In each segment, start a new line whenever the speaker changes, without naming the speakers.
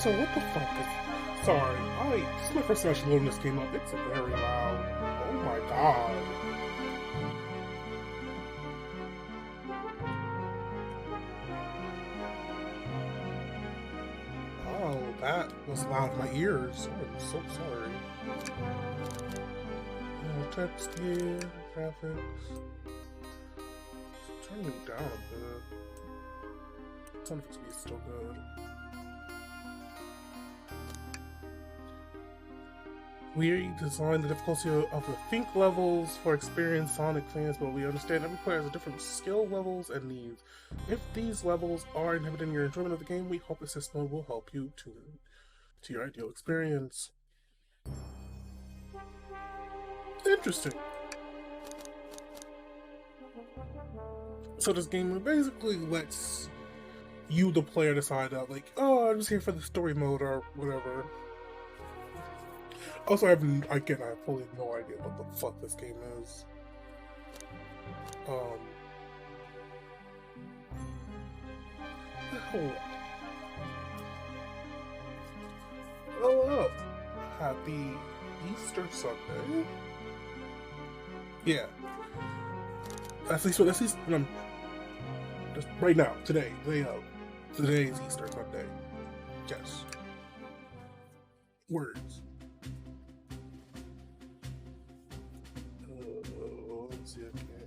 So what the fuck is... Sorry, this is my first time actually loading this game up. It's very loud. Oh my god. Oh, that was loud in my ears. I'm so sorry. No text here, graphics. Turning it down a bit. I don't know if it's gonna be still good. We designed the difficulty of the think levels for experienced Sonic fans, but we understand every player has different skill levels and needs. If these levels are inhibiting your enjoyment of the game, we hope Assist Mode will help you tune to your ideal experience. Interesting. So this game basically lets you, the player, decide that, like, oh, I'm just here for the story mode or whatever. Also, I have fully no idea what the fuck this game is. Hold on. Oh, happy Easter Sunday. Yeah. At least just right now, today is Easter Sunday. Yes. Words. Let's see, okay.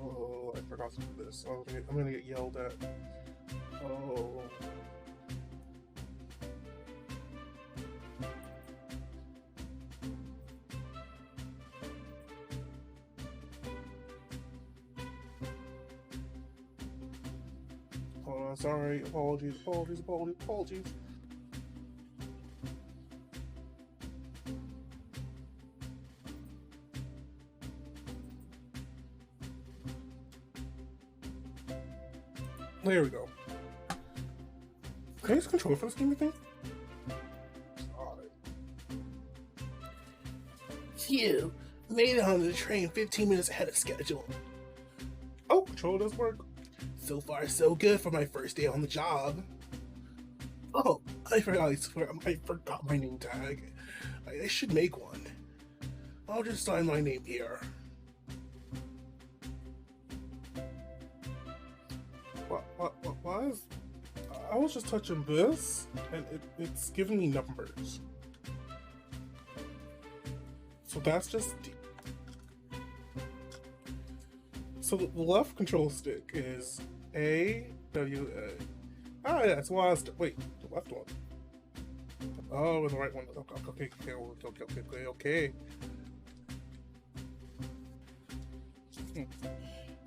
Oh, I forgot to do this. Oh, I'm gonna get yelled at. Oh. Sorry, apologies. There we go. Can I use controller for this game, you think? Phew, made it on the train 15 minutes ahead of schedule. Oh, controller does work. So far, so good for my first day on the job. Oh, I forgot my name tag. I should make one. I'll just sign my name here. Why is... I was just touching this, and it's giving me numbers. So that's just... So the left control stick is A, W, A. Ah, yeah, that's why I was... Wait, the left one. Oh, the right one. Okay.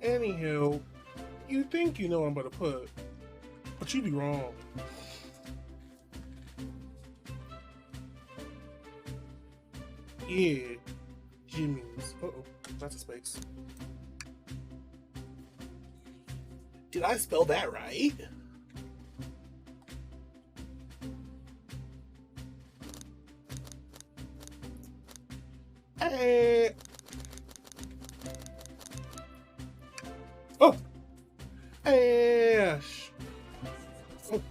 Anywho, you think you know what I'm about to put, but you'd be wrong. Yeah, Jimmy's. Uh-oh, that's a space. Did I spell that right? Hey. Oh! Ash! Oh.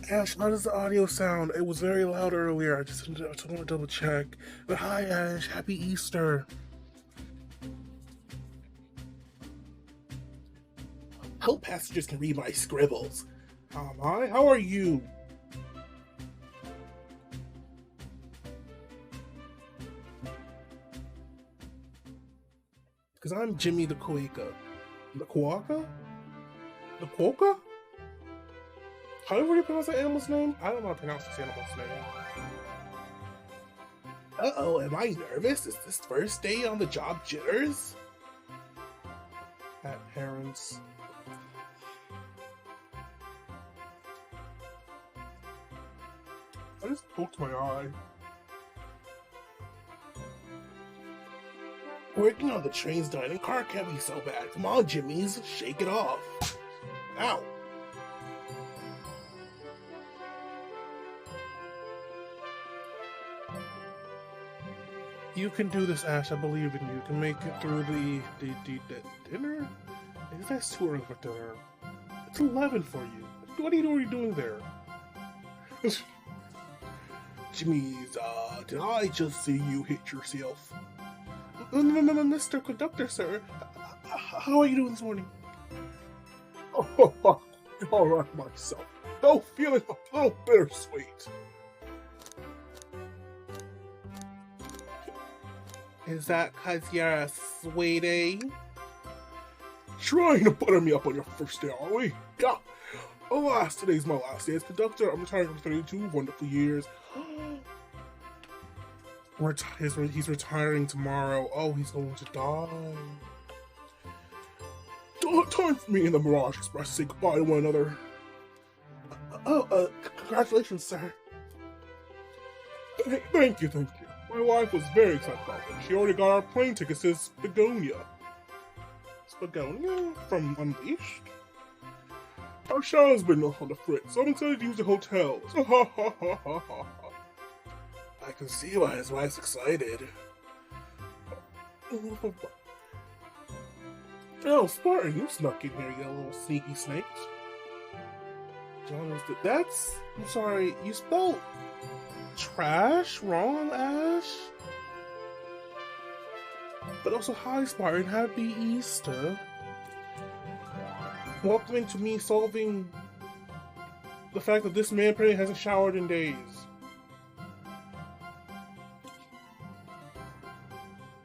Ash, how does the audio sound? It was very loud earlier. I just want to double check. But hi, Ash. Happy Easter. Hope passengers can read my scribbles. Hi, how are you? Because I'm Jimmy the Quaka. The Quaka? The Quokka? How do you pronounce that animal's name? I don't know how to pronounce this animal's name. Uh-oh, am I nervous? Is this first day on the job jitters? At parents. I just poked my eye. Working on the train's dining car can't be so bad. Come on, Jimmy's, shake it off. Ow. You can do this, Ash. I believe in you. You can make it through the dinner? I think that's too early for dinner. It's 11 for you. What are you doing there? Jimmy's, did I just see you hit yourself? No, Mr. Conductor, sir. How are you doing this morning? Oh, all right, myself. Though feeling a little bittersweet. Is that 'cause you're a sweetie? Trying to butter me up on your first day, are we? Yeah. Alas, today's my last day as conductor. I'm retiring from 32 wonderful years. He's retiring tomorrow. Oh, he's going to die. Time for me and the Mirage Express to say goodbye to one another. Congratulations, sir. Thank you. My wife was very excited about it. She already got our plane tickets to Spagonia. Spagonia? From Unleashed? Our show's been on the fritz, so I'm excited to use the hotels. I can see why his wife's excited. Oh, Spartan, you snuck in here, you little sneaky snake. I'm sorry, you spelled trash wrong, Ash? But also, hi, Spartan, happy Easter. Welcome to me solving the fact that this man apparently hasn't showered in days.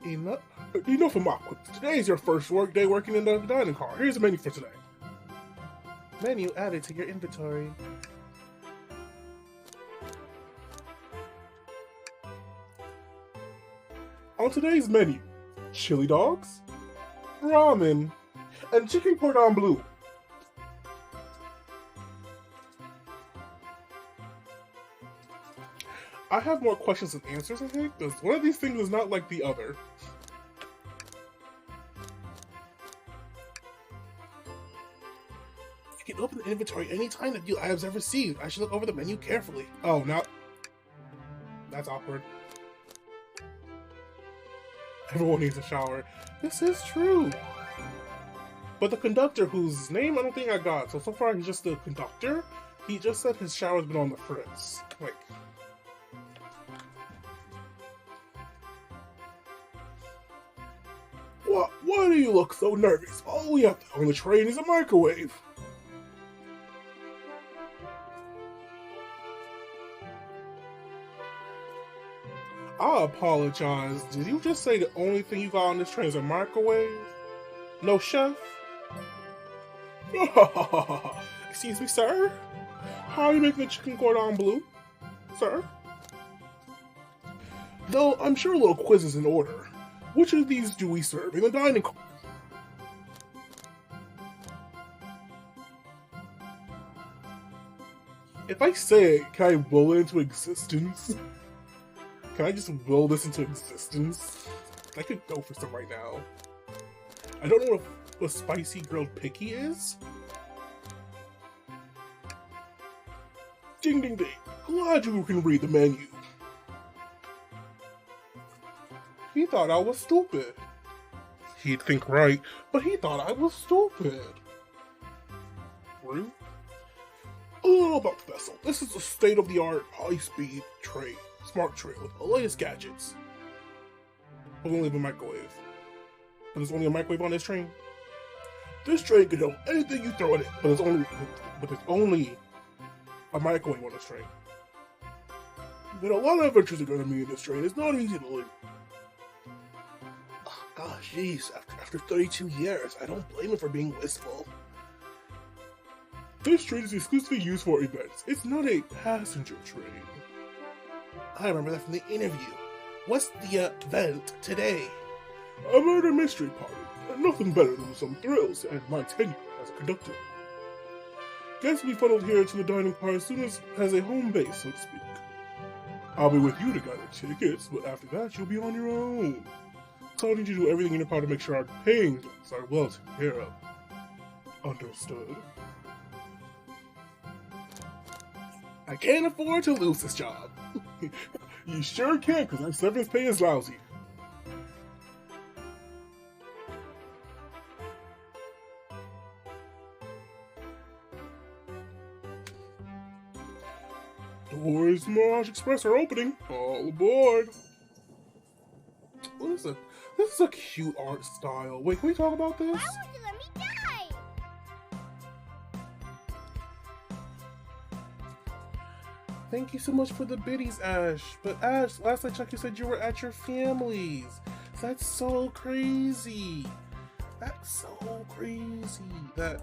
Enough of my quips. Today is your first work day working in the dining car. Here's the menu for today. Menu added to your inventory. On today's menu, chili dogs, ramen, and chicken cordon bleu. I have more questions than answers, I think, because one of these things is not like the other. You can open the inventory anytime to view items I've received. I should look over the menu carefully. Oh, now... That's awkward. Everyone needs a shower. This is true. But the conductor, whose name I don't think I got, so far he's just the conductor, he just said his shower's been on the fritz. Like... Why do you look so nervous? All we have on the train is a microwave. I apologize. Did you just say the only thing you got on this train is a microwave? No chef? Excuse me, sir? How are you making the chicken cordon bleu? Sir? Though I'm sure a little quiz is in order. Which of these do we serve in the dining car? If I say it, can I will it into existence? Can I just will this into existence? I could go for some right now. I don't know what a spicy grilled picky is. Ding ding ding. Glad you can read the menu. He thought I was stupid. He'd think right, but he thought I was stupid. Rude. A little about the vessel. This is a state-of-the-art, high-speed train. Smart train with the latest gadgets. With only a microwave. But there's only a microwave on this train. This train can do anything you throw at it, but there's only a microwave on this train. Then a lot of adventures are going to be in this train. It's not easy to leave. Gosh, jeez, after 32 years, I don't blame him for being wistful. This train is exclusively used for events. It's not a passenger train. I remember that from the interview. What's the event today? A murder mystery party. Nothing better than some thrills and my tenure as a conductor. Guests will be funneled here to the dining car as soon as has a home base, so to speak. I'll be with you to gather tickets, but after that, you'll be on your own. So I need you to do everything in your power to make sure our paying guests are well taken care of. Understood? I can't afford to lose this job. You sure can, because our severance pay is lousy. Mirage Express are opening. All aboard. This is a cute art style. Wait, can we talk about this?
Why would you let me die?
Thank you so much for the biddies, Ash. But Ash, last I checked, you said you were at your family's. That's so crazy. That's so crazy. That.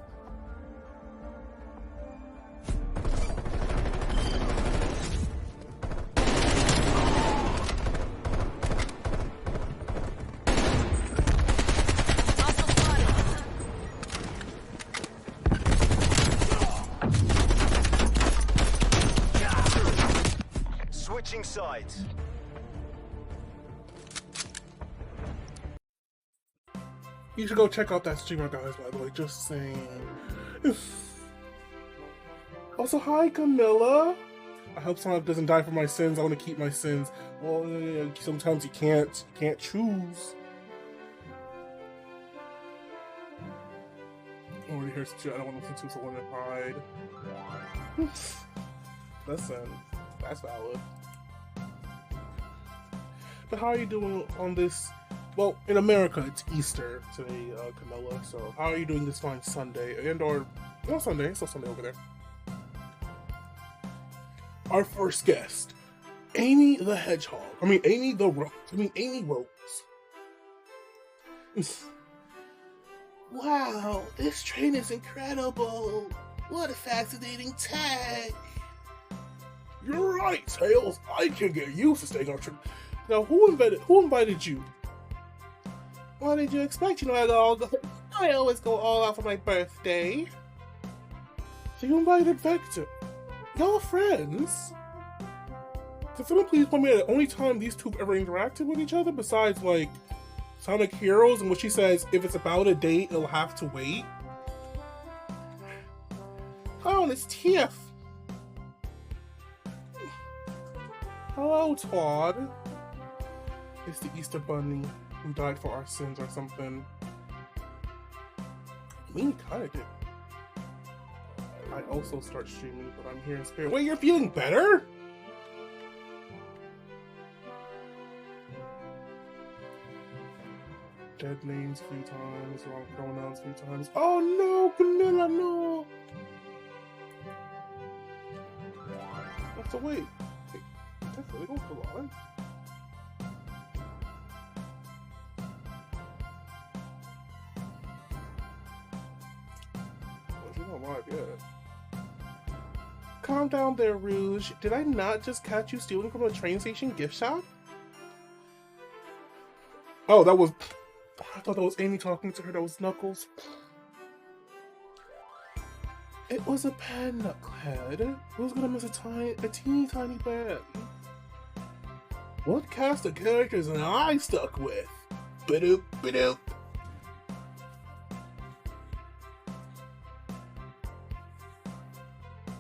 Switching sides.
You should go check out that streamer, guys, by the way, just saying. Also, hi, Camilla. I hope someone doesn't die for my sins. I want to keep my sins. Well, sometimes you can't choose. I already heard I don't want to listen to someone that hide. Listen, that's valid. But how are you doing on this? Well, in America, it's Easter today, Camilla. So, how are you doing this fine Sunday? No, Sunday. It's still Sunday over there. Our first guest, Amy the Hedgehog. Amy Rose. Wow, this train is incredible. What a fascinating tag. You're right, Tails. I can get used to staying on train. Now, who invited you? What did you expect? I always go all out for my birthday. So you invited Vector. Y'all friends? Can someone please tell me the only time these two have ever interacted with each other besides, like, Sonic Heroes, in which she says, if it's about a date, it'll have to wait? Oh, and it's Tiff. Hello, Todd. It's the Easter Bunny who died for our sins or something. I mean, he kinda did. I also start streaming, but I'm here in spirit. Wait, you're feeling better? Dead names 3 times, wrong pronouns 3 times. Oh no, Camilla, no! So wait, that's really going for long. She's not live yet. Calm down there, Rouge. Did I not just catch you stealing from a train station gift shop? Oh, that was... I thought that was Amy talking to her. That was Knuckles. It was a pen, Knucklehead. Who's gonna miss a teeny tiny pen? What cast of characters am I stuck with? Ba-doop, ba-doop.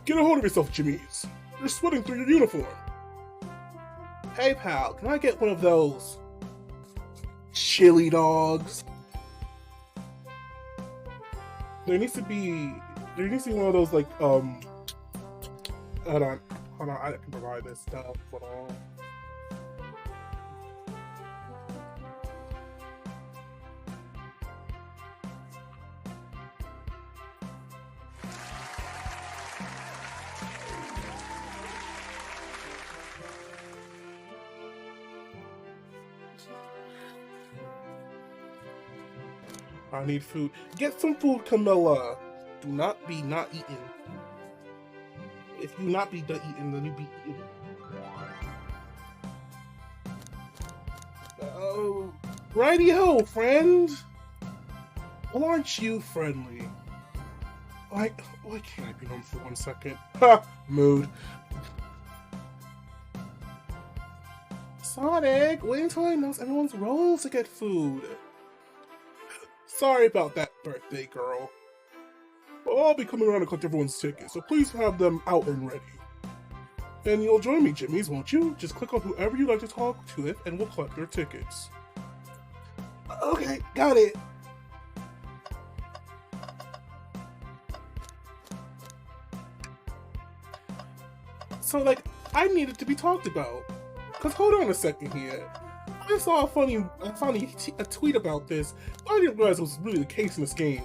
Get a hold of yourself, Jimmy's. You're sweating through your uniform. Hey, pal, can I get one of those chili dogs? There needs to be one of those, like, hold on, I can provide this stuff, hold on. I need food. Get some food, Camilla. Do not be not eaten. If you not be done eating, then you be eaten. Oh, righty-ho, friend. Well, aren't you friendly? Why can't I be numb for 1 second? Ha! Mood. Sonic, wait until I announce everyone's roles to get food. Sorry about that, birthday girl. But I'll be coming around to collect everyone's tickets, so please have them out and ready. And you'll join me, Jimmy's, won't you? Just click on whoever you'd like to talk to with, and we'll collect their tickets. Okay, got it. So, like, I need it to be talked about. Cause hold on a second here. I saw a funny tweet about this, but I didn't realize it was really the case in this game.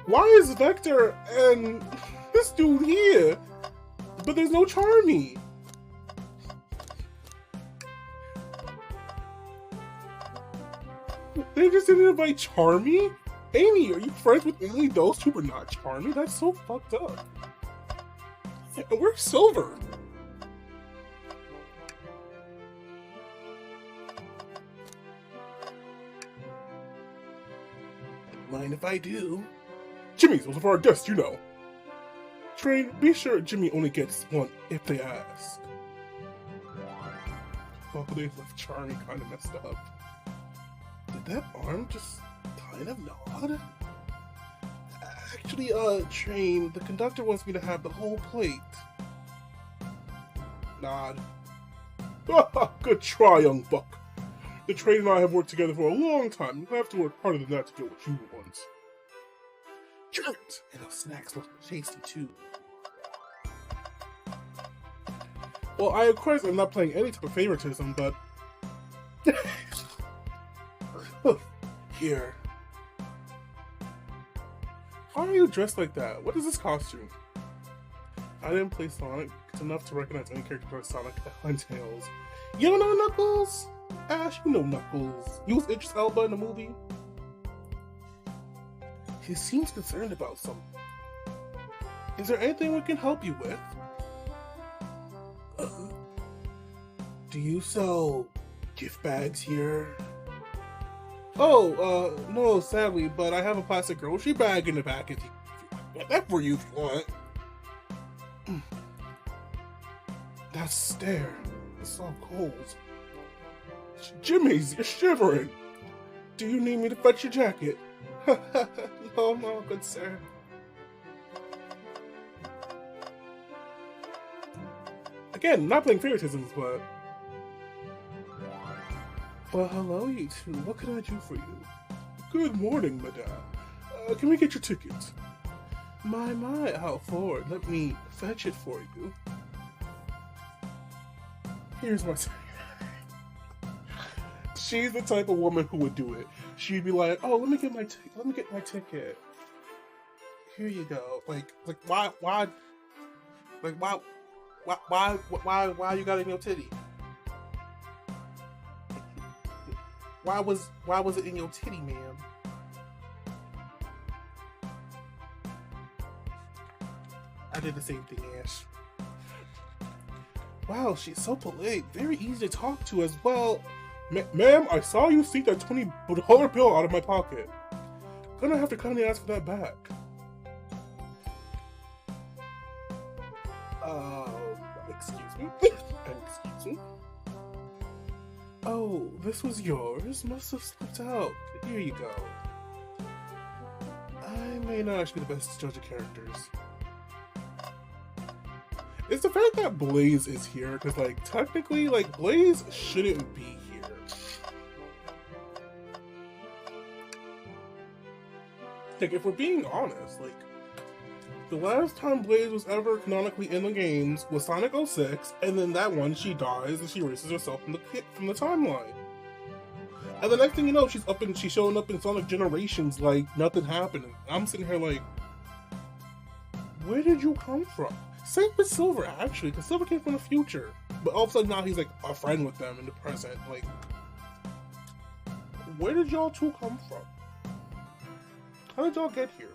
Why is Vector and this dude here, but there's no Charmy? They just didn't invite Charmy? Amy, are you friends with only those two but not Charmy? That's so fucked up. And where's Silver? Mind if I do? Jimmy's those are for our guests, you know. Train, be sure Jimmy only gets one if they ask. Oh, they left Charmy kind of messed up. Did that arm just kind of nod? Actually, Train, the conductor wants me to have the whole plate. Nod. Good try, young buck. The Train and I have worked together for a long time. You have to work harder than that to get what you want. Jerks! And those snacks look tasty too. Well, I of course am not playing any type of favoritism, but here. Why are you dressed like that? What is this costume? I didn't play Sonic. It's enough to recognize any character from Sonic and Tails. You don't know Knuckles? Ash, you know Knuckles. You was Idris Elba in the movie. He seems concerned about something. Is there anything we can help you with? Do you sell gift bags here? Oh, no, sadly, but I have a plastic grocery bag in the back if you get that for you if you want. That stare is so cold. Jimmy's, you're shivering. Do you need me to fetch your jacket? No, good sir. Again, not playing favoritisms, but... Well, hello, you two. What can I do for you? Good morning, madame. Can we get your tickets? My, how forward. Let me fetch it for you. Here's my ticket. She's the type of woman who would do it. She'd be like, "Oh, let me get my ticket. Here you go." Like why you got it in your titty? Why was it in your titty, ma'am? I did the same thing, Ash. Wow, she's so polite. Very easy to talk to as well. Ma'am, I saw you sneak that $20 bill out of my pocket. Gonna have to kindly ask for that back. Excuse me? Excuse me? Oh, this was yours? Must have slipped out. Here you go. I may not actually be the best judge of characters. It's the fact that Blaze is here, because, like, technically, like, Blaze shouldn't be here. Like, if we're being honest, like, the last time Blaze was ever canonically in the games was Sonic 06, and then that one, she dies and she erases herself from the timeline. And the next thing you know, she's showing up in Sonic Generations like nothing happened. I'm sitting here like, where did you come from? Same with Silver, actually, because Silver came from the future. But all of a sudden now he's like a friend with them in the present. Like, where did y'all two come from? How did y'all get here?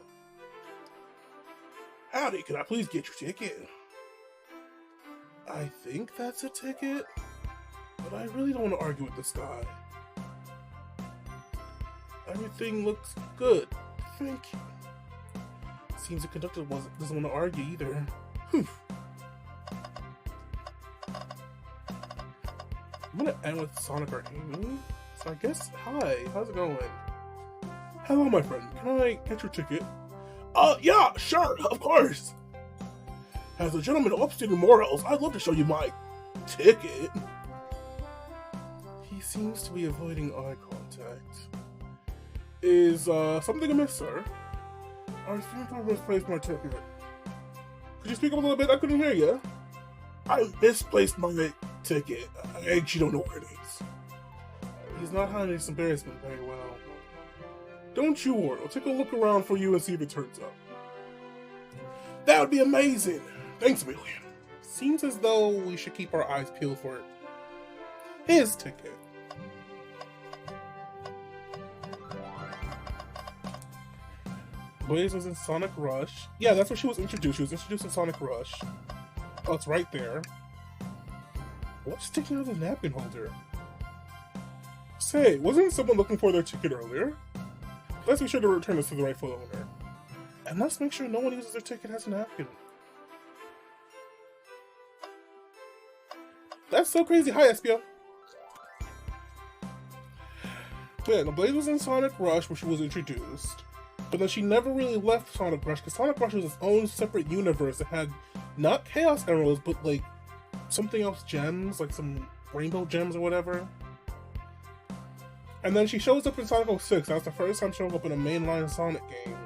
Howdy, can I please get your ticket? I think that's a ticket, but I really don't want to argue with this guy. Everything looks good. Thank you. Seems the conductor doesn't want to argue either. I'm gonna end with Sonic or Amy. So I guess, hi, how's it going? Hello, my friend. Can I get your ticket? Yeah, sure, of course. As a gentleman of upstate New Morals, I'd love to show you my ticket. He seems to be avoiding eye contact. Is, something amiss, sir? I think I misplaced my ticket. Could you speak up a little bit? I couldn't hear you. I misplaced my ticket. I actually don't know where it is. He's not hiding his embarrassment very well. Don't you worry, I'll take a look around for you and see if it turns up. That would be amazing! Thanks, Million. Seems as though we should keep our eyes peeled for his ticket. Blaze was in Sonic Rush. Yeah, that's where she was introduced. She was introduced in Sonic Rush. Oh, it's right there. What's sticking out of the napkin holder? Say, wasn't someone looking for their ticket earlier? Let's be sure to return this to the rightful owner. And let's make sure no one uses their ticket as a napkin. That's so crazy. Hi, Espio. Yeah, the Blaze was in Sonic Rush where she was introduced. But then she never really left Sonic Rush, because Sonic Rush was its own separate universe that had not Chaos Emeralds, but like something else gems, like some rainbow gems or whatever. And then she shows up in Sonic 06. That was the first time showing up in a mainline Sonic game.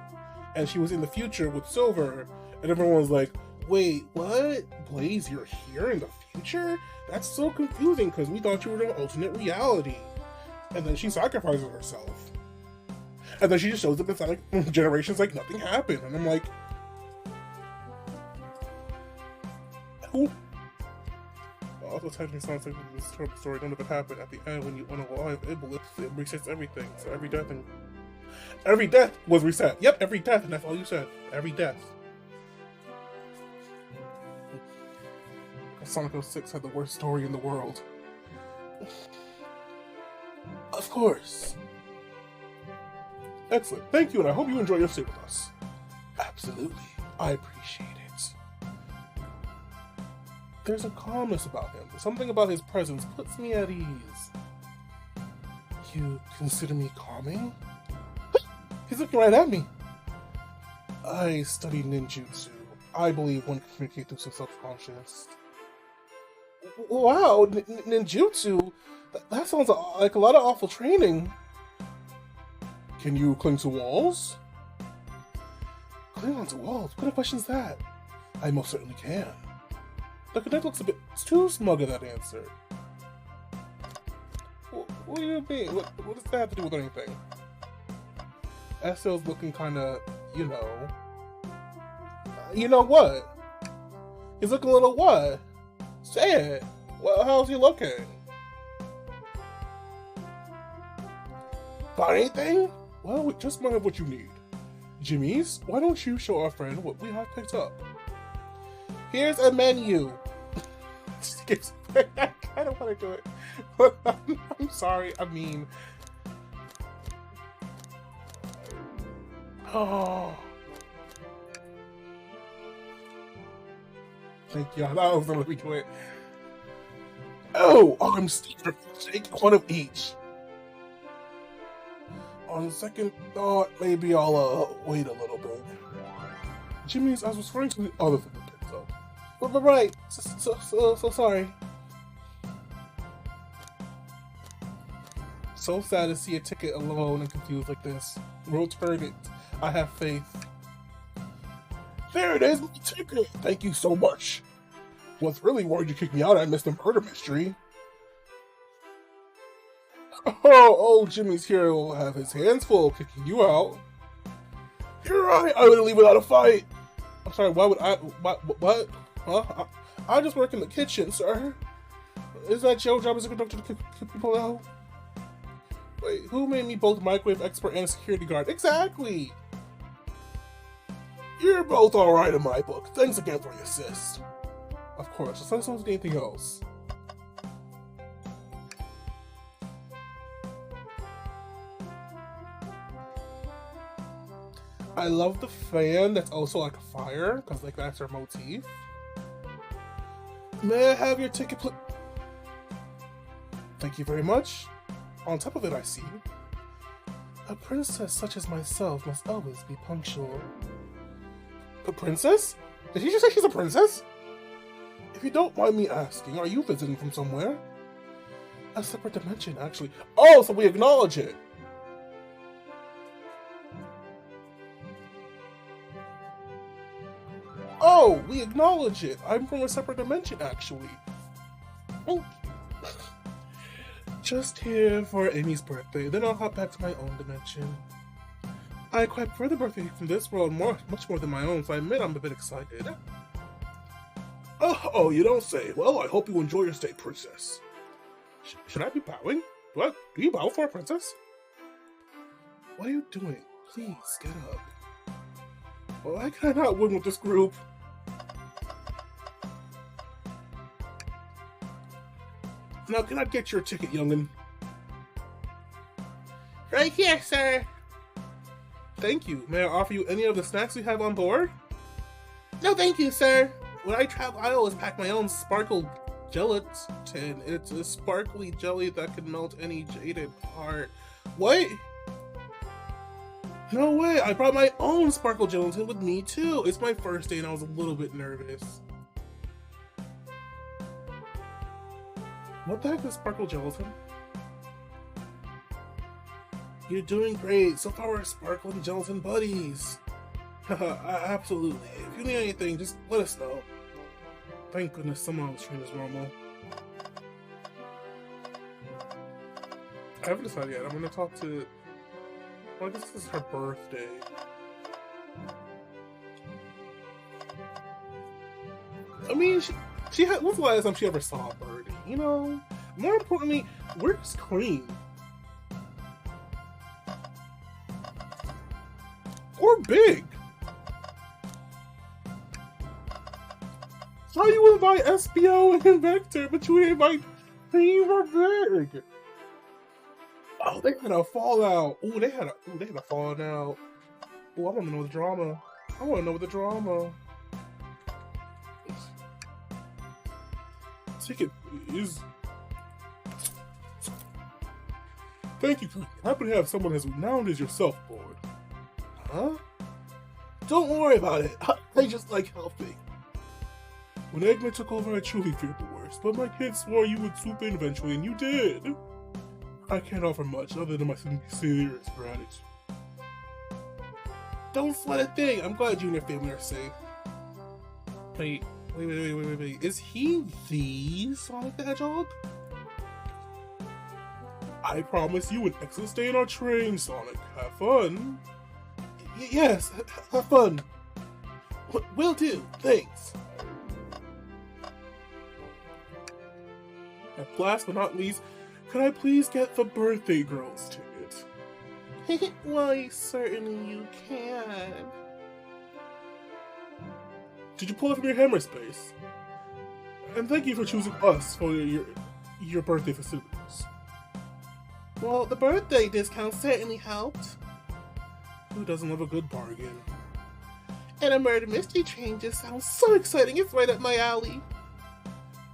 And she was in the future with Silver, and everyone was like, wait, what? Blaze, you're here in the future? That's so confusing because we thought you were in an alternate reality. And then she sacrifices herself. And then she just shows up in Sonic Generations like nothing happened. And I'm like, who? Also, technically sounds like this terrible story. None of it happened at the end when you unalive. It resets everything. So every death was reset. Yep, every death, and that's all you said. Every death. Sonic 06 had the worst story in the world. Of course. Excellent. Thank you, and I hope you enjoy your stay with us. Absolutely. I appreciate it. There's a calmness about him. Something about his presence puts me at ease. You consider me calming? He's looking right at me. I studied ninjutsu. I believe one can communicate through some subconscious. Wow, ninjutsu? That sounds like a lot of awful training. Can you cling to walls? Cling onto walls? What kind of question is that? I most certainly can. The cadet looks a bit too smug at that answer. What do you mean? What does that have to do with anything? Estel's looking kinda, you know... you know what? He's looking a little what? Say it! Well, how's he looking? Got anything? Well, we just might have what you need. Jimmy's, why don't you show our friend what we have picked up? Here's a menu. I don't want to do it. I'm sorry, I mean... Oh. Thank you, I thought I was gonna let me do it. Oh, I'm Steve. Take one of each. On second thought, maybe I'll wait a little bit. Jimmy's, I was referring to the other thing I picked up. But right, so sorry. So sad to see a ticket alone and confused like this. Return it. I have faith. There it is, my ticket! Thank you so much. Was really worried you kicked me out. I missed the murder mystery. Oh, Jimmy's here will have his hands full kicking you out. You're right, I wouldn't leave without a fight. I'm sorry, why would I, what? Huh? I just work in the kitchen, sir. Is that your job as a conductor to kick people out? Wait, who made me both microwave expert and a security guard? Exactly! You're both alright in my book. Thanks again for your assist. Of course, just let us know if there's anything else. I love the fan that's also like a fire, because like that's our motif. May I have your ticket, please? Thank you very much. On top of it, I see. A princess such as myself must always be punctual. A princess? Did he just say she's a princess? If you don't mind me asking, are you visiting from somewhere? A separate dimension, actually. Oh, so we acknowledge it. Oh, No, we acknowledge it. I'm from a separate dimension, actually. Oh. Just here for Amy's birthday, then I'll hop back to my own dimension. I quite prefer the birthday from this world much more than my own, so I admit I'm a bit excited. Oh, you don't say. Well, I hope you enjoy your stay, princess. Should I be bowing? Do you bow for a princess? What are you doing? Please, get up. Why can I not win with this group? Now, can I get your ticket, youngin? Right here, sir. Thank you. May I offer you any of the snacks we have on board? No, thank you, sir. When I travel, I always pack my own sparkle gelatin. It's a sparkly jelly that can melt any jaded heart. What? No way, I brought my own sparkle gelatin with me too. It's my first day and I was a little bit nervous. What the heck is sparkle gelatin? You're doing great. So far we're sparkling gelatin buddies. Absolutely. If you need anything, just let us know. Thank goodness someone else trained as normal. I haven't decided yet. I'm gonna talk to... Well, I guess this is her birthday. I mean, she had... When's the last time she ever saw a birdie? You know? More importantly, where's Cream? Or Big? How you invite SBO and Vector, but you invite Cream or Big? Oh, they had a fallout. Ooh, they had a fallout out. Ooh, I want to know the drama. I want to know the drama. Ticket, please. Thank you. Happy to have someone as renowned as yourself aboard. Huh? Don't worry about it. I just like helping. When Eggman took over, I truly feared the worst, but my kids swore you would swoop in eventually, and you did. I can't offer much other than my sincerest gratitude. Don't sweat a thing. I'm glad you and your family are safe. Wait. Is he the Sonic the Hedgehog? I promise you an excellent stay in our train, Sonic. Have fun. Yes, have fun. Will do. Thanks. And last but not least, could I please get the birthday girl's ticket? Why, certainly you can. Did you pull it from your hammer space? And thank you for choosing us for your birthday facilities. Well, the birthday discount certainly helped. Who doesn't love a good bargain? And a murder mystery train just sounds so exciting, it's right up my alley.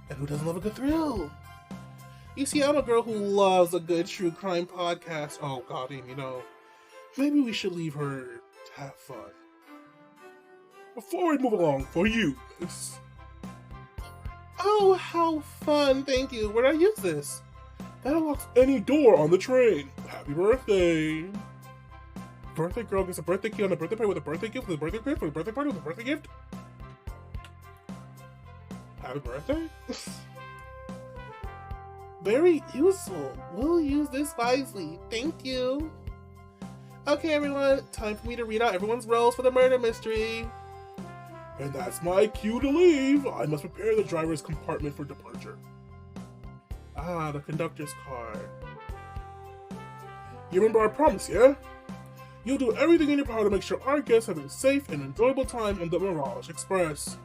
And who doesn't love a good thrill? You see, I'm a girl who loves a good true crime podcast. Oh god, Amy, no. Maybe we should leave her to have fun. Before we move along, for you, miss. Oh, how fun, thank you. Where do I use this? That unlocks any door on the train. Happy birthday. Birthday girl gets a birthday key on the birthday party with a birthday gift, with a birthday gift, with a birthday party with a birthday gift. Happy birthday? Very useful. We'll use this wisely. Thank you. Okay, everyone. Time for me to read out everyone's roles for the murder mystery. And that's my cue to leave. I must prepare the driver's compartment for departure. Ah, the conductor's car. You remember our promise, yeah? You'll do everything in your power to make sure our guests have a safe and enjoyable time on the Mirage Express.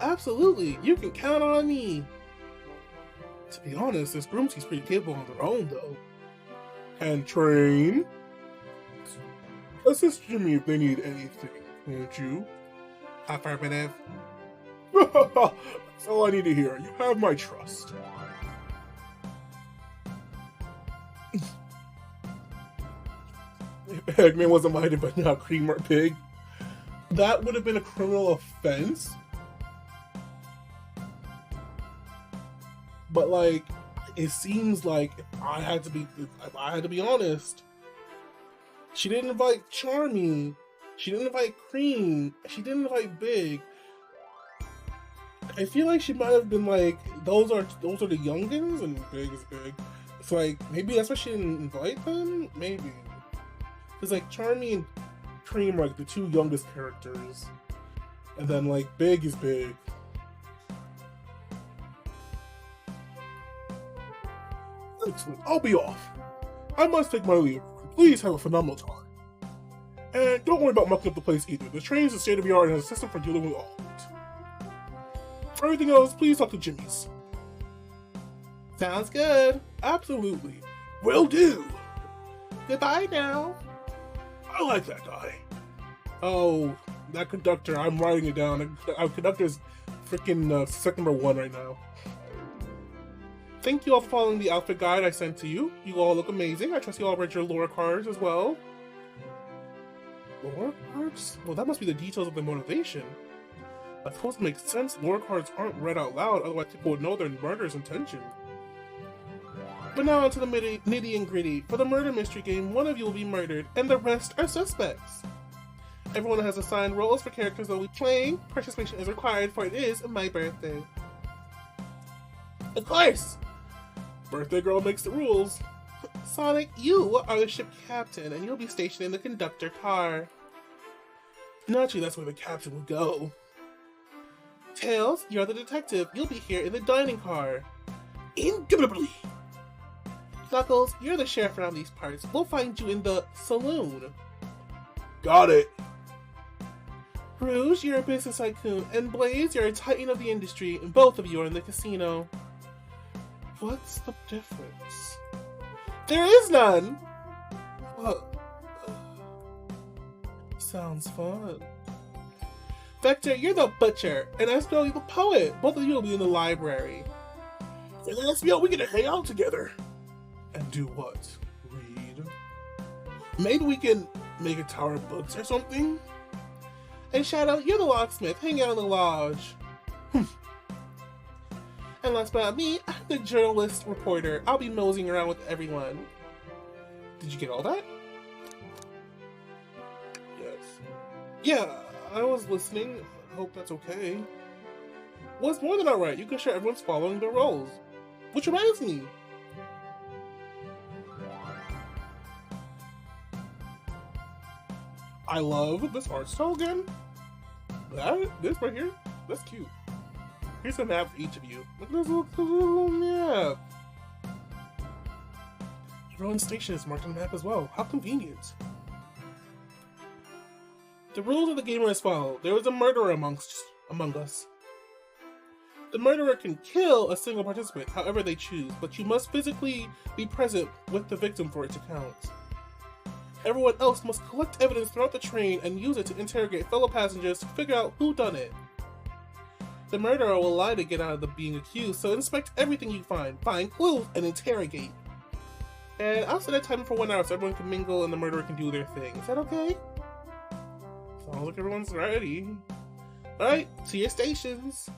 Absolutely. You can count on me. To be honest, this room seems pretty capable on their own, though. And train. Assist me if they need anything, won't you? Affirmative. That's all I need to hear. You have my trust. If Eggman wasn't minded by now Cream or Pig, that would have been a criminal offense. But like, it seems like if I had to be honest, she didn't invite Charmy She didn't invite Cream. She didn't invite Big. I feel like she might have been like, those are the youngins and Big is Big. It's like, maybe that's why she didn't invite them? Maybe. Because like Charmy and Cream are like the two youngest characters. And then like Big is Big. Excellent. I'll be off. I must take my leave. Please have a phenomenal time. And don't worry about mucking up the place either. The train is a state of the art and has a system for dealing with all of it. For everything else, please talk to Jimmy's. Sounds good. Absolutely. Will do. Goodbye now. I like that guy. Oh, that conductor. I'm writing it down. Our conductor's freaking second number 1 right now. Thank you all for following the outfit guide I sent to you. You all look amazing. I trust you all read your lore cards as well. Lore cards? Well, that must be the details of the motivation. I suppose it makes sense. Lore cards aren't read out loud, otherwise people would know their murderer's intention. But now onto the nitty and gritty. For the murder mystery game, one of you will be murdered, and the rest are suspects. Everyone has assigned roles for characters that will be playing. Participation is required, for it is my birthday. Of course! Birthday girl makes the rules. Sonic, you are the ship captain, and you'll be stationed in the conductor car. Naturally, that's where the captain will go. Tails, you're the detective. You'll be here in the dining car. Indubitably. Knuckles, you're the sheriff around these parts. We'll find you in the saloon. Got it. Rouge, you're a business tycoon, and Blaze, you're a titan of the industry, and both of you are in the casino. What's the difference? There is none! What? Sounds fun. Vector, you're the butcher, and Espo, you're the poet. Both of you will be in the library. And then Espo, we get to hang out together. And do what? Read? Maybe we can make a tower of books or something? And Shadow, you're the locksmith. Hang out in the lodge. And last but not me, I'm the journalist reporter. I'll be moseying around with everyone. Did you get all that? Yes. Yeah, I was listening. I hope that's okay. Well, it's more than alright. You can sure everyone's following their roles. Which reminds me. I love this art style again. This right here, that's cute. Here's a map for each of you. Look at this little map. Everyone's station is marked on the map as well. How convenient. The rules of the game are as follows. There is a murderer among us. The murderer can kill a single participant however they choose, but you must physically be present with the victim for it to count. Everyone else must collect evidence throughout the train and use it to interrogate fellow passengers to figure out who done it. The murderer will lie to get out of the being accused, so inspect everything you find clues, and interrogate. And I'll set a timer for 1 hour so everyone can mingle and the murderer can do their thing. Is that okay? Sounds like everyone's ready. Alright, to your stations.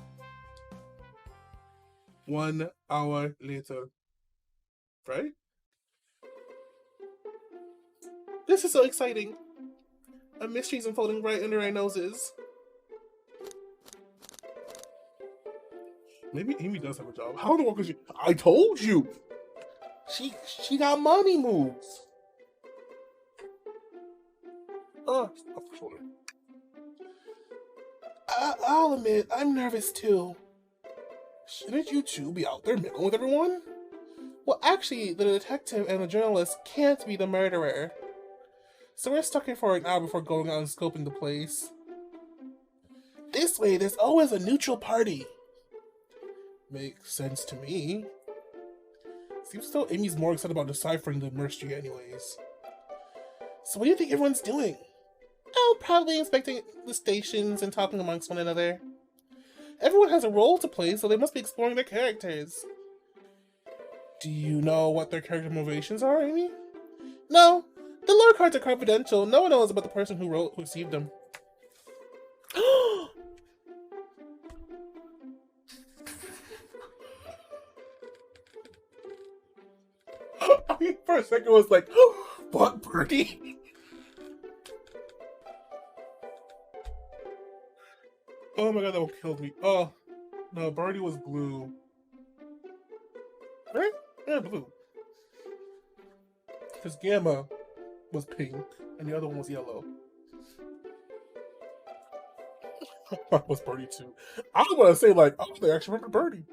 1 hour later. Right? This is so exciting. A mystery's unfolding right under our noses. Maybe Amy does have a job. How in the world could she? I told you! She got money moves! Off the shoulder. I'll admit, I'm nervous too. Shouldn't you two be out there mingling with everyone? Well, actually, the detective and the journalist can't be the murderer. So we're stuck here for an hour before going out and scoping the place. This way, there's always a neutral party. Makes sense to me. Seems as though Amy's more excited about deciphering the mystery anyways. So what do you think everyone's doing? Oh, probably inspecting the stations and talking amongst one another. Everyone has a role to play, so they must be exploring their characters. Do you know what their character motivations are, Amy? No, the lore cards are confidential. No one knows about the person who received them. I for a second was like, what, Birdie? Oh my god, that one killed me. Oh, no, Birdie was blue. Right? Yeah, blue. Because Gamma was pink, and the other one was yellow. I was Birdie too. I was going to say, like, oh, they actually remember Birdie.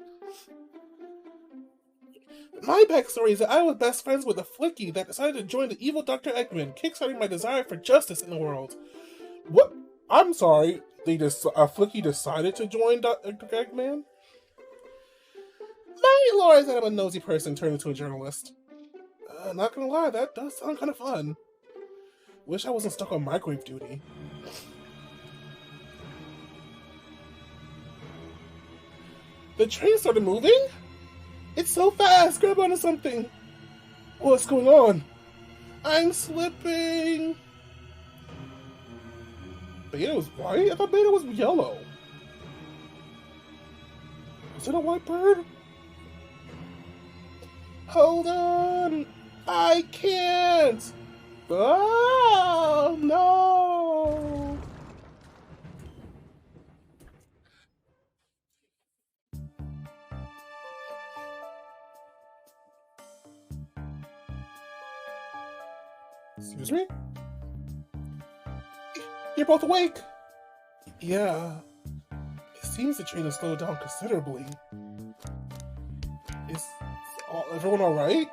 My backstory is that I was best friends with a Flicky that decided to join the evil Dr. Eggman, kickstarting my desire for justice in the world. What? I'm sorry. Flicky decided to join Dr. Eggman? My lord, is that I'm a nosy person turned into a journalist. Not gonna lie, that does sound kind of fun. Wish I wasn't stuck on microwave duty. The train started moving? It's so fast! Grab onto something! What's going on? I'm slipping! Beta was white? I thought Beta was yellow. Is it a white bird? Hold on! I can't! Oh, no! Excuse me? You're both awake! Yeah. It seems the train has slowed down considerably. Is everyone alright?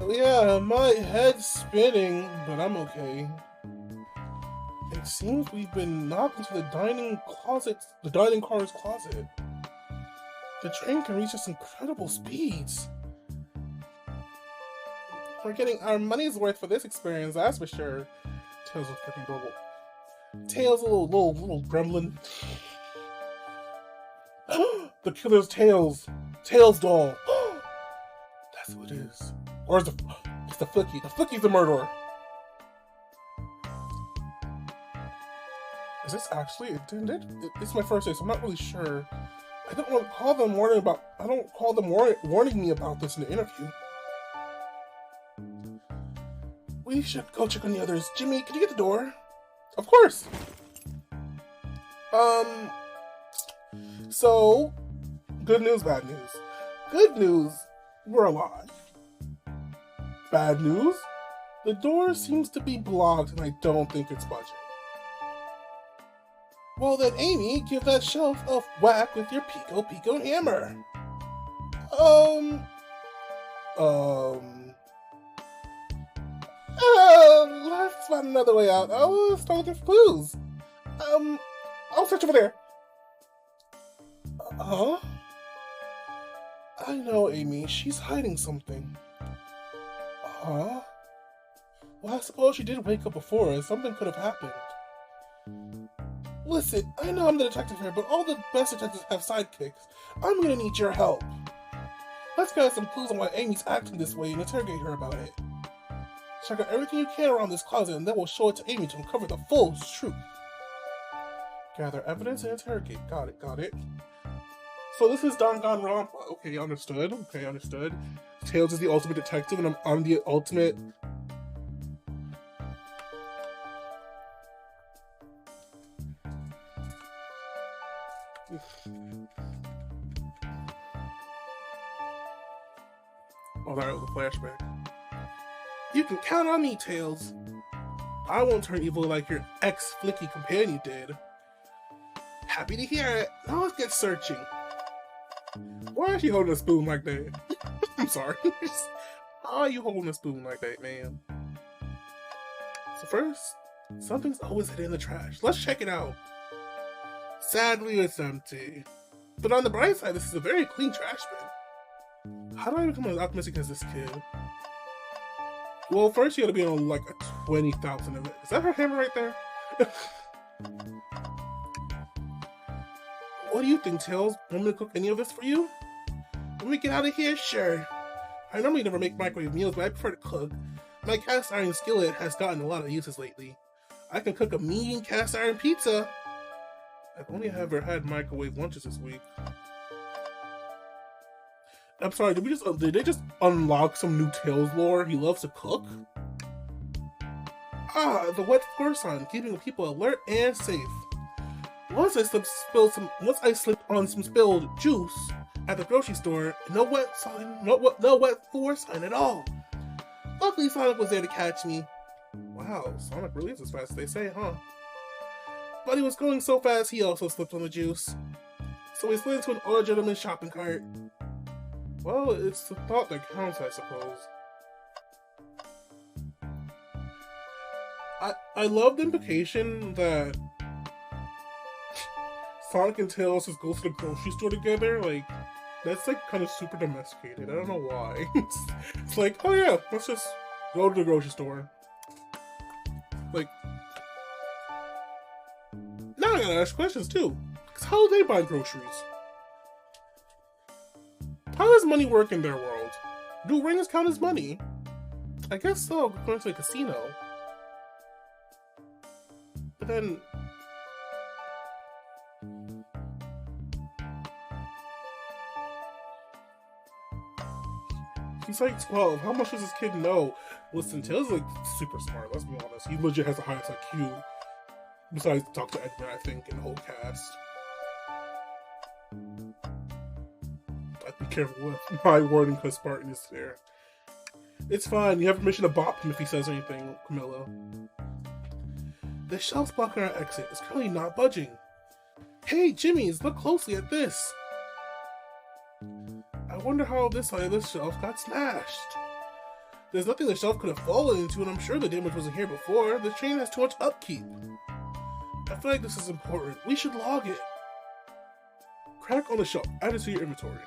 Yeah, my head's spinning, but I'm okay. It seems we've been knocked into the dining car's closet. The train can reach us incredible speeds. We're getting our money's worth for this experience, that's for sure. Tails was freaking adorable. Tails, a little gremlin. The killer's Tails. Tails doll. That's what it is. Or is it's the Flicky. The Flicky's the murderer. Is this actually intended? It's my first day, so I'm not really sure. I don't want to call them warning me about this in the interview. We should go check on the others. Jimmy, can you get the door? Of course. So, good news, bad news. Good news, we're alive. Bad news, the door seems to be blocked and I don't think it's budging. Well then, Amy, give that shelf a whack with your Pico hammer. Let's find another way out. I'll start looking for clues. I'll search over there. Huh? I know, Amy. She's hiding something. Huh? Well, I suppose she did wake up before us. Something could have happened. Listen, I know I'm the detective here, but all the best detectives have sidekicks. I'm gonna need your help. Let's get some clues on why Amy's acting this way and interrogate her about it. Check out everything you can around this closet and then we'll show it to Amy to uncover the full truth. Gather evidence and interrogate. Got it. So this is Danganronpa. Okay, understood. Tails is the ultimate detective and I'm the ultimate... Oh, that was a flashback. You can count on me, Tails. I won't turn evil like your ex-Flicky companion did. Happy to hear it. Now let's get searching. Why is she holding a spoon like that? I'm sorry. How are you holding a spoon like that, man? So first, something's always hidden in the trash. Let's check it out. Sadly, it's empty. But on the bright side, this is a very clean trash bin. How do I become as optimistic as this kid? Well, first you gotta be on like a 20,000 of it. Is that her hammer right there? What do you think, Tails? Want me to cook any of this for you? When we get out of here, sure. I normally never make microwave meals, but I prefer to cook. My cast iron skillet has gotten a lot of uses lately. I can cook a mean cast iron pizza. I've only ever had microwave lunches this week. I'm sorry, did they just unlock some new Tails lore? He loves to cook? Ah, the wet floor sign, keeping people alert and safe. Once I slipped on some spilled juice at the grocery store. No wet floor sign at all. Luckily, Sonic was there to catch me. Wow, Sonic really is as fast as they say, huh? But he was going so fast, he also slipped on the juice. So he slid into an older gentleman's shopping cart. Well, it's the thought that counts, I suppose. I love the implication that Sonic and Tails just go to the grocery store together. Like, that's like kind of super domesticated. I don't know why. It's like, oh yeah, let's just go to the grocery store. Like, now I gotta ask questions too. Because how do they buy groceries? How does money work in their world? Do rings count as money? I guess so, going to a casino. But then... he's like 12. How much does this kid know? Listen, Tails is like super smart, let's be honest. He legit has the highest IQ. Besides Dr. Edgar, I think, in the whole cast. I'd be careful with my wording because Spartan is there. It's fine, you have permission to bop him if he says anything, Camilla. The shelves blocking our exit is currently not budging. Hey, Jimmy's, look closely at this. I wonder how this side of the shelf got smashed. There's nothing the shelf could have fallen into, and I'm sure the damage wasn't here before. The train has too much upkeep. I feel like this is important. We should log it. Crack on the shelf. Add it to your inventory.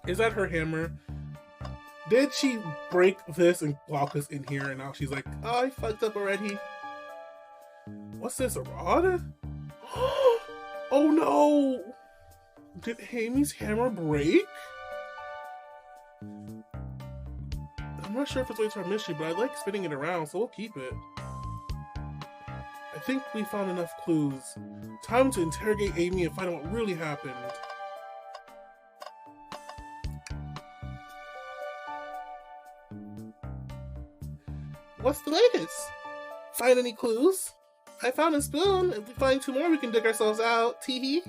Is that her hammer? Did she break this and block us in here, and now she's like, oh, I fucked up already. What's this, a rod? Oh no! Did Amy's hammer break? I'm not sure if it's related to our mystery, but I like spinning it around, so we'll keep it. I think we found enough clues. Time to interrogate Amy and find out what really happened. What's the latest? Find any clues? I found a spoon. If we find 2 more, we can dig ourselves out. Teehee.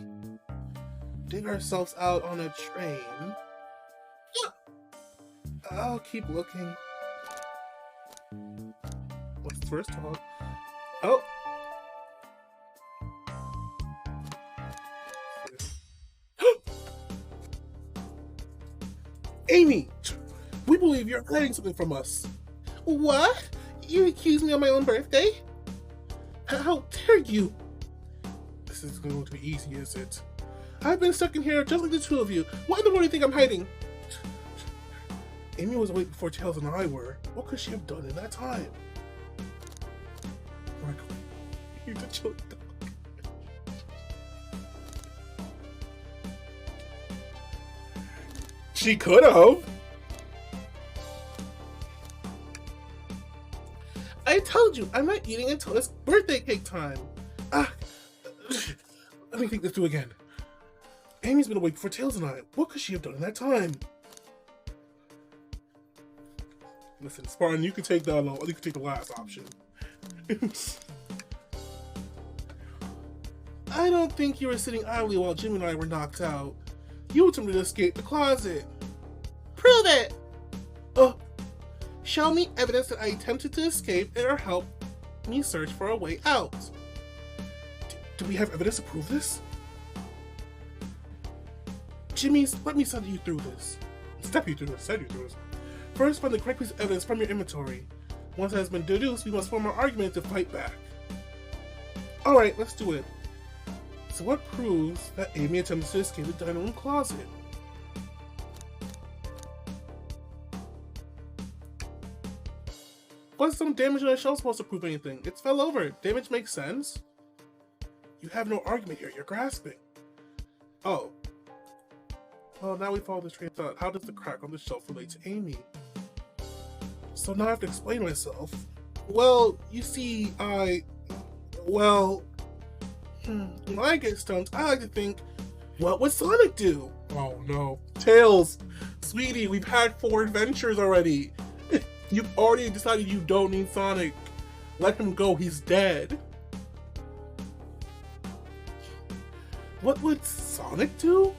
Dig ourselves out on a train. I'll keep looking. What's the first talk? Oh. Amy! We believe you're hiding something from us. What? You accuse me on my own birthday? How dare you? This is going to be easy, is it? I've been stuck in here just like the 2 of you. Why in the world do you think I'm hiding? Amy was awake before Tails and I were. What could she have done in that time? Michael, you're the chilling dog. She could have. I told you, I'm not eating until it's birthday cake time. Let me think this through again. Amy's been awake before Tails and I. What could she have done in that time? Listen, Spartan, you can take that alone. You can take the last option. I don't think you were sitting idly while Jimmy and I were knocked out. You attempted to escape the closet. Prove it! Show me evidence that I attempted to escape and or help me search for a way out. Do we have evidence to prove this? Jimmy, let me step you through this. Step you through this. First, find the correct piece of evidence from your inventory. Once it has been deduced, we must form our argument to fight back. Alright, let's do it. So what proves that Amy attempted to escape the dining room closet? What's some damage on the shelf supposed to prove anything? It fell over. Damage makes sense. You have no argument here. You're grasping. Oh. Well, now we follow this train of thought. How does the crack on the shelf relate to Amy? So now I have to explain myself. Well, you see, when I get stumped, I like to think, what would Sonic do? Oh no. Tails, sweetie, we've had 4 adventures already. You've already decided you don't need Sonic. Let him go, he's dead. What would Sonic do?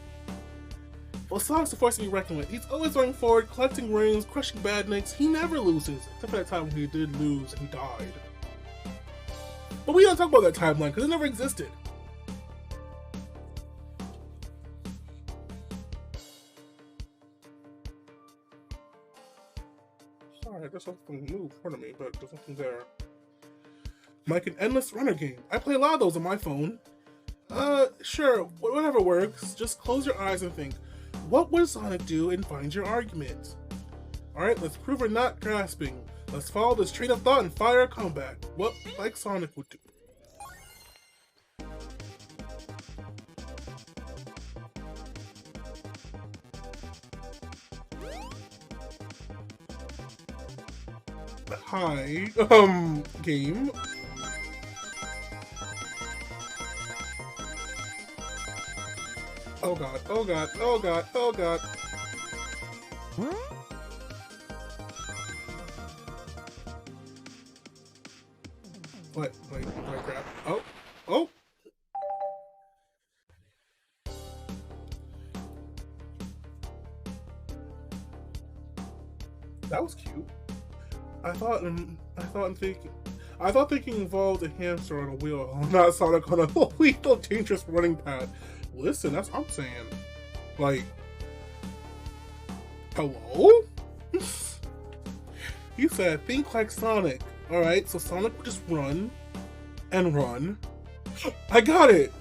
Well, Sonic's a force to be reckoned with. He's always running forward, collecting rings, crushing badniks. He never loses, except for that time when he did lose and he died. But we don't talk about that timeline because it never existed. Sorry, there's something new in front of me, but there's nothing there. Like an endless runner game. I play a lot of those on my phone. Sure, whatever works. Just close your eyes and think, what would Sonic do, and find your argument. Alright, let's prove we're not grasping. Let's follow this train of thought and fire a comeback. What, like Sonic would do. Hi, game. Oh god, oh god, oh god, oh god. What? Wait, grab. Oh, oh! That was cute. I thought thinking involved a hamster on a wheel, not Sonic on a lethal, dangerous running path. Listen, that's what I'm saying. Like, hello? You said think like Sonic. Alright, so Sonic would just run and run. I got it!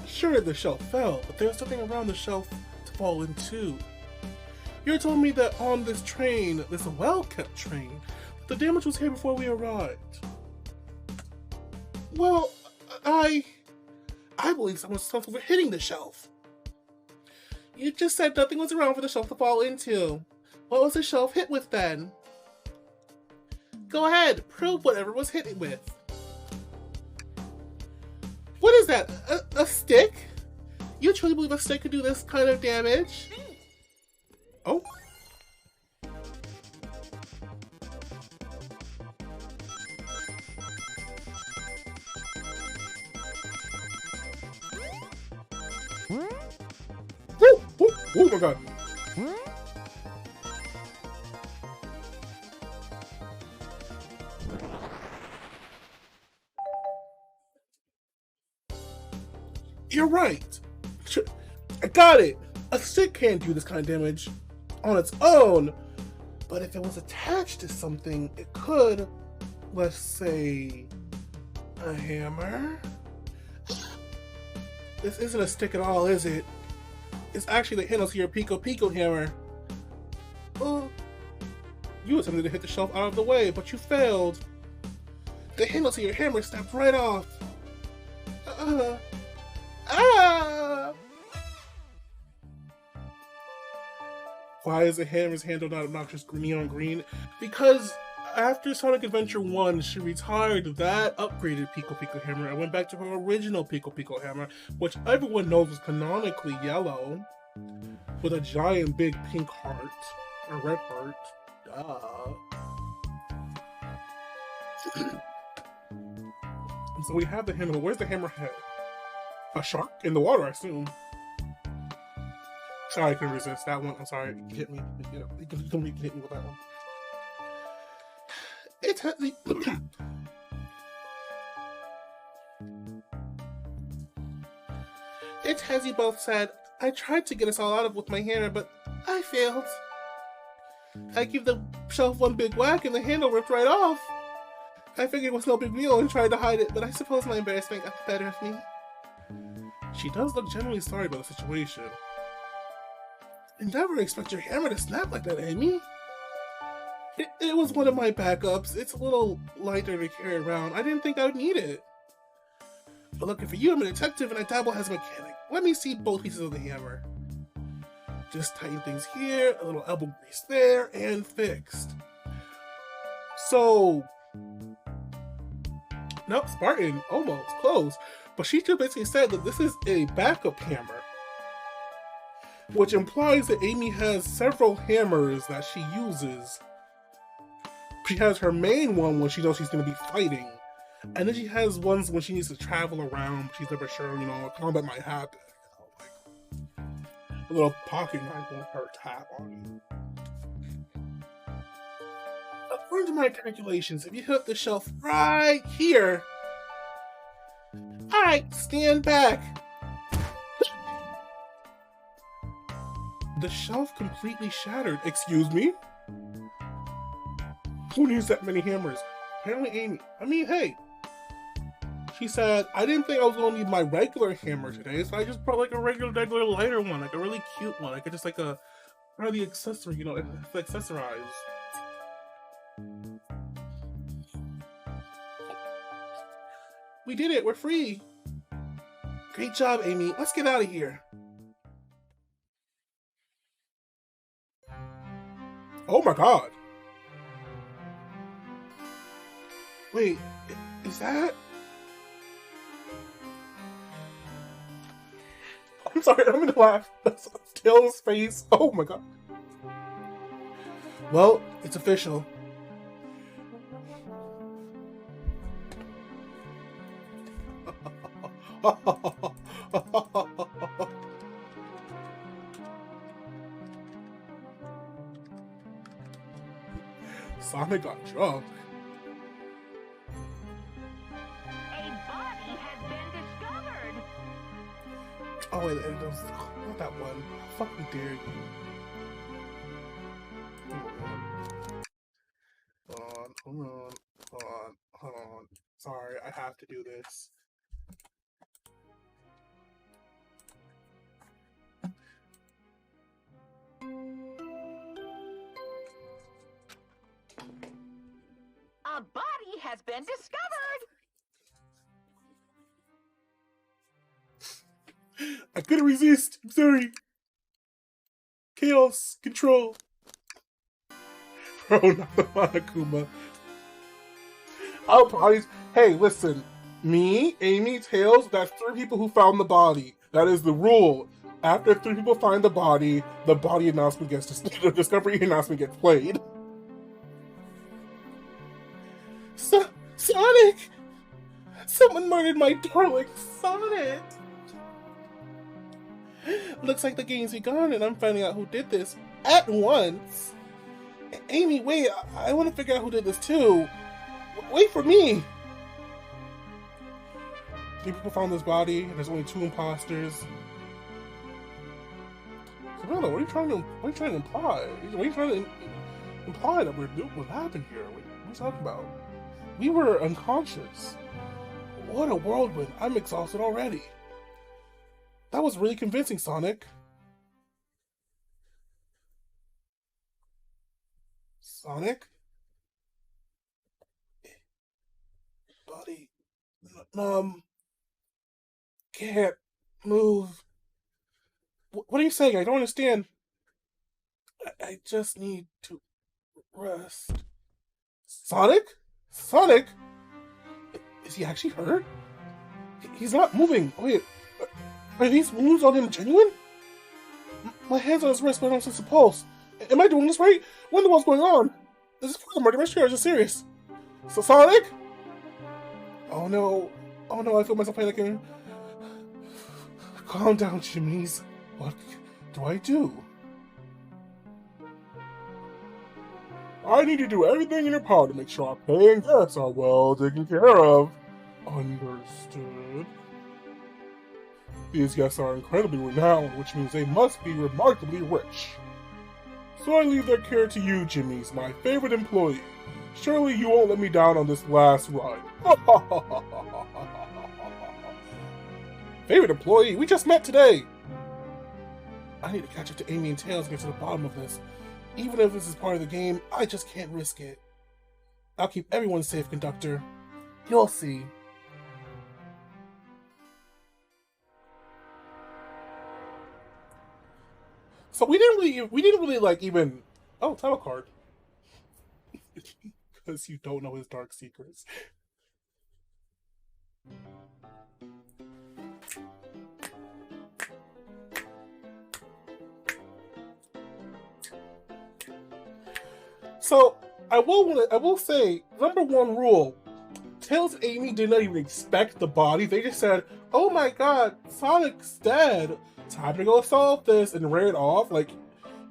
Sure, the shelf fell, but there's something around the shelf to fall into. You're telling me that on this train, this well-kept train, the damage was here before we arrived. Well, I believe someone's responsible for hitting the shelf. You just said nothing was around for the shelf to fall into. What was the shelf hit with then? Go ahead, prove whatever was hit it with. What is that? A stick? You truly believe a stick could do this kind of damage? Oh. Oh my god. You're right. I got it. A stick can't do this kind of damage on its own, but if it was attached to something, it could. Let's say a hammer. This isn't a stick at all, is it? It's actually the handle to your Pico Pico hammer. Oh, you attempted to hit the shelf out of the way, but you failed. The handle to your hammer snapped right off. Why is the hammer's handle not obnoxious green on green? Because after Sonic Adventure 1, she retired that upgraded Pico Pico hammer and went back to her original Pico Pico hammer, which everyone knows was canonically yellow, with a giant big pink heart, a red heart. Duh. So we have the handle. Where's the hammerhead? A shark in the water, I assume. Sorry, I couldn't resist that one. I'm sorry, you hit me. You can hit me with that one. It's heavy. It's as you both said. I tried to get us all out of with my hammer, but I failed. I gave the shelf one big whack and the handle ripped right off. I figured it was no big deal and tried to hide it, but I suppose my embarrassment got the better of me. She does look genuinely sorry about the situation. I never expect your hammer to snap like that, Amy. It was one of my backups. It's a little lighter to carry around. I didn't think I would need it. But lucky for you, I'm a detective and I dabble as a mechanic. Let me see both pieces of the hammer. Just tighten things here, a little elbow grease there, and fixed. So... Nope, Spartan, almost, close. But she just basically said that this is a backup hammer. Which implies that Amy has several hammers that she uses. She has her main one when she knows she's going to be fighting. And then she has ones when she needs to travel around. She's never sure, you know, a combat might happen. A little pocket knife won't hurt tap on you. According to my calculations, if you hit the shelf right here, alright, stand back. The shelf completely shattered. Excuse me? Who needs that many hammers? Apparently Amy. I mean, hey. She said, I didn't think I was gonna need my regular hammer today, so I just brought like a regular lighter one, like a really cute one. Like just like a part of the accessory, you know, to accessorize. We did it, we're free. Great job, Amy. Let's get out of here. Oh my god. Wait, is that? I'm sorry, I'm gonna laugh. That's Tails' face. Oh my god. Well, it's official. Sonic got drunk.
A body has been discovered.
Oh wait, it was not that one. How fucking dare you? Hold on. Sorry, I have to do this.
A body has been discovered.
I couldn't resist. I'm sorry. Chaos control. Bro, not the Monokuma. Oh, bodies. Hey, listen. Me, Amy, Tails, that's 3 people who found the body. That is the rule. After 3 people find the body announcement gets the discovery announcement gets played. Sonic! Someone murdered my darling Sonic! Looks like the game's begun and I'm finding out who did this at once. Amy, wait, I want to figure out who did this too. Wait for me! 3 people found this body and there's only 2 imposters. Savannah, what are you trying to imply? What are you trying to imply that what happened here? What are you talking about? We were unconscious. What a whirlwind. I'm exhausted already. That was really convincing, Sonic. Sonic? Body. Can't move. What are you saying? I don't understand. I just need to rest. Sonic? Sonic? Is he actually hurt? He's not moving. Wait, are these wounds on him genuine? My hand's on his wrist, but I don't sense a pulse. Am I doing this right? Wonder what's going on. Is this part of the murder mystery or is it serious? So Sonic? Oh no, I feel myself panicking. Calm down, Jimmy's. What do I do? I need to do everything in your power to make sure our paying guests are well taken care of. Understood. These guests are incredibly renowned, which means they must be remarkably rich. So I leave their care to you, Jimmy's, my favorite employee. Surely you won't let me down on this last ride. Favorite employee? We just met today! I need to catch up to Amy and Tails and get to the bottom of this. Even if this is part of the game, I just can't risk it. I'll keep everyone safe, Conductor. You'll see. So we didn't really like even. Oh, title card. Because you don't know his dark secrets. So I will say, number 1 rule: Tails and Amy did not even expect the body. They just said, "Oh my God, Sonic's dead. Time to go solve this and raid off. Like,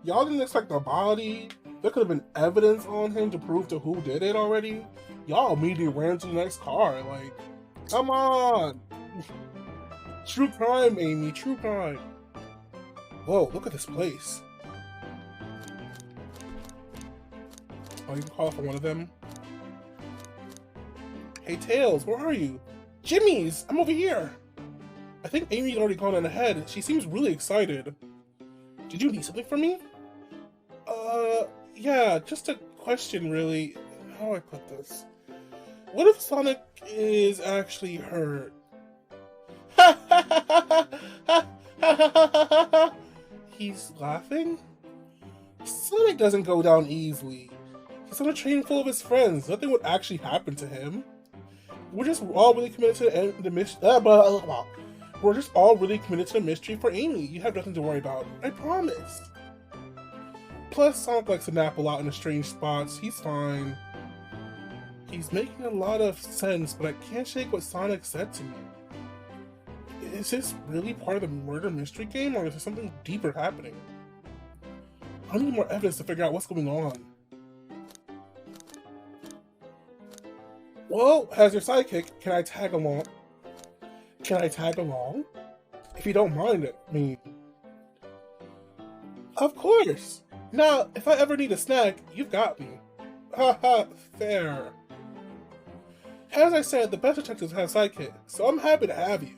y'all didn't expect the body. There could have been evidence on him to prove to who did it already. Y'all immediately ran to the next car. Like, come on. True crime, Amy. True crime. Whoa, look at this place. Oh, you can call for one of them. Hey, Tails, where are you? Jimmy's! I'm over here! I think Amy's already gone on ahead. She seems really excited. Did you need something from me? Yeah, just a question, really. How do I put this? What if Sonic is actually hurt? He's laughing? Sonic doesn't go down easily. He's on a train full of his friends. Nothing would actually happen to him. We're just all really committed to the mystery. We're just all really committed to the mystery for Amy. You have nothing to worry about. I promise. Plus, Sonic likes to nap a lot in the strange spots. He's fine. He's making a lot of sense, but I can't shake what Sonic said to me. Is this really part of the murder mystery game, or is there something deeper happening? I need more evidence to figure out what's going on. Well, as your sidekick, can I tag along? Can I tag along? If you don't mind it, I mean. Of course! Now, if I ever need a snack, you've got me. Haha, fair. As I said, the best detectives have sidekicks, so I'm happy to have you.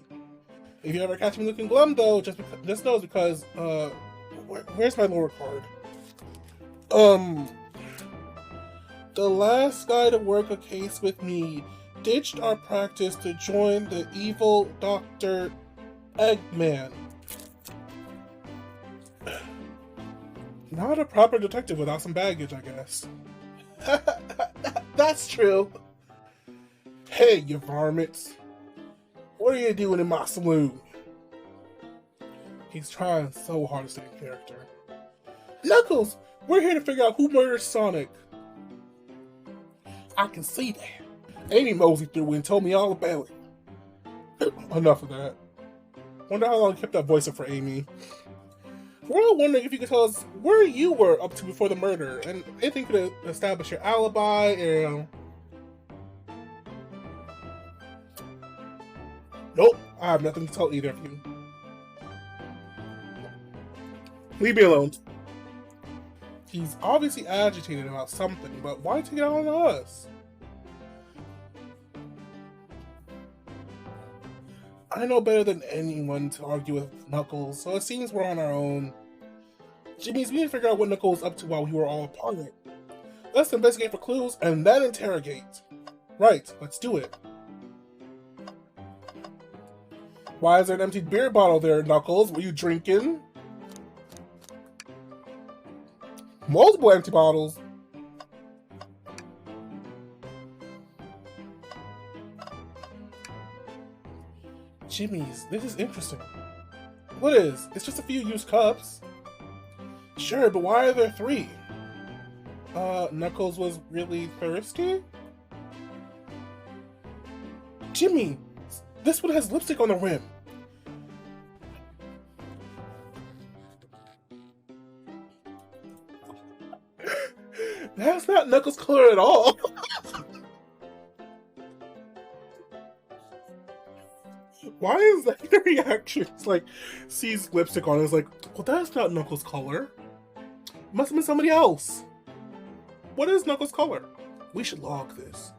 If you ever catch me looking glum, though, just know it's because, where's my lower card? The last guy to work a case with me ditched our practice to join the evil Dr. Eggman. Not a proper detective without some baggage, I guess. That's true. Hey, you varmints. What are you doing in my saloon? He's trying so hard to stay in character. Knuckles, we're here to figure out who murdered Sonic. I can see that. Amy moseyed through and told me all about it. Enough of that. Wonder how long you kept that voice up for Amy. We're all wondering if you could tell us where you were up to before the murder, and anything could establish your alibi, and... Nope, I have nothing to tell either of you. Leave me alone. He's obviously agitated about something, but why take it out on us? I know better than anyone to argue with Knuckles, so it seems we're on our own. Jimmy's, we need to figure out what Knuckles was up to while we were all apart. Let's investigate for clues and then interrogate. Right, let's do it. Why is there an empty beer bottle there, Knuckles? Were you drinking? Multiple empty bottles. Jimmy's, this is interesting. What is? It's just a few used cups. Sure, but why are there 3? Knuckles was really thirsty? Jimmy, this one has lipstick on the rim. That's not Knuckles' color at all. Why is that the reaction? It's like, sees lipstick on it, it's like, well, that's not Knuckles' color. Must have been somebody else. What is Knuckles' color? We should log this.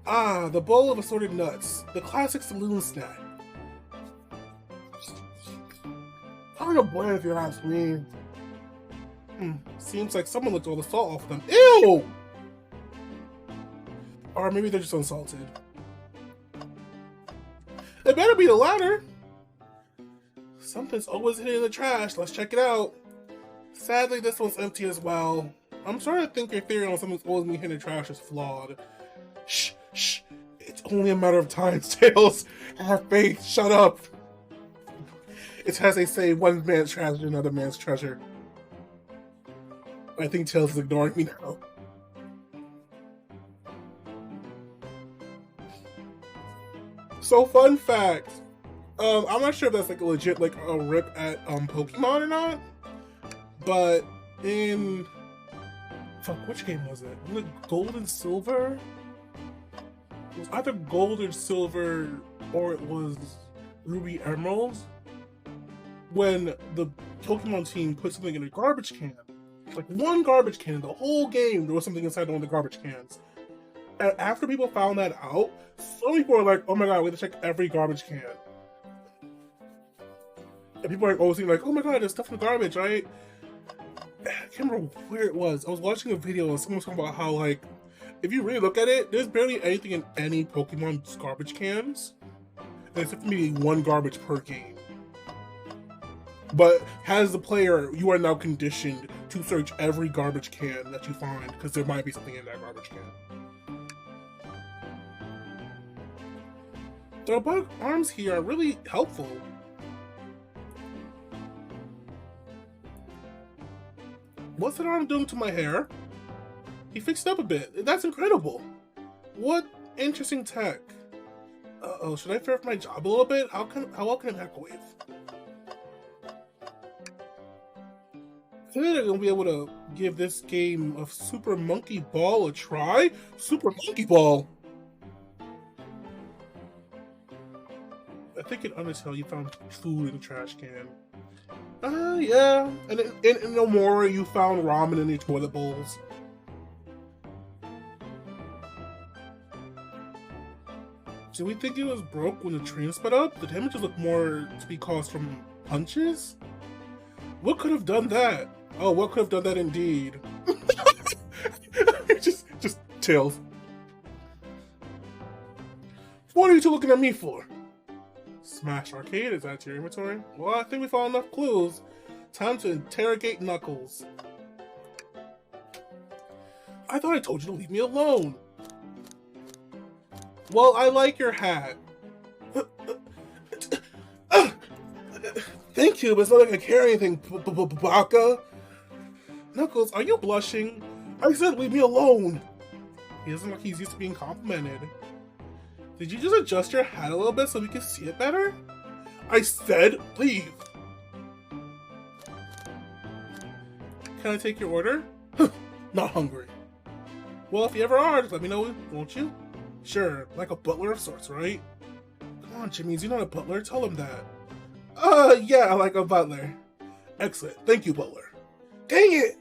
Ah, the bowl of assorted nuts. The classic saloon snack. Kind of bland if you ask me. Seems like someone licked all the salt off them. Ew! Or maybe they're just unsalted. It better be the latter. Something's always hidden in the trash. Let's check it out. Sadly, this one's empty as well. I'm starting to think your theory on something's always being hidden in the trash is flawed. Shh, shh. It's only a matter of time, Tails. Have faith. Shut up. It's as they say, one man's trash is another man's treasure. I think Tails is ignoring me now. So fun fact. I'm not sure if that's like a legit like a rip at Pokemon or not. But in which game was it? Was it Gold and Silver? It was either Gold or Silver, or it was Ruby Emerald. When the Pokemon team put something in a garbage can, like one garbage can in the whole game, there was something inside one of the garbage cans. And after people found that out, some people were like, "Oh my god, we have to check every garbage can." And people are always thinking like, "Oh my god, there's stuff in the garbage, right?" I can't remember where it was. I was watching a video and someone was talking about how, like, if you really look at it, there's barely anything in any Pokemon's garbage cans. Except for maybe one garbage per game. But as the player, you are now conditioned to search every garbage can that you find, because there might be something in that garbage can. The robotic arms here are really helpful. What's that arm doing to my hair? He fixed it up a bit. That's incredible. What interesting tech. Uh-oh, should I fair up my job a little bit? How well can I microwave? I think I'm gonna be able to give this game of Super Monkey Ball a try. Super Monkey Ball! I think in Undertale you found food in the trash can. Yeah. And in Nomura you found ramen in your toilet bowls. Did we think it was broke when the train sped up? The damages look more to be caused from punches? What could have done that? Oh, what could have done that indeed? just Tails. What are you two looking at me for? Smash Arcade, is that your inventory? Well, I think we found enough clues. Time to interrogate Knuckles. I thought I told you to leave me alone. Well, I like your hat. Thank you, but it's not like I carry anything, Baka. Knuckles, are you blushing? I said leave me alone. He doesn't look like he's used to being complimented. Did you just adjust your hat a little bit so we can see it better? I said leave. Can I take your order? Not hungry. Well, if you ever are, just let me know, won't you? Sure, like a butler of sorts, right? Come on, Jimmy, is he not a butler? Tell him that. Yeah, like a butler. Excellent. Thank you, butler. Dang it!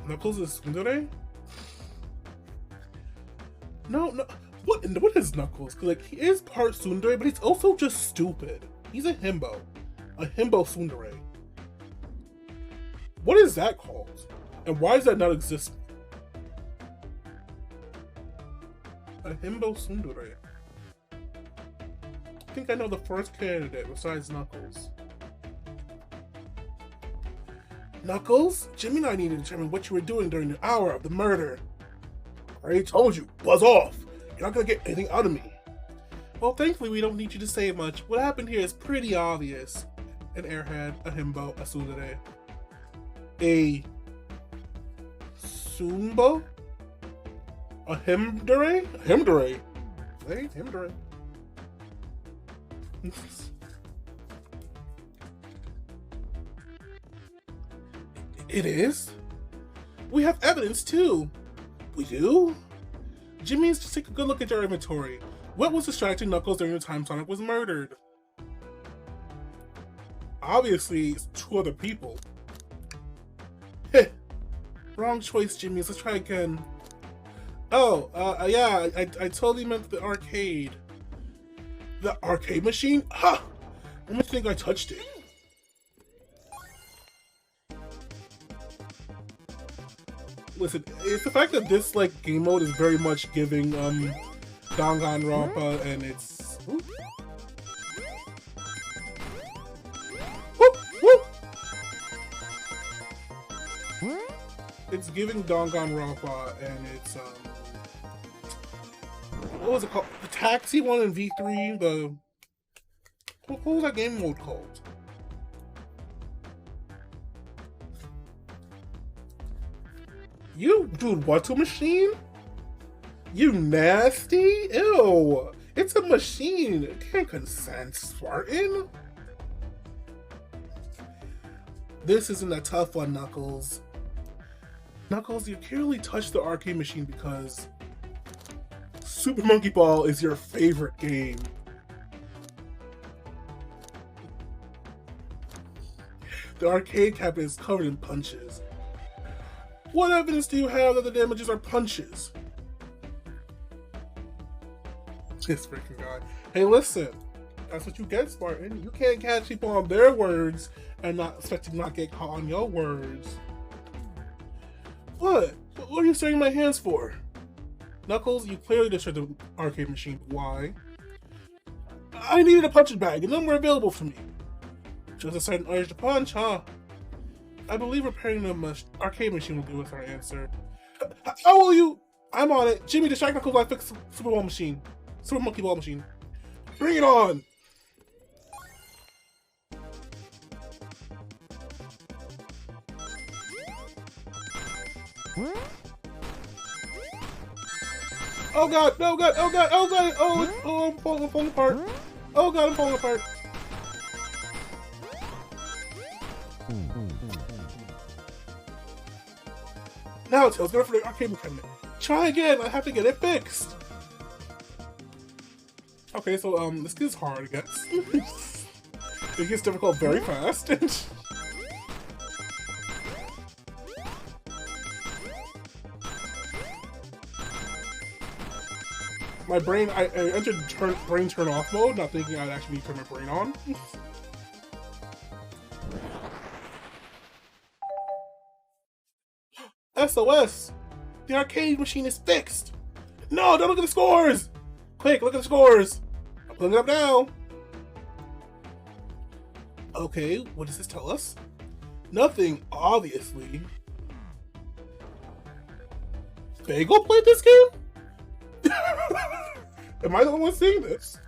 Knuckles is tsundere? No. What is Knuckles? Cause like he is part tsundere, but he's also just stupid. He's a himbo. A himbo tsundere. What is that called? And why does that not exist? A himbo tsundere. I think I know the first candidate besides Knuckles. Knuckles? Jimmy and I need to determine what you were doing during the hour of the murder. I already told you, buzz off. You're not gonna get anything out of me. Well, thankfully we don't need you to say much. What happened here is pretty obvious. An airhead, a himbo, a tsundere. A Sumbo? A himdere? A himdere. Hey, himdere. It is? We have evidence too. We do? Jimmy's just take a good look at your inventory. What was distracting Knuckles during the time Sonic was murdered? Obviously, it's two other people. Heh. Wrong choice, Jimmy. Let's try again. Oh, yeah, I totally meant the arcade. The arcade machine? Ha! I must think I touched it. Listen, it's the fact that this like game mode is very much giving Danganronpa and it's whoop, whoop. It's giving Danganronpa and it's what was it called? The taxi one in V3, the what was that game mode called? You dude, what's a machine? You nasty? Ew. It's a machine. It can't consent, Spartan. This isn't a tough one, Knuckles. Knuckles, you clearly touched the arcade machine because Super Monkey Ball is your favorite game. The arcade cabinet is covered in punches. What evidence do you have that the damages are punches? This freaking guy. Hey, listen. That's what you get, Spartan. You can't catch people on their words and not expect to not get caught on your words. What? What are you staring my hands for? Knuckles, you clearly destroyed the arcade machine. Why? I needed a punching bag and none were available for me. Just a sudden urge to punch, huh? I believe repairing the arcade machine will give us our answer. How will you? I'm on it. Jimmy, distract Knuckles while I fix Super Ball Machine. Super Monkey Ball Machine. Bring it on! Oh god, no god, oh god, oh god, oh, I'm falling apart. Oh god, I'm falling apart. Now Tails, go for the arcade cabinet. Try again, I have to get it fixed. Okay, so this is hard, I guess. It gets difficult very fast. My brain, I entered brain turn off mode, not thinking I'd actually need to turn my brain on. SOS! The arcade machine is fixed! No, don't look at the scores! Quick, look at the scores! I'm pulling it up now! Okay, what does this tell us? Nothing, obviously. Bagel played this game? Am I the only one seeing this?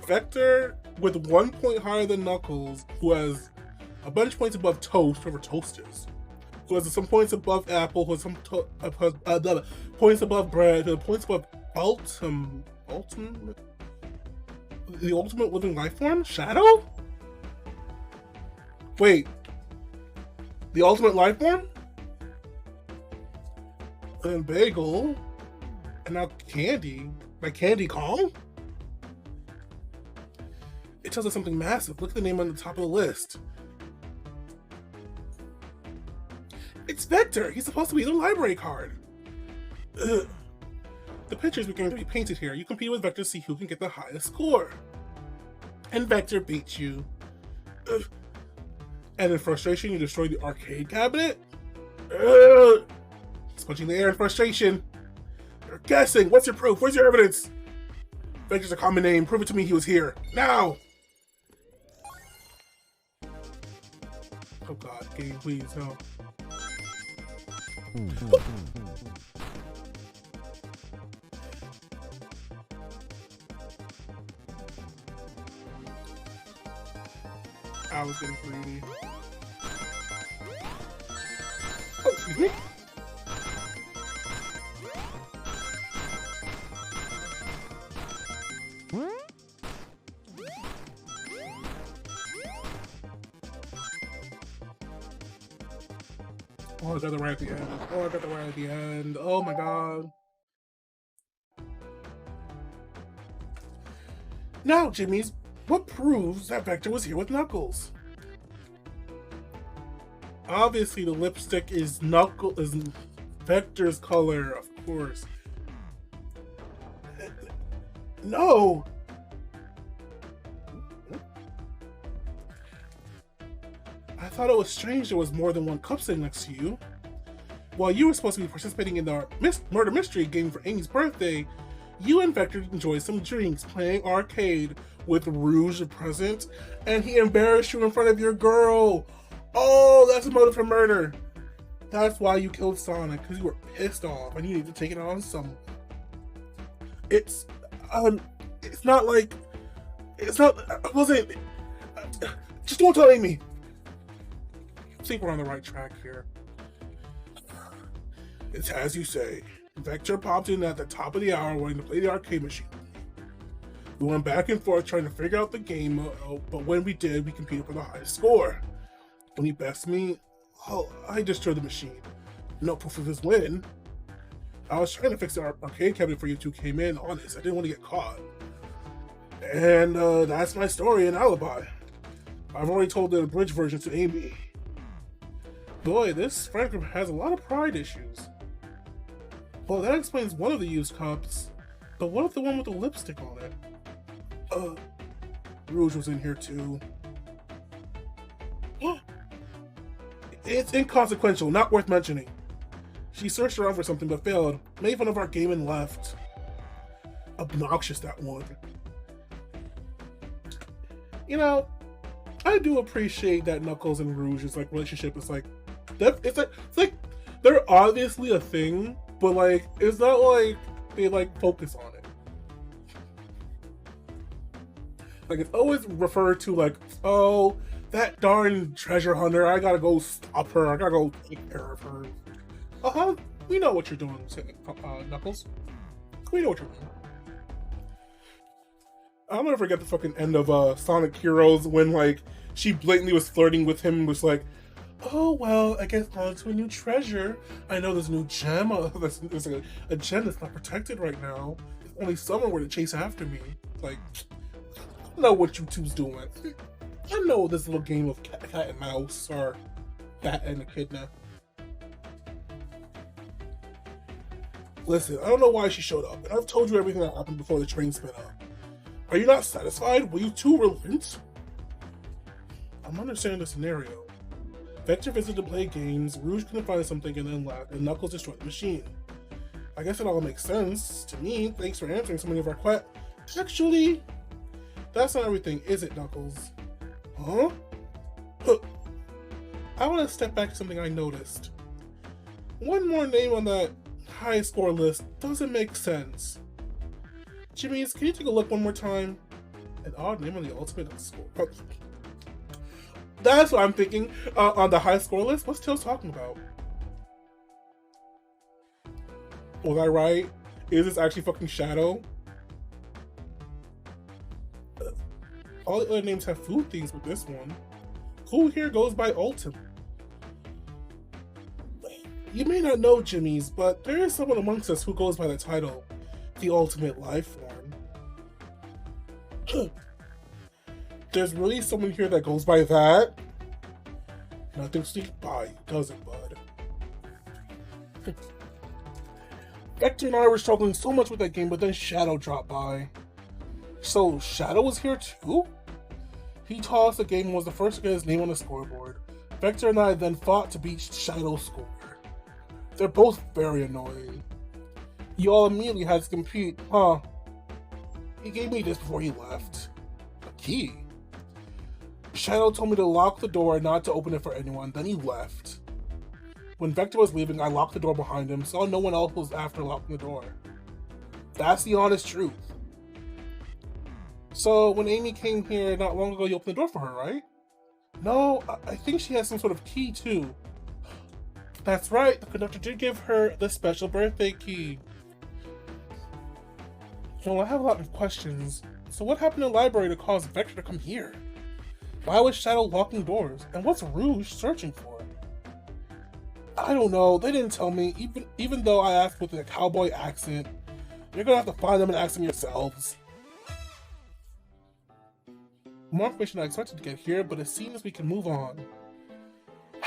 Vector, with 1 point higher than Knuckles, who has a bunch of points above Toast, whoever Toast is, who has some points above Apple, who has some points above Bread, who has points above the ultimate living life form? Shadow? Wait. The ultimate life form? And Bagel. And now Candy. Like Candy Kong? It tells us something massive. Look at the name on the top of the list. It's Vector! He's supposed to be the library card! Ugh. The pictures beginning to be painted here. You compete with Vector to see who can get the highest score. And Vector beats you. Ugh. And in frustration, you destroy the arcade cabinet? Ugh. He's punching the air in frustration. You're guessing! What's your proof? Where's your evidence? Vector's a common name. Prove it to me he was here. Now! Oh god, game, please, no. I was getting greedy. Oh, excuse me? Oh, I got the right at the end. Oh, I got the right at the end. Oh my god. Now, Jimmy's, what proves that Vector was here with Knuckles? Obviously, the lipstick is Vector's color, of course. No! I thought it was strange there was more than one cup sitting next to you. While you were supposed to be participating in the murder mystery game for Amy's birthday, you and Vector enjoyed some drinks playing arcade with Rouge present, and he embarrassed you in front of your girl. Oh, that's a motive for murder. That's why you killed Sonic, because you were pissed off and you need to take it on someone. It's not like, it's not, I wasn't, just don't tell Amy. think we're on the right track here. It's as you say. Vector popped in at the top of the hour wanting to play the arcade machine. We went back and forth trying to figure out the game, but when we did, we competed for the highest score. When he bested me, I destroyed the machine. No proof of his win. I was trying to fix the arcade cabinet for you two came in, honest. I didn't want to get caught. And that's my story and alibi. I've already told the abridged version to Amy. Boy, this friend group has a lot of pride issues. Well, that explains one of the used cups, but what of the one with the lipstick on it? Rouge was in here too. It's inconsequential, not worth mentioning. She searched around for something but failed, made fun of our game and left. Obnoxious, that one. You know, I do appreciate that Knuckles and Rouge's like relationship is like, it's like they're obviously a thing, but like it's not like they like focus on it. Like it's always referred to like, oh, that darn treasure hunter, I gotta go stop her, I gotta go take care of her. We know what you're doing, Knuckles. We know what you're doing. I'll never forget the fucking end of Sonic Heroes when like she blatantly was flirting with him and was like, oh well, I guess on to a new treasure. I know there's a new gem. There's like a gem that's not protected right now. If only someone were to chase after me. Like, I know what you two's doing. I know this little game of cat and mouse or bat and echidna. Listen, I don't know why she showed up, and I've told you everything that happened before the train sped up. Are you not satisfied? Will you two relent? I'm understanding the scenario. Vector visited to play games, Rouge couldn't find something and then left, and Knuckles destroyed the machine. I guess it all makes sense to me. Thanks for answering so many of our questions. Actually, that's not everything, is it, Knuckles? Huh? I want to step back to something I noticed. One more name on that high score list doesn't make sense. Jimmy's, can you take a look one more time? An odd name on the ultimate score. That's what I'm thinking. On the high score list, what's Tails talking about? Was I right? Is this actually fucking Shadow? All the other names have food themes with this one. Who here goes by Ultim? You may not know Jimmy's, but there is someone amongst us who goes by the title, the Ultimate Life Form. There's really someone here that goes by that? Nothing sneaks by, does it, bud? Vector and I were struggling so much with that game, but then Shadow dropped by. So, Shadow was here too? He taught us the game and was the first to get his name on the scoreboard. Vector and I then fought to beat Shadow's score. They're both very annoying. You all immediately had to compete, huh? He gave me this before he left. A key? Shadow told me to lock the door and not to open it for anyone, then he left. When Vector was leaving, I locked the door behind him, saw no one else was after locking the door. That's the honest truth. So, when Amy came here not long ago, you opened the door for her, right? No, I think she has some sort of key, too. That's right, the conductor did give her the special birthday key. Well, I have a lot of questions. So what happened in the library to cause Vector to come here? Why was Shadow locking doors? And what's Rouge searching for? I don't know, they didn't tell me, even though I asked with a cowboy accent. You're gonna have to find them and ask them yourselves. More information I expected to get here, but it seems we can move on.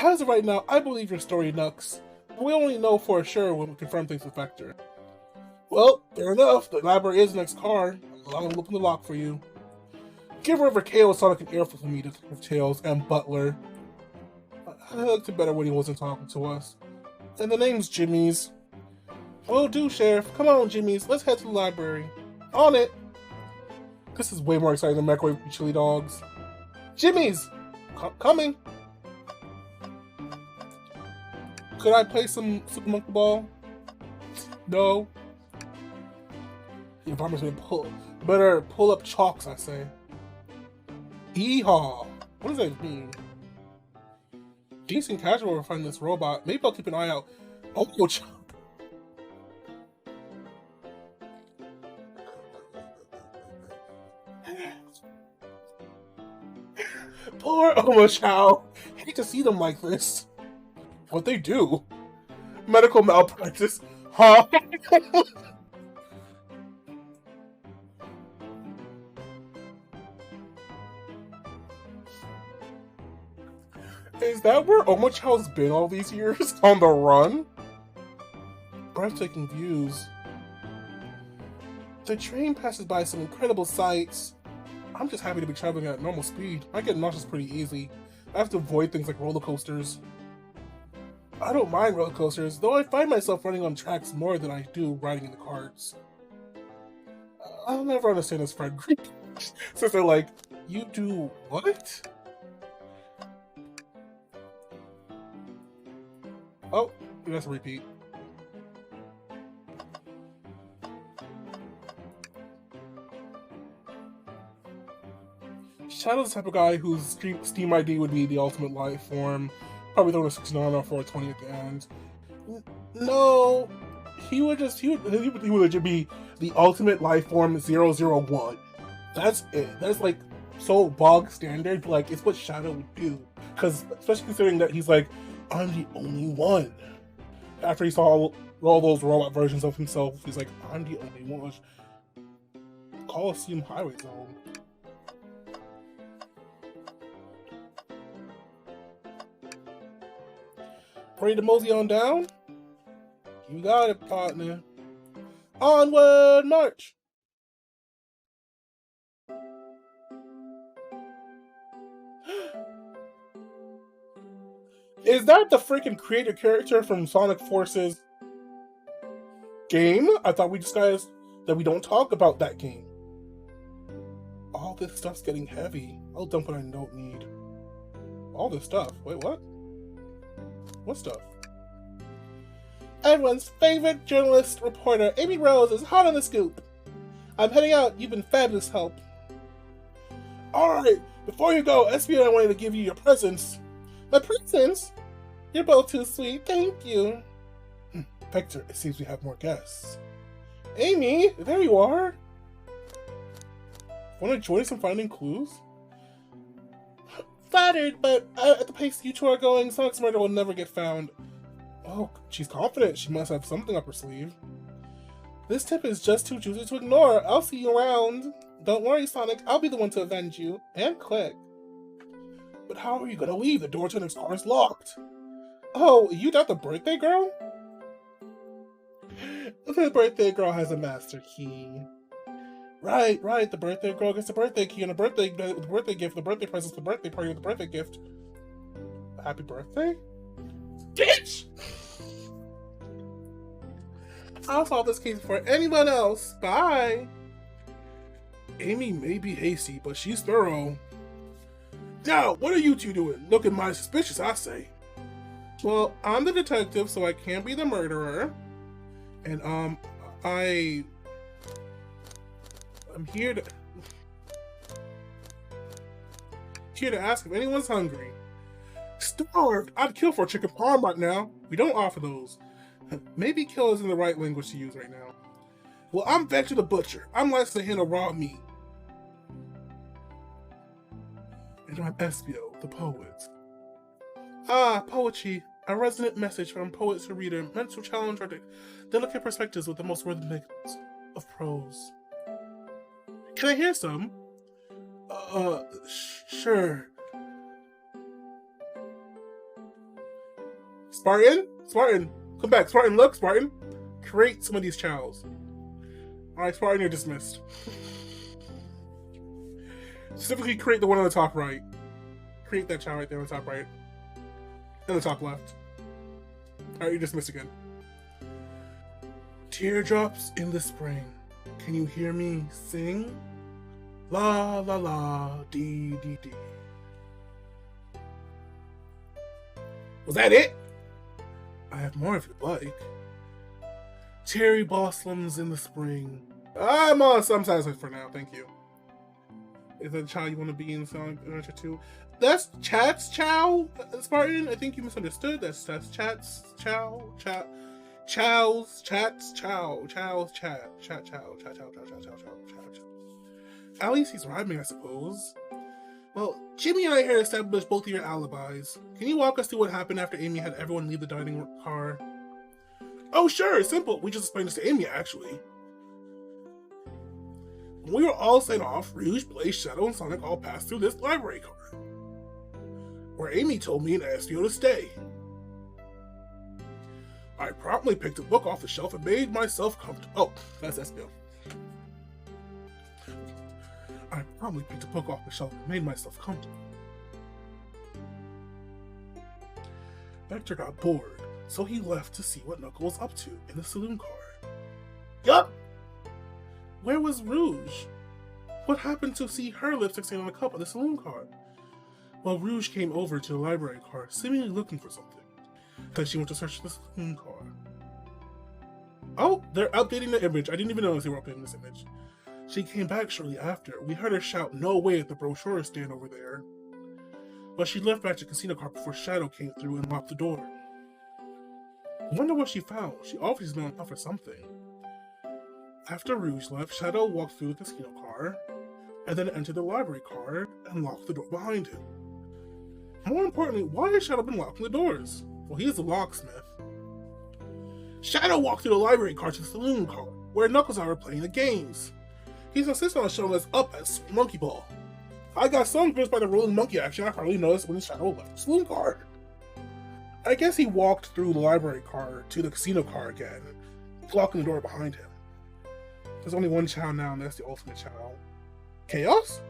As of right now, I believe your story, Nux. But we only know for sure when we confirm things with Vector. Well, fair enough. The library is the next car. I'll open the lock for you. Give River Chaos Sonic an earful for me, Detective Tails and Butler. I liked it better when he wasn't talking to us. And the name's Jimmy's. Oh, do, Sheriff. Come on, Jimmy's. Let's head to the library. On it! This is way more exciting than microwave chili dogs. Jimmy's! Coming! Could I play some Super Monkey Ball? No. The environment's better pull up chalks, I say. Yeehaw! What does that mean? Decent casual will find this robot. Maybe I'll keep an eye out. Omo-chan. Poor Omo-chan. Hate to see them like this. What they do? Medical malpractice. Huh? Is that where Omo-chan's been all these years? On the run? Breathtaking views. The train passes by some incredible sights. I'm just happy to be traveling at normal speed. I get nauseous pretty easy. I have to avoid things like roller coasters. I don't mind roller coasters, though I find myself running on tracks more than I do riding in the carts. I'll never understand this friend group. Since they're like, you do what? Oh, that's a repeat. Shadow's the type of guy whose Steam ID would be the ultimate life form. Probably throwing a 69 or 420 at the end. No, he would legit be the ultimate life form 001. That's it. That's like so bog standard, but like it's what Shadow would do. Because especially considering that he's like, I'm the only one. After he saw all those robot versions of himself, he's like, I'm the only one. Coliseum Highway Zone. Ready to mosey on down? You got it, partner. Onward march! Is that the freaking creator character from Sonic Forces game? I thought we discussed that we don't talk about that game. All this stuff's getting heavy. I'll dump what I don't need. All this stuff. Wait, what? What stuff? Everyone's favorite journalist reporter, Amy Rose, is hot on the scoop. I'm heading out. You've been fabulous help. Alright, before you go, SB and I wanted to give you your presents. My presents? You're both too sweet. Thank you. Vector, it seems we have more guests. Amy, there you are. Want to join us in finding clues? Flattered, but at the pace you two are going, Sonic's murder will never get found. Oh, she's confident. She must have something up her sleeve. This tip is just too juicy to ignore. I'll see you around. Don't worry, Sonic. I'll be the one to avenge you. And Click. But how are you gonna leave? The door to the next car is locked. Oh, you got the birthday girl? The birthday girl has a master key. Right. The birthday girl gets the birthday key and the birthday gift, the birthday presents, the birthday party with the birthday gift. Happy birthday? Bitch! I'll solve this case before anyone else. Bye! Amy may be hasty, but she's thorough. Now, what are you two doing? Looking mighty suspicious, I say. Well, I'm the detective, so I can't be the murderer. And, I'm here to ask if anyone's hungry. Starved? I'd kill for a chicken parm right now. We don't offer those. Maybe kill isn't the right language to use right now. Well, I'm Vector the Butcher. I'm licensed to handle raw meat. And I'm Espio, the poet. Ah, poetry. A resonant message from poet to reader, meant to challenge our delicate perspectives with the most rhythmic of prose. Can I hear some? Sure. Spartan, come back. Spartan, look, Spartan. Create some of these chows. Alright, Spartan, you're dismissed. Specifically, create the one on the top right. Create that chow right there on the top right. And the top left. Alright, you're dismissed again. Teardrops in the spring. Can you hear me sing? La la la, dee dee dee. Was that it? I have more if you'd like. Cherry blossoms in the spring. I'm satisfied for now, thank you. Is that a child you want to be in Sonic Adventure 2? That's Chat's Chow, Spartan. I think you misunderstood. That's Chat's Chow, Chow's Chat's Chow, Chow's Chat, Chow. At least he's rhyming, I suppose. Well, Jimmy and I here established both of your alibis. Can you walk us through what happened after Amy had everyone leave the dining car? Oh, sure, simple. We just explained this to Amy, actually. When we were all sent off, Rouge, Blaze, Shadow, and Sonic all passed through this library car, where Amy told me and Espio to stay. I promptly picked a book off the shelf and made myself comfortable. Oh, that's Espio. I promptly picked a book off the shelf and made myself comfortable. Vector got bored, so he left to see what Knuckles was up to in the saloon car. Yup! Where was Rouge? What happened to see her lipstick stain on the cup of the saloon car? Well, Rouge came over to the library car, seemingly looking for something. Then she went to search the saloon car. Oh, they're updating the image. I didn't even notice they were updating this image. She came back shortly after. We heard her shout, "No way," at the brochure stand over there. But she left back to Casino Car before Shadow came through and locked the door. I wonder what she found. She obviously has been on top for something. After Rouge left, Shadow walked through the casino car, and then entered the library car and locked the door behind him. More importantly, why has Shadow been locking the doors? Well, he's the locksmith. Shadow walked through the library car to the saloon car, where Knuckles and I were playing the games. He's insisting on showing us up at Monkey Ball. I got so engrossed by the rolling monkey action, I hardly noticed when Shadow left the saloon car. I guess he walked through the library car to the casino car again, locking the door behind him. There's only one Chow now, and that's the ultimate Chow. Chaos?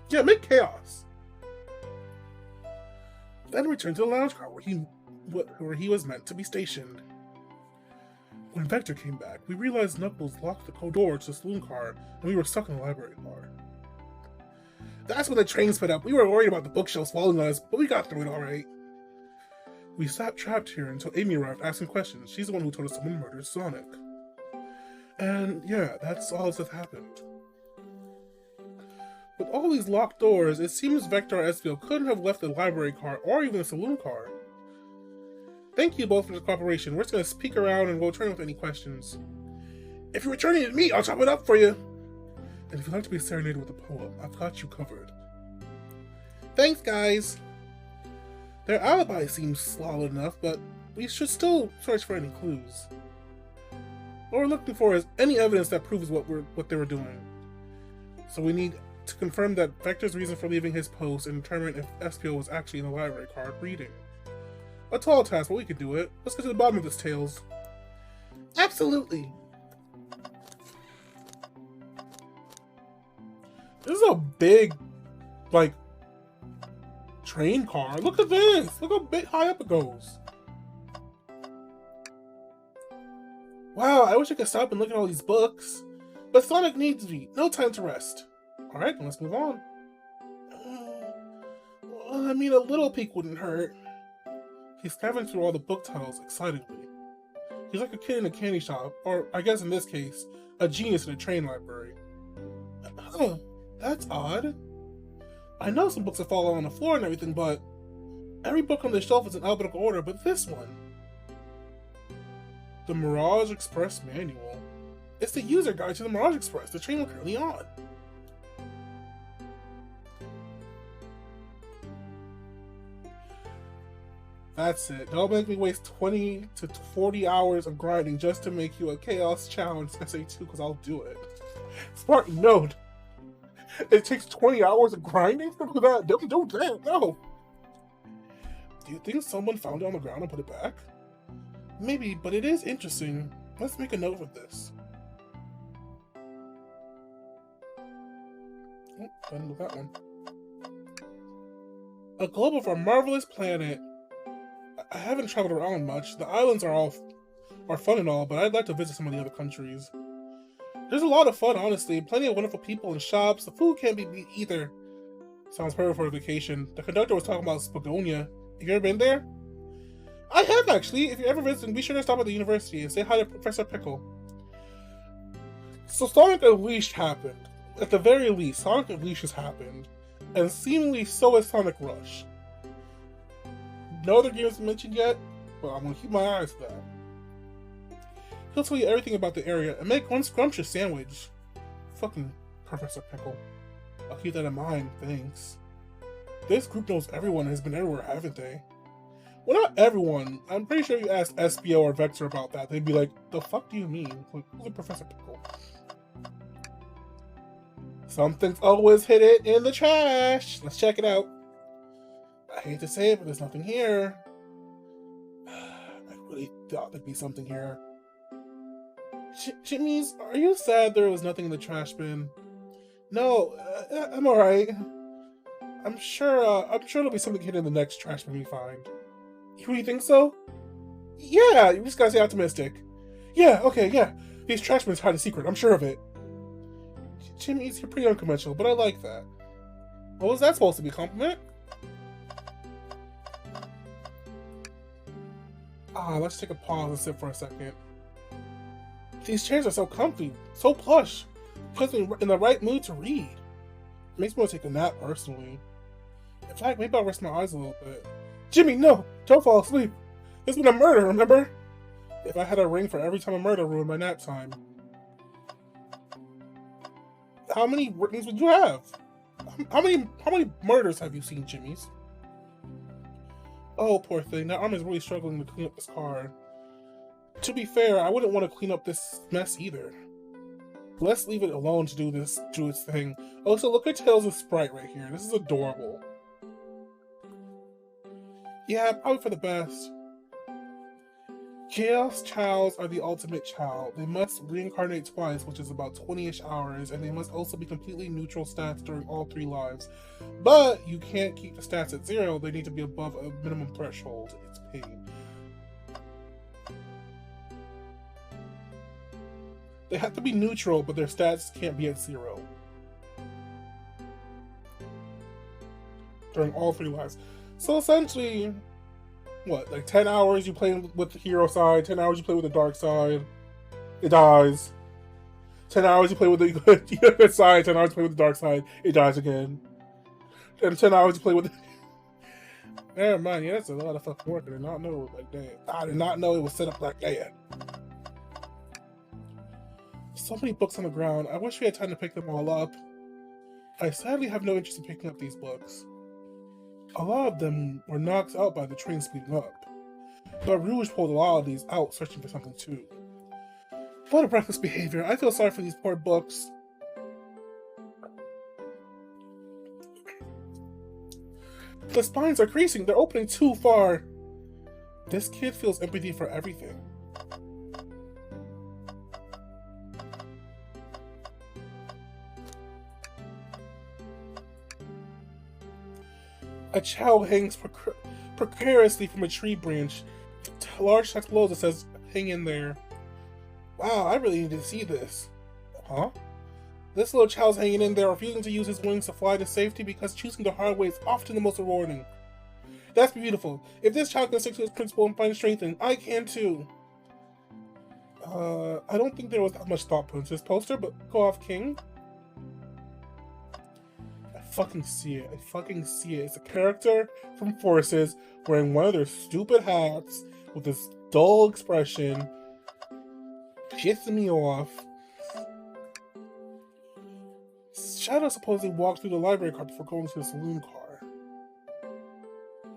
Yeah, make Chaos. Then returned to the lounge car where he was meant to be stationed. When Vector came back, we realized Knuckles locked the door to the saloon car, and we were stuck in the library car. That's when the train sped up. We were worried about the bookshelves falling on us, but we got through it alright. We sat trapped here until Amy arrived asking questions. She's the one who told us someone murdered Sonic. And yeah, that's all that happened. With all these locked doors, it seems Vector and Espio couldn't have left the library car or even the saloon car. Thank you both for the cooperation. We're just going to speak around and we'll return with any questions. If you're returning to me, I'll chop it up for you. And if you'd like to be serenaded with a poem, I've got you covered. Thanks, guys. Their alibi seems solid enough, but we should still search for any clues. What we're looking for is any evidence that proves what they were doing. So we need to confirm that Vector's reason for leaving his post and determine if Espio was actually in the library car reading. A tall task, but we can do it. Let's get to the bottom of this, Tails. Absolutely. This is a big, train car. Look at this. Look how big high up it goes. Wow, I wish I could stop and look at all these books. But Sonic needs me. No time to rest. Alright, let's move on. I mean, a little peek wouldn't hurt. He's scavenged through all the book titles excitedly. He's like a kid in a candy shop, or I guess in this case, a genius in a train library. Huh, that's odd. I know some books have fallen on the floor and everything, but every book on the shelf is in alphabetical order, but this one. The Mirage Express Manual. It's the user guide to the Mirage Express, the train we're currently on. That's it. Don't make me waste 20 to 40 hours of grinding just to make you a Chaos Challenge SA2, because I'll do it. Spartan, no. It takes 20 hours of grinding to do that? Don't do that, no. Do you think someone found it on the ground and put it back? Maybe, but it is interesting. Let's make a note of this. Oh, done with that one. A globe of our marvelous planet. I haven't traveled around much. The islands are fun and all, but I'd like to visit some of the other countries. There's a lot of fun, honestly. Plenty of wonderful people and shops. The food can't be beat either. Sounds perfect for a vacation. The conductor was talking about Spagonia. Have you ever been there? I have, actually. If you're ever visiting, be sure to stop at the university and say hi to Professor Pickle. So Sonic Unleashed happened. At the very least, Sonic Unleashed has happened. and seemingly so is Sonic Rush. No other games mentioned yet, but I'm gonna keep my eyes for that. He'll tell you everything about the area and make one scrumptious sandwich. Fucking Professor Pickle. I'll keep that in mind, thanks. This group knows everyone and has been everywhere, haven't they? Well, not everyone. I'm pretty sure if you asked SBO or Vector about that, they'd be like, the fuck do you mean? Like, who's a Professor Pickle? Something's always hidden in the trash. Let's check it out. I hate to say it, but there's nothing here. I really thought there'd be something here. Jimmy's, are you sad there was nothing in the trash bin? No, I'm alright. I'm sure there'll be something hidden in the next trash bin we find. You really think so? Yeah, you just gotta stay optimistic. Yeah, okay, yeah. These trash bins hide a secret, I'm sure of it. Jimmy's, you're pretty unconventional, but I like that. What was that supposed to be, a compliment? Let's take a pause and sit for a second. These chairs are so comfy, so plush. Puts me in the right mood to read. Makes me want to take a nap, personally. In fact, maybe I'll rest my eyes a little bit. Jimmy, no! Don't fall asleep! There's been a murder, remember? If I had a ring for every time a murder ruined my nap time. How many rings would you have? How many murders have you seen, Jimmy's? Oh, poor thing. That arm is really struggling to clean up this car. To be fair, I wouldn't want to clean up this mess either. Let's leave it alone to do its thing. Also, look at Tails' sprite right here. This is adorable. Yeah, probably for the best. Chaos Childs are the ultimate child. They must reincarnate twice, which is about 20-ish hours, and they must also be completely neutral stats during all 3 lives. But you can't keep the stats at 0, they need to be above a minimum threshold. It's pain. They have to be neutral, but their stats can't be at 0. During all 3 lives. So essentially, what, like 10 hours you play with the hero side, 10 hours you play with the dark side, it dies. 10 hours you play with the good side, 10 hours you play with the dark side, it dies again. And 10 hours you play with the... Never mind, yeah, that's a lot of fucking work. I did not know it was like that. I did not know it was set up like that. So many books on the ground. I wish we had time to pick them all up. I sadly have no interest in picking up these books. A lot of them were knocked out by the train speeding up. But Rouge pulled a lot of these out searching for something too. What a reckless behavior. I feel sorry for these poor books. The spines are creasing. They're opening too far. This kid feels empathy for everything. A child hangs precariously from a tree branch. A large text below that says, "Hang in there." Wow, I really need to see this. Huh? This little child's hanging in there, refusing to use his wings to fly to safety because choosing the hard way is often the most rewarding. That's beautiful. If this child can stick to his principle and find strength, then I can too. I don't think there was that much thought put into this poster, but go off, King. I fucking see it. I fucking see it. It's a character from Forces wearing one of their stupid hats with this dull expression. Pissing me off. Shadow supposedly walked through the library car before going to the saloon car.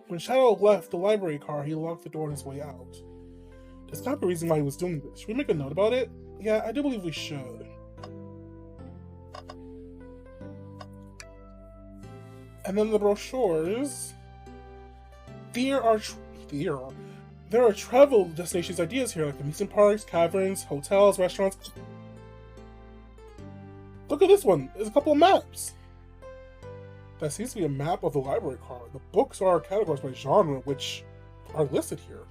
When Shadow left the library car, he locked the door on his way out. There's not a reason why he was doing this. Should we make a note about it? Yeah, I do believe we should. And then the brochures. There are travel destinations ideas here, like amusement parks, caverns, hotels, restaurants. Look at this one. There's a couple of maps. That seems to be a map of the library car. The books are categorized by genre, which are listed here.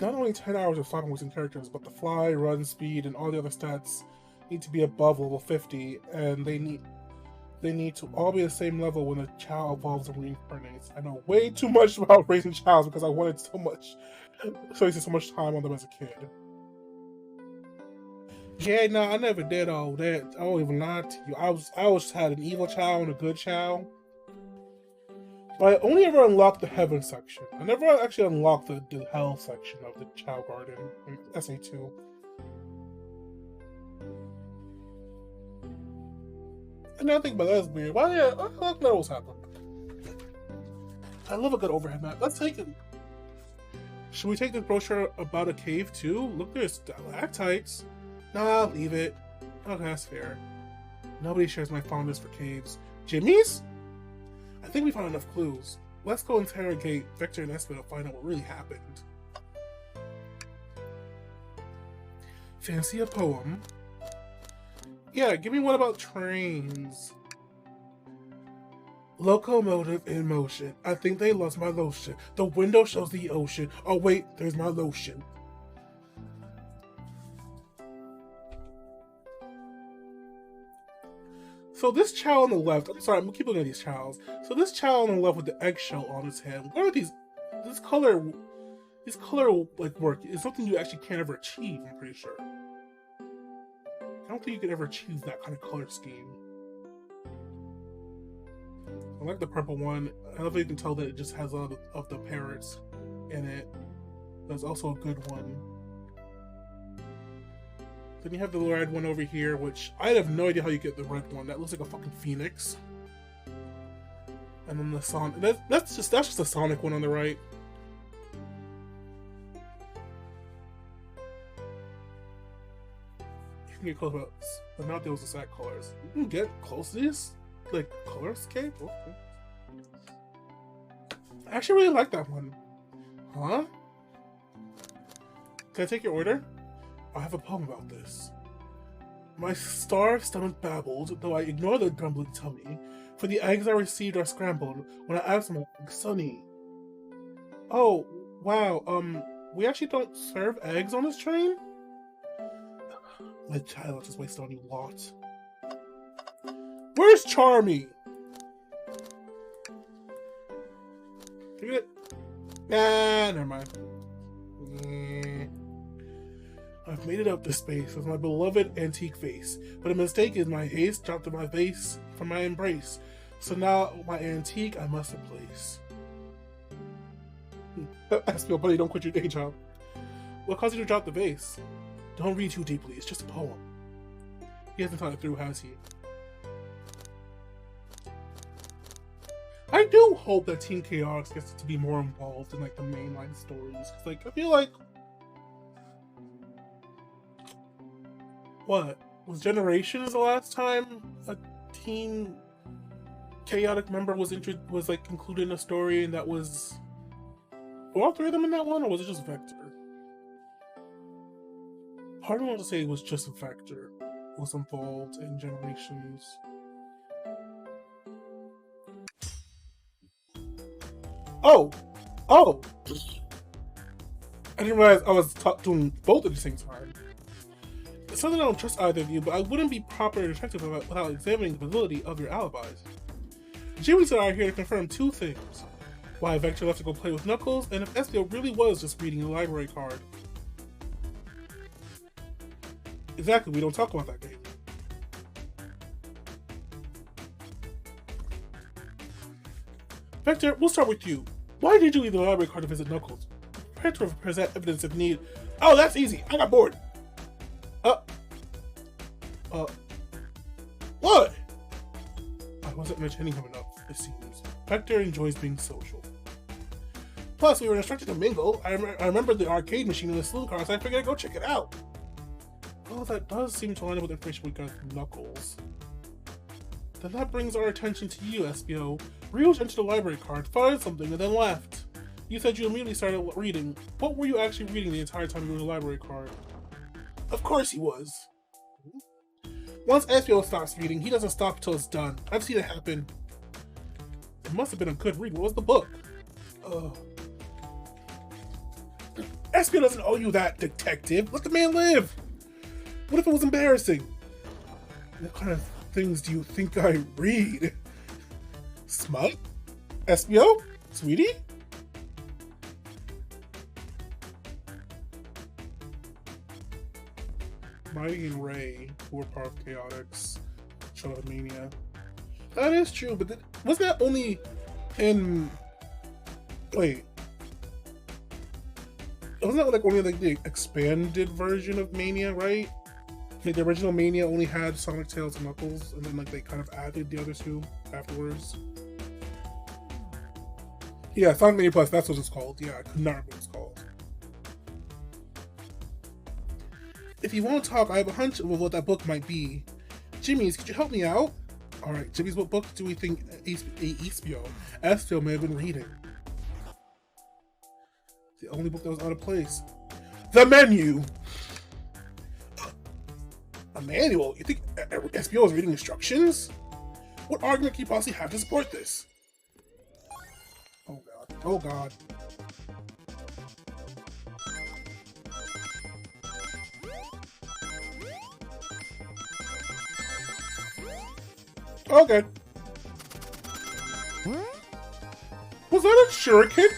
Not only 10 hours of stopping wasting characters, but the fly, run, speed, and all the other stats need to be above level 50, and they need to all be the same level when a child evolves and reincarnates. I know way too much about raising childs because I wanted so much time on them as a kid. Yeah, no, I never did all that. I won't even lie to you. I always had an evil child and a good child. But I only ever unlocked the heaven section. I never actually unlocked the hell section of the child garden in SA2. And I think about that is weird. Well, yeah, that always happened. I love a good overhead map. Let's take it. Should we take this brochure about a cave too? Look, there's stalactites. Nah, leave it. Okay, that's fair. Nobody shares my fondness for caves. Jimmy's? I think we found enough clues. Let's go interrogate Victor and Espen to find out what really happened. Fancy a poem? Yeah, give me one about trains. Locomotive in motion. I think they lost my lotion. The window shows the ocean. Oh wait, there's my lotion. So this child on the left, I'm sorry, I'm gonna keep looking at these childs. So this child on the left with the eggshell on his head, what are these? This color like work is something you actually can't ever achieve, I'm pretty sure. I don't think you could ever achieve that kind of color scheme. I like the purple one. I love that you can tell that it just has a lot of the parrots in it. That's also a good one. Then you have the red one over here, which I have no idea how you get the red one. That looks like a fucking phoenix. And then the Sonic. That's just a Sonic one on the right. You can get close, but not those exact colors. You can get close to this, like color scape. Okay. I actually really like that one. Huh? Can I take your order? I have a poem about this. My starved stomach babbled, though I ignore the grumbling tummy, for the eggs I received are scrambled when I asked my Sonny. Oh, wow, we actually don't serve eggs on this train? My child just wasted on you lot. Where's Charmy? Give it. Nah, never mind. I've made it up to space with my beloved antique vase, but a mistake is my haste dropped my vase from my embrace. So now my antique I must replace. Ask me, buddy, don't quit your day job. What caused you to drop the vase? Don't read too deeply, it's just a poem. He hasn't thought it through, has he? I do hope that Team Chaos gets to be more involved in like the mainline stories, because like I feel like what was Generations the last time a Team Chaotic member was like included in a story, and that was were all three of them in that one, or was it just Vector? Hard to want to say it was just Vector was involved in Generations. Oh! I didn't realize I was doing both at the same time. It's not that I don't trust either of you, but I wouldn't be proper detective without examining the validity of your alibis. Jimmy and I are here to confirm two things. Why Vector left to go play with Knuckles, and if Espio really was just reading the library card. Exactly, we don't talk about that game. Vector, we'll start with you. Why did you leave the library card to visit Knuckles? Prepare to present evidence if need. Oh, that's easy. I got bored. What? I wasn't entertaining him enough, it seems. Vector enjoys being social. Plus, we were instructed to mingle. I remembered the arcade machine in the saloon car, so I figured I'd go check it out. Well, that does seem to line up with information we got from Knuckles. Then that brings our attention to you, Espio. Ryuj entered the library card, found something, and then left. You said you immediately started reading. What were you actually reading the entire time you were in the library card? Of course he was. Once Espio stops reading, he doesn't stop until it's done. I've seen it happen. It must have been a good read. What was the book? Espio doesn't owe you that, detective. Let the man live. What if it was embarrassing? What kind of things do you think I read? Smut? Espio? Sweetie? Mighty and Ray, who were part of Chaotix, Show of Mania. That is true, but wasn't that only in... Wait. Wasn't that like only like the expanded version of Mania, right? Like the original Mania only had Sonic, Tails, and Knuckles, and then like they kind of added the other two afterwards. Yeah, Sonic Mania Plus, that's what it's called. Yeah, I could not remember what it's called. If you want to talk, I have a hunch of what that book might be. Jimmy's, could you help me out? Alright, Jimmy's, what book do we think Espio may have been reading? The only book that was out of place. The menu! A manual? You think Espio is reading instructions? What argument can you possibly have to support this? Oh god. Oh god. Okay. Was that a shuriken?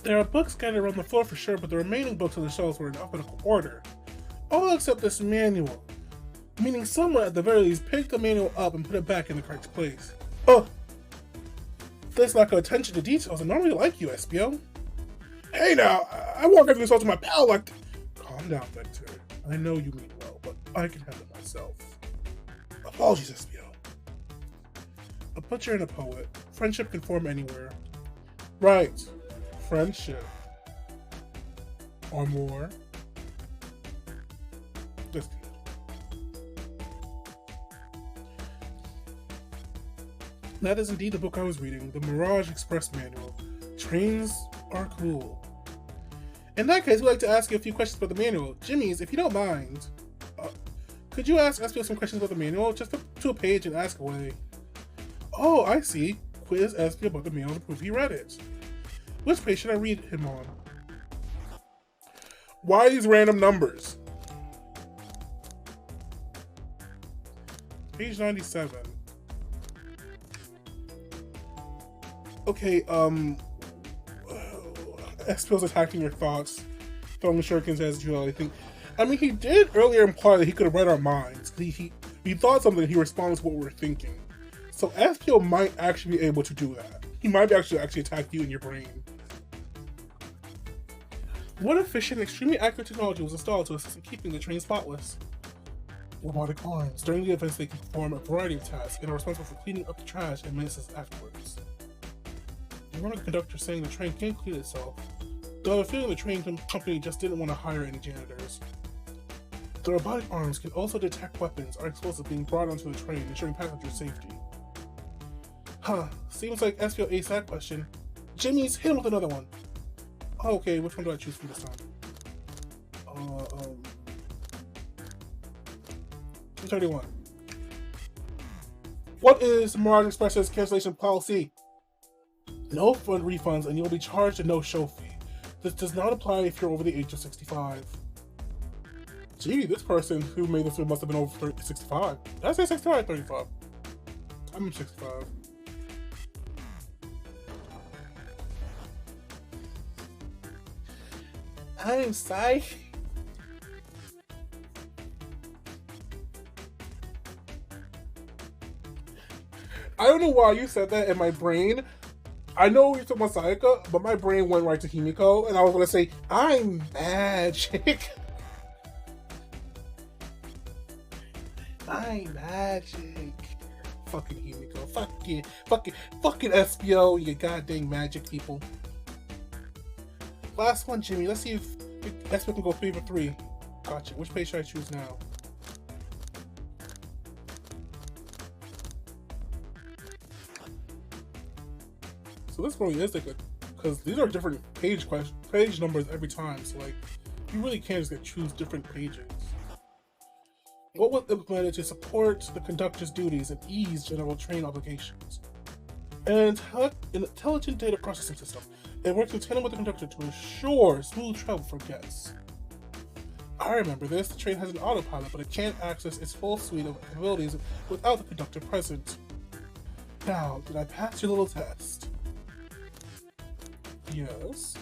There are books scattered around the floor for sure, but the remaining books on the shelves were in alphabetical order. All except this manual. Meaning someone at the very least picked the manual up and put it back in the correct place. Oh! This lack of attention to details, I normally like you, Espio. Hey now, I won't get this out to my pal like... Calm down, Victor. I know you mean well, but I can handle it myself. Apologies, Espio. A butcher and a poet. Friendship can form anywhere. Right. Friendship. Or more. Just that is indeed the book I was reading, the Mirage Express Manual. Trains are cool. In that case, we'd like to ask you a few questions about the manual. Jimmy's, if you don't mind, could you ask Espio some questions about the manual? Just to a page and ask away. Oh, I see. Quiz Espio about the manual to prove he read it. Which page should I read him on? Why these random numbers? Page 97. Okay, Espio's attacking your thoughts. Throwing shurikens as usual, I think. I mean, he did earlier imply that he could have read our minds. He thought something, he responds to what we were thinking. So Espio might actually be able to do that. He might actually attack you in your brain. What efficient, extremely accurate technology was installed to assist in keeping the train spotless? Robotic arms. During the events, they can perform a variety of tasks and are responsible for cleaning up the trash and minutes afterwards. I remember the conductor saying the train can't clean itself, though I have a feeling the train company just didn't want to hire any janitors. The robotic arms can also detect weapons or explosives being brought onto the train, ensuring passenger safety. Huh, seems like Espio aced that question. Jimmy's, hit him with another one. Oh, okay, which one do I choose for this time? 231. What is Mirage Express's cancellation policy? No fund refunds and you will be charged a no-show fee. This does not apply if you're over the age of 65. Gee, this person who made this must have been over 65. Did I say 65 or 35? I'm 65. I'm sorry. I don't know why you said that in my brain. I know you're talking about Sayaka, but my brain went right to Himiko, and I was gonna say, I'm magic. I'm magic. Fucking Himiko. Fucking Espio, you goddamn magic people. Last one, Jimmy. Let's see if Espio can go 3 for 3. Gotcha. Which page should I choose now? So this really is like a, because these are different page numbers every time. So like, you really can't just choose different pages. What was implemented to support the conductor's duties and ease general train obligations? An intelligent data processing system. It works in tandem with the conductor to ensure smooth travel for guests. I remember this. The train has an autopilot, but it can't access its full suite of abilities without the conductor present. Now, did I pass your little test? Yes.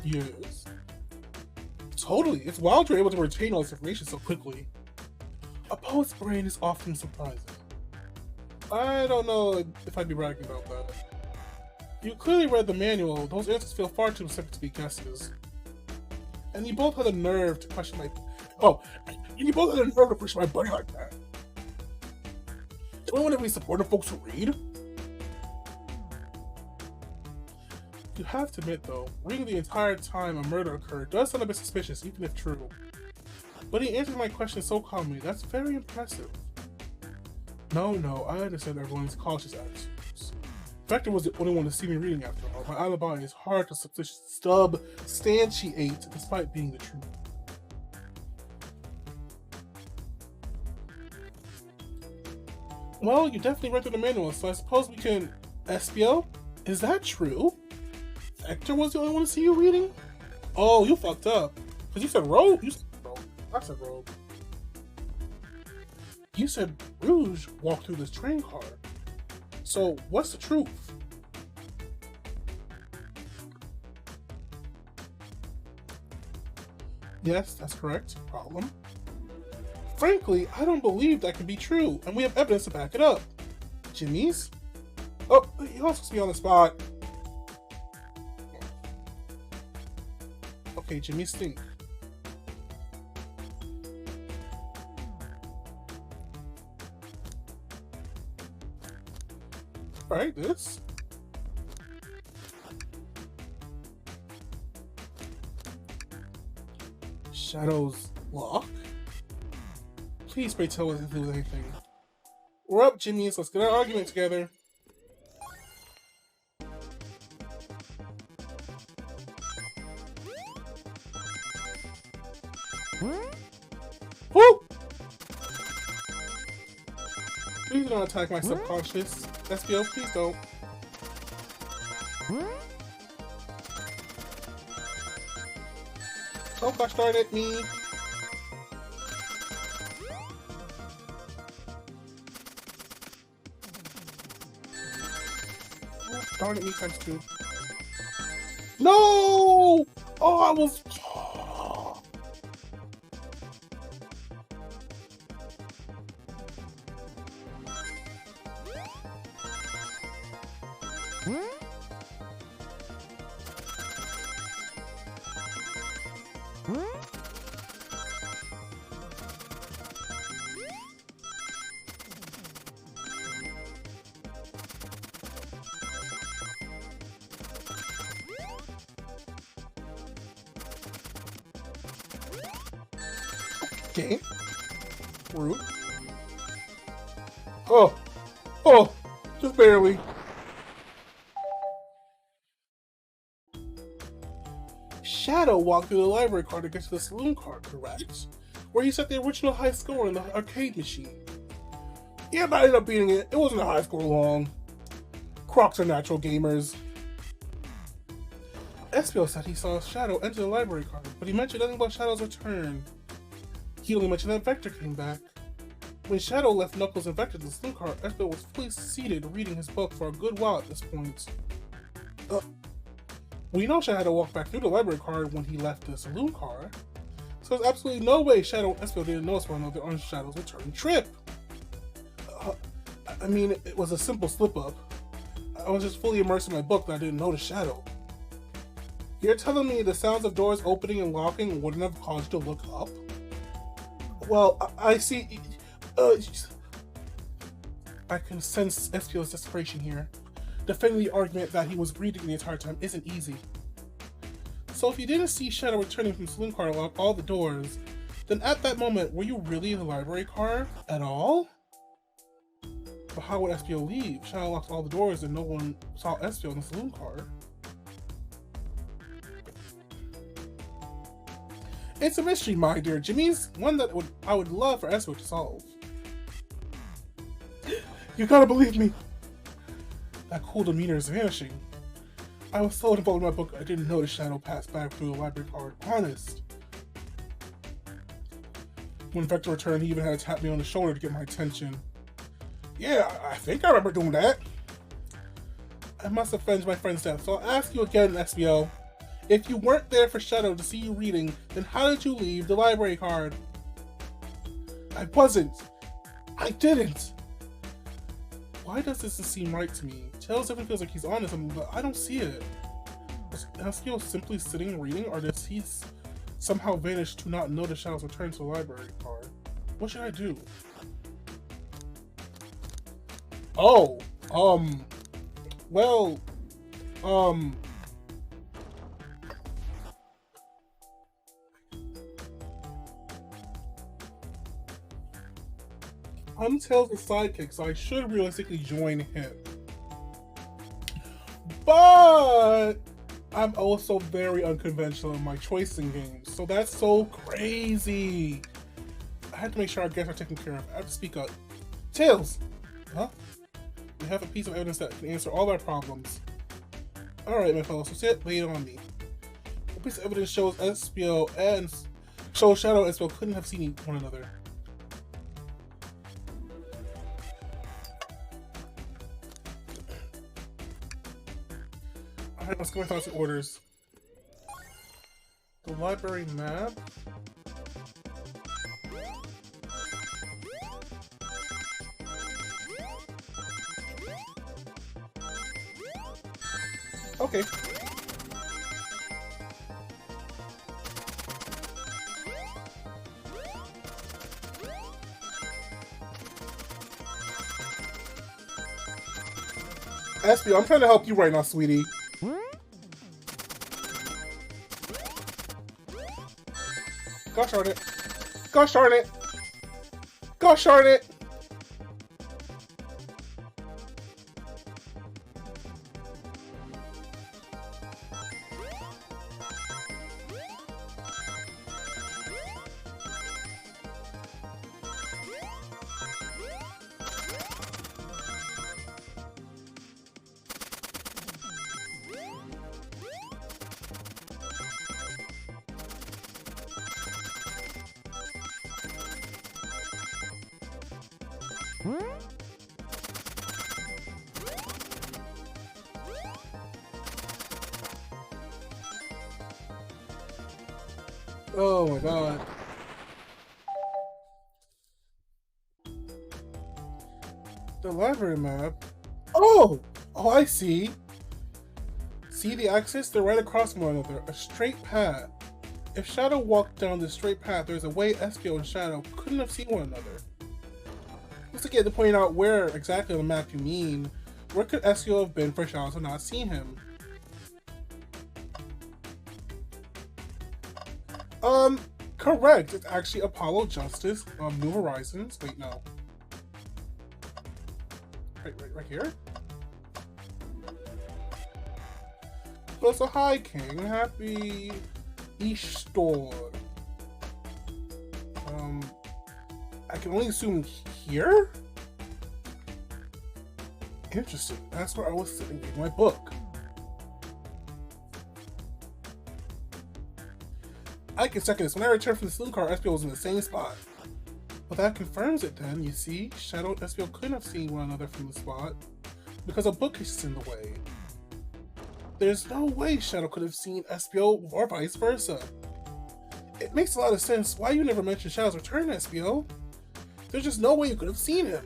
Yes. Totally. It's wild you're able to retain all this information so quickly. A poet's brain is often surprising. I don't know if I'd be bragging about that. You clearly read the manual. Those answers feel far too specific to be guesses. And you both had the nerve to question my... Oh, you both had the nerve to push my buddy like that. Do we want to be supportive folks who read? You have to admit, though, reading the entire time a murder occurred does sound a bit suspicious, even if true. But he answered my question so calmly. That's very impressive. No, I understand everyone's cautious attitudes. Vector was the only one to see me reading after all. My alibi is hard to substantiate despite being the truth. Well, you definitely read through the manual, so I suppose we can... Espio? Is that true? Vector was the only one to see you reading? Oh, you fucked up. Because you said Rogue? You said Rogue. I said Rogue. You said Rouge walked through this train car. So, what's the truth? Yes, that's correct. Problem. Frankly, I don't believe that can be true, and we have evidence to back it up. Jimmy's? Oh, you're also supposed to be on the spot. Okay, Jimmy's stink. Alright, this. Shadow's lock? Please pray tell us if there was anything. We're up, Jimmy's. Let's get our argument together. Woo! Please don't attack my subconscious. SBO, please don't. Oh gosh darn it, me. Oh, darn it, me times two. No! Oh, I was... Okay. Rude. Oh, just barely. Shadow walked through the library car to get to the saloon car, correct? Where he set the original high score in the arcade machine. Yeah, but I ended up beating it. It wasn't a high score long. Crocs are natural gamers. Espio said he saw Shadow enter the library car, but he mentioned nothing about Shadow's return. He only mentioned that Vector came back. When Shadow left Knuckles and Vector to the saloon car, Espio was fully seated reading his book for a good while at this point. We know Shadow walked back through the library car when he left the saloon car, so there's absolutely no way Shadow and Espio didn't notice one another on Shadow's return trip. I mean, it was a simple slip-up. I was just fully immersed in my book that I didn't notice Shadow. You're telling me the sounds of doors opening and locking wouldn't have caused you to look up? Well, I see. I can sense Espio's desperation here. Defending the argument that he was reading the entire time isn't easy. So if you didn't see Shadow returning from the saloon car to lock all the doors, then at that moment, were you really in the library car at all? But how would Espio leave? Shadow locked all the doors and no one saw Espio in the saloon car. It's a mystery, my dear Jimmy's, one that I would love for Espio to solve. You gotta believe me. That cool demeanor is vanishing. I was so involved in my book I didn't notice Shadow passed back through the library card. Honest. When Vector returned, he even had to tap me on the shoulder to get my attention. Yeah, I think I remember doing that. I must have avenged my friend's death, so I'll ask you again, SBO. If you weren't there for Shadow to see you reading, then how did you leave the library card? I wasn't. I didn't. Why does this seem right to me? Tails definitely feels like he's on to something, but I don't see it. Was SBO simply sitting reading, or does he somehow vanish to not notice Shadow's return to the library card? What should I do? Oh, well, I'm Tails' sidekick, so I should realistically join him. But I'm also very unconventional in my choice in games, so that's so crazy. I had to make sure our guests are taken care of. I have to speak up. Tails! Huh? We have a piece of evidence that can answer all our problems. Alright, my fellow, so lay it on me. The piece of evidence shows SBO and shows Shadow and SBO couldn't have seen one another. Alright, let's go with thoughts and orders. The library map. Okay. SBO, I'm trying to help you right now, sweetie. Gosh darn it. Gosh darn it. Gosh darn it. Oh my god. The library map. Oh! Oh, I see. See the axis? They're right across from one another. A straight path. If Shadow walked down this straight path, there's a way SBO and Shadow couldn't have seen one another. Looks like you had to point out where exactly on the map you mean. Where could SBO have been for Shadow to not see him? Correct. It's actually Apollo Justice, New Horizons. Wait, no. Right here? So hi, King. Happy Easter. I can only assume here? Interesting. That's where I was sitting in my book. I can second this. When I returned from the saloon car, SBO was in the same spot. Well, that confirms it then, you see. Shadow and SBO couldn't have seen one another from the spot because a book is in the way. There's no way Shadow could have seen SBO or vice versa. It makes a lot of sense why you never mentioned Shadow's return, SBO. There's just no way you could have seen him.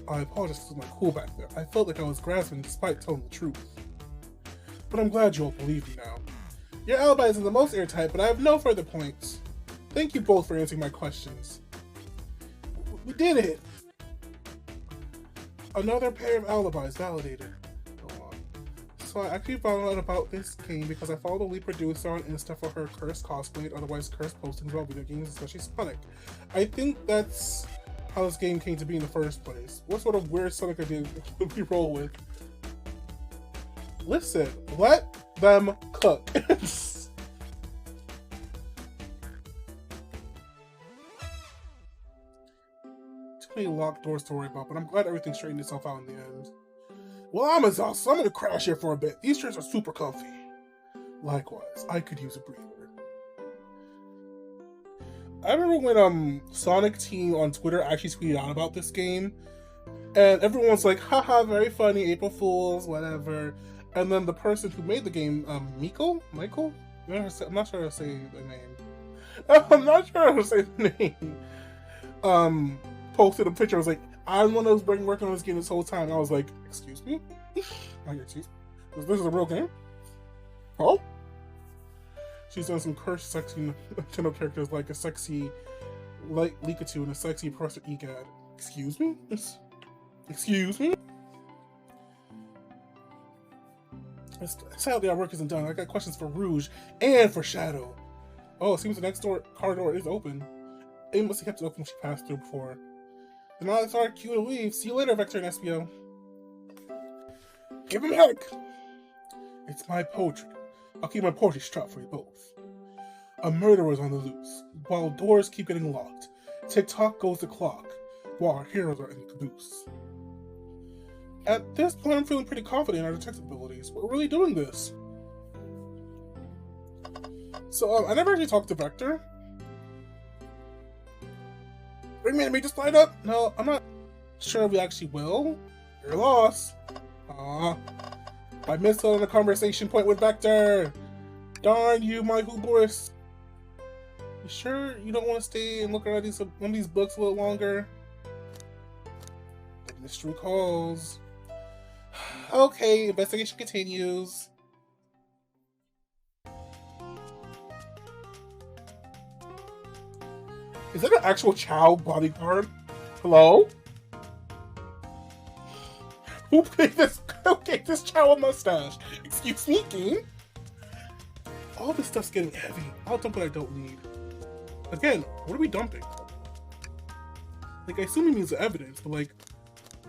I apologize for my cool back there. I felt like I was grasping despite telling the truth. But I'm glad you all believe me now. Your alibi isn't the most airtight, but I have no further points. Thank you both for answering my questions. We did it! Another pair of alibis validated. Go on. So I actually found out about this game because I followed the lead producer on Insta for her cursed cosplay and otherwise cursed postings about video games, especially Sonic. I think that's how this game came to be in the first place. What sort of weird Sonic idea would we roll with? Listen, let them cook. Too many locked doors to worry about, but I'm glad everything straightened itself out in the end. Well, I'm exhausted, so I'm gonna crash here for a bit. These chairs are super comfy. Likewise, I could use a breather. I remember when Sonic Team on Twitter actually tweeted out about this game, and everyone's like, haha, very funny, April Fools, whatever. And then the person who made the game, Michael? I'm not sure how to say the name. I'm not sure how to say the name. Posted a picture, I was like, I'm one of those working on this game this whole time. I was like, excuse me? Excuse me? This is a real game? Oh? She's done some cursed, sexy Nintendo characters like a sexy Light Pikachu and a sexy Professor Egad. Excuse me? Excuse me? Sadly, our work isn't done. I got questions for Rouge and for Shadow. Oh, it seems the next car door is open. It must have kept it open when she passed through before. And now it's our cue to leave. See you later, Vector and SBO. Give him heck! It's my poetry. I'll keep my poetry strapped for you both. A murderer's on the loose, while doors keep getting locked. Tick-tock goes the clock, while our heroes are in the caboose. At this point, I'm feeling pretty confident in our detective abilities. We're really doing this. So, I never actually talked to Vector. Wait a minute, we just lined up? No, I'm not sure we actually will. Your loss. I missed out on a conversation point with Vector. Darn you, my hubris. You sure you don't want to stay and look at one of these books a little longer? The mystery calls. Okay, investigation continues. Is that an actual Chow bodyguard? Hello? Who gave this Chow a mustache? Excuse me, game? All this stuff's getting heavy. I'll dump what I don't need. Again, what are we dumping? Like, I assume he means the evidence, but like,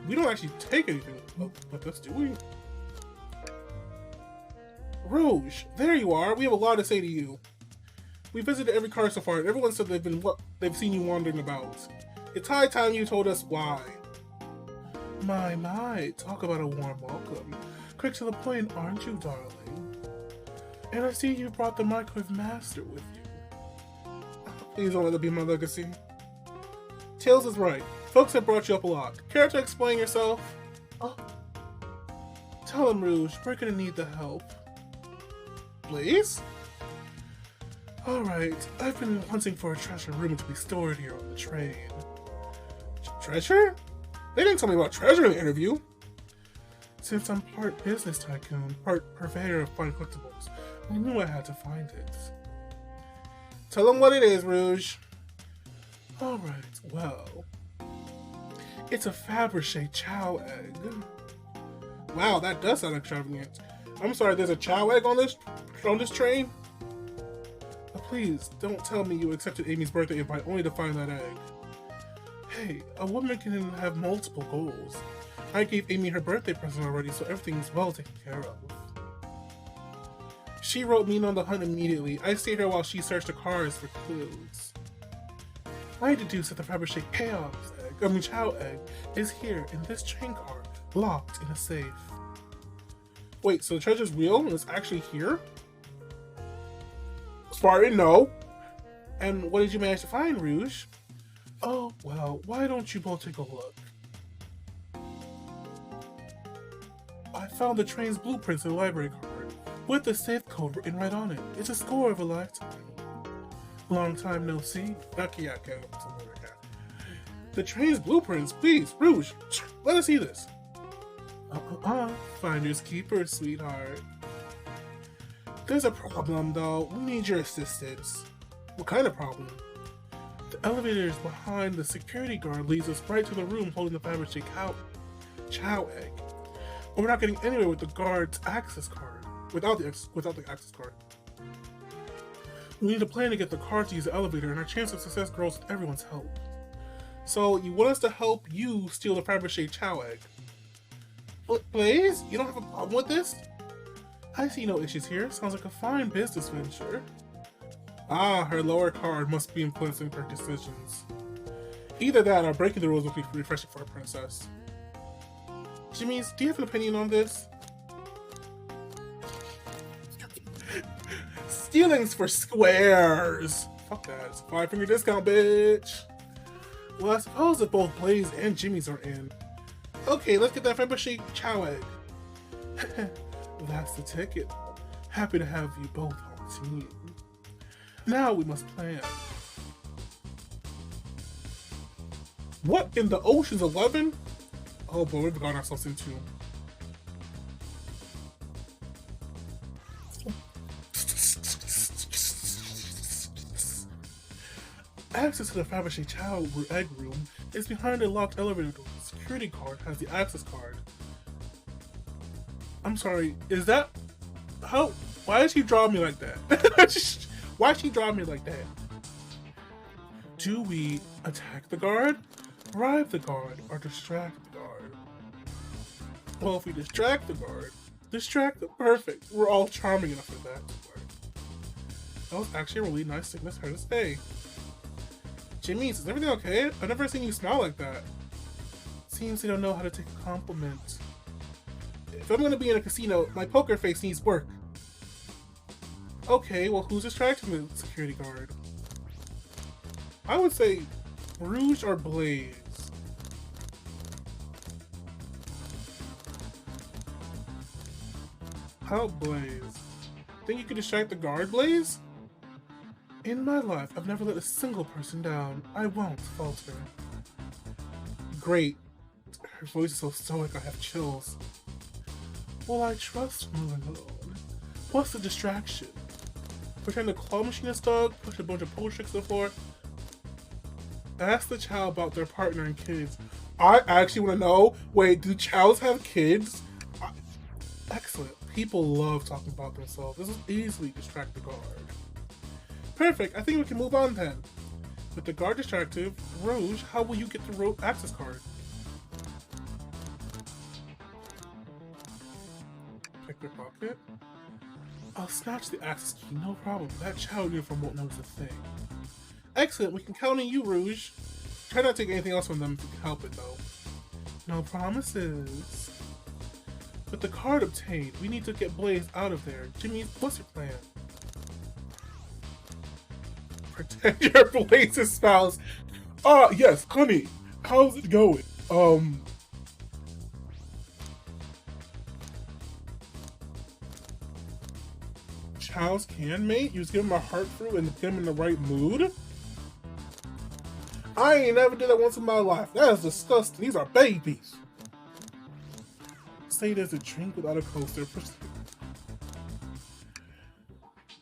we don't actually take anything with us, do we? Rouge, there you are. We have a lot to say to you. We visited every car so far, and everyone said they've seen you wandering about. It's high time you told us why. My, talk about a warm welcome. Quick to the point, aren't you, darling? And I see you brought the microwave master with you. Please don't let it be my legacy. Tails is right. Folks have brought you up a lot. Care to explain yourself? Oh. Tell them, Rouge, we're gonna need the help. Please? Alright, I've been hunting for a treasure room to be stored here on the train. Treasure? They didn't tell me about treasure in the interview. Since I'm part business tycoon, part purveyor of fine collectibles, I knew I had to find it. Tell them what it is, Rouge. Alright, well, it's a Fabergé Chow egg. Wow, that does sound extravagant. I'm sorry, there's a Chow egg on this train? Please, don't tell me you accepted Amy's birthday invite only to find that egg. Hey, a woman can have multiple goals. I gave Amy her birthday present already, so everything's well taken care of. She wrote me in on the hunt immediately. I stayed here while she searched the cars for clues. I deduced that the Fabergé Chow egg is here in this train car, locked in a safe. Wait, so the treasure's real and it's actually here? As far as I know. And what did you manage to find, Rouge? Oh, well, why don't you both take a look? I found the train's blueprints in the library card, with the safe code written right on it. It's a score of a lifetime. Long time no see. Okay, the train's blueprints, please, Rouge, let us see this. Finders keepers, sweetheart. There's a problem, though. We need your assistance. What kind of problem? The elevator is behind the security guard, leads us right to the room holding the Fabergé Chow egg. But we're not getting anywhere with the guard's access card. Without the access card. We need a plan to get the card to use the elevator, and our chance of success grows with everyone's help. So, you want us to help you steal the Fabergé Chow egg? Please? You don't have a problem with this? I see no issues here. Sounds like a fine business venture. Ah, her lower card must be influencing her decisions. Either that or breaking the rules would be refreshing for a princess. Jimmy's, do you have an opinion on this? Stealing's for squares! Fuck that, it's a 5-finger discount, bitch! Well, I suppose that both Blaze and Jimmy's are in. Okay, let's get that Fabergé Chow Egg. That's the ticket. Happy to have you both on the team. Now we must plan. What in the Ocean's 11? Oh boy, we've gotten ourselves into. Access to the Fabergé Chow Egg Room is behind a locked elevator door. The security card has the access card. I'm sorry, is that... How... Why did she draw me like that? Why did she draw me like that? Do we attack the guard, bribe the guard, or distract the guard? Well, if we distract the guard, perfect. We're all charming enough for that to work. That was actually a really nice thing for her to say. Jimmy, is everything okay? I've never seen you smile like that. Seems you don't know how to take a compliment. If I'm gonna be in a casino, my poker face needs work. Okay, well, who's distracting the security guard? I would say Rouge or Blaze. How Blaze? Think you could distract the guard, Blaze? In my life, I've never let a single person down. I won't falter. Great. Her voice is so stoic, I have chills. Well, I trust moving alone. What's the distraction? Pretend a claw machinist dog, push a bunch of post tricks to the floor. Ask the Chow about their partner and kids. I actually want to know, wait, do Chows have kids? Excellent. People love talking about themselves. This will easily distract the guard. Perfect. I think we can move on then. With the guard distracted, Rouge, how will you get the road access card? Pick their pocket. I'll snatch the access key, no problem. That Chow uniform won't notice a thing. Excellent, we can count on you, Rouge. Try not to take anything else from them if you can help it, though. No promises. With the card obtained, we need to get Blaze out of there. Jimmy, what's your plan? Protect your Blaze's spouse. Yes, honey. How's it going? Chows can mate? You just give him a heart fruit and get him in the right mood? I ain't never did that once in my life. That is disgusting. These are babies. Say there's a drink without a coaster.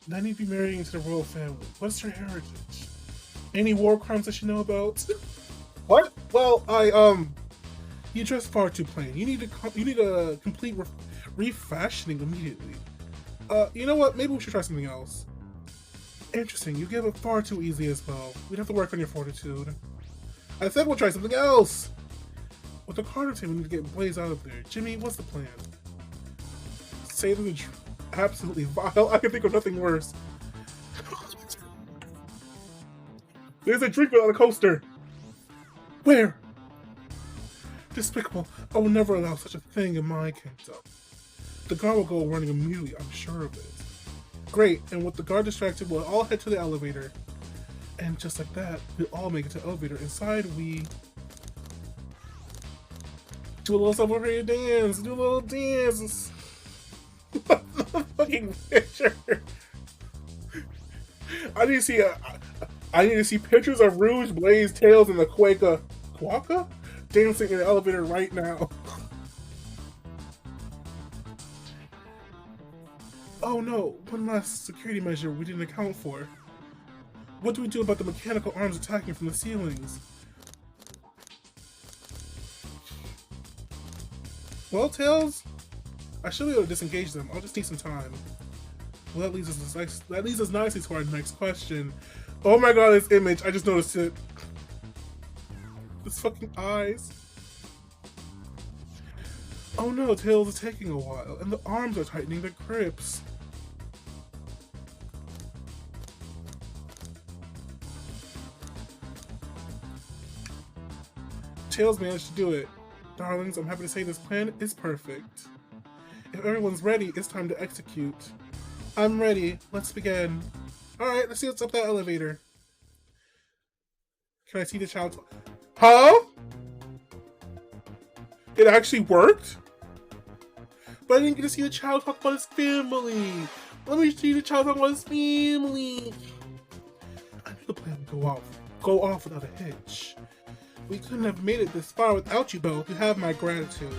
Then you'd be marrying into the royal family. What's your heritage? Any war crimes that you know about? What? Well, you dress far too plain. You need a complete refashioning immediately. You know what? Maybe we should try something else. Interesting. You give up far too easily as well. We'd have to work on your fortitude. I said we'll try something else. With the Carter team, we need to get Blaze out of there. Jimmy, what's the plan? Say the absolutely vile. I can think of nothing worse. There's a drink without a coaster. Where? Despicable. I will never allow such a thing in my kingdom. The guard will go running immediately, I'm sure of it. Great, and with the guard distracted, we'll all head to the elevator. And just like that, we'll all make it to the elevator. Inside, we do a little celebratory dance. Do a little dance. Fucking picture. I need to see pictures of Rouge, Blaze, Tails, and the Quaka dancing in the elevator right now. Oh no, one last security measure we didn't account for. What do we do about the mechanical arms attacking from the ceilings? Well, Tails, I should be able to disengage them. I'll just need some time. Well, that leads us nicely to our next question. Oh my god, this image, I just noticed it. This fucking eyes. Oh no, Tails is taking a while, and the arms are tightening their grips. Tails managed to do it. Darlings, I'm happy to say this plan is perfect. If everyone's ready, it's time to execute. I'm ready. Let's begin. Alright, let's see what's up that elevator. Can I see the child? Huh? It actually worked? But I didn't get to see the child talk about his family. Let me see the child talk about his family. I knew the plan would go off without a hitch. We couldn't have made it this far without you both. You have my gratitude.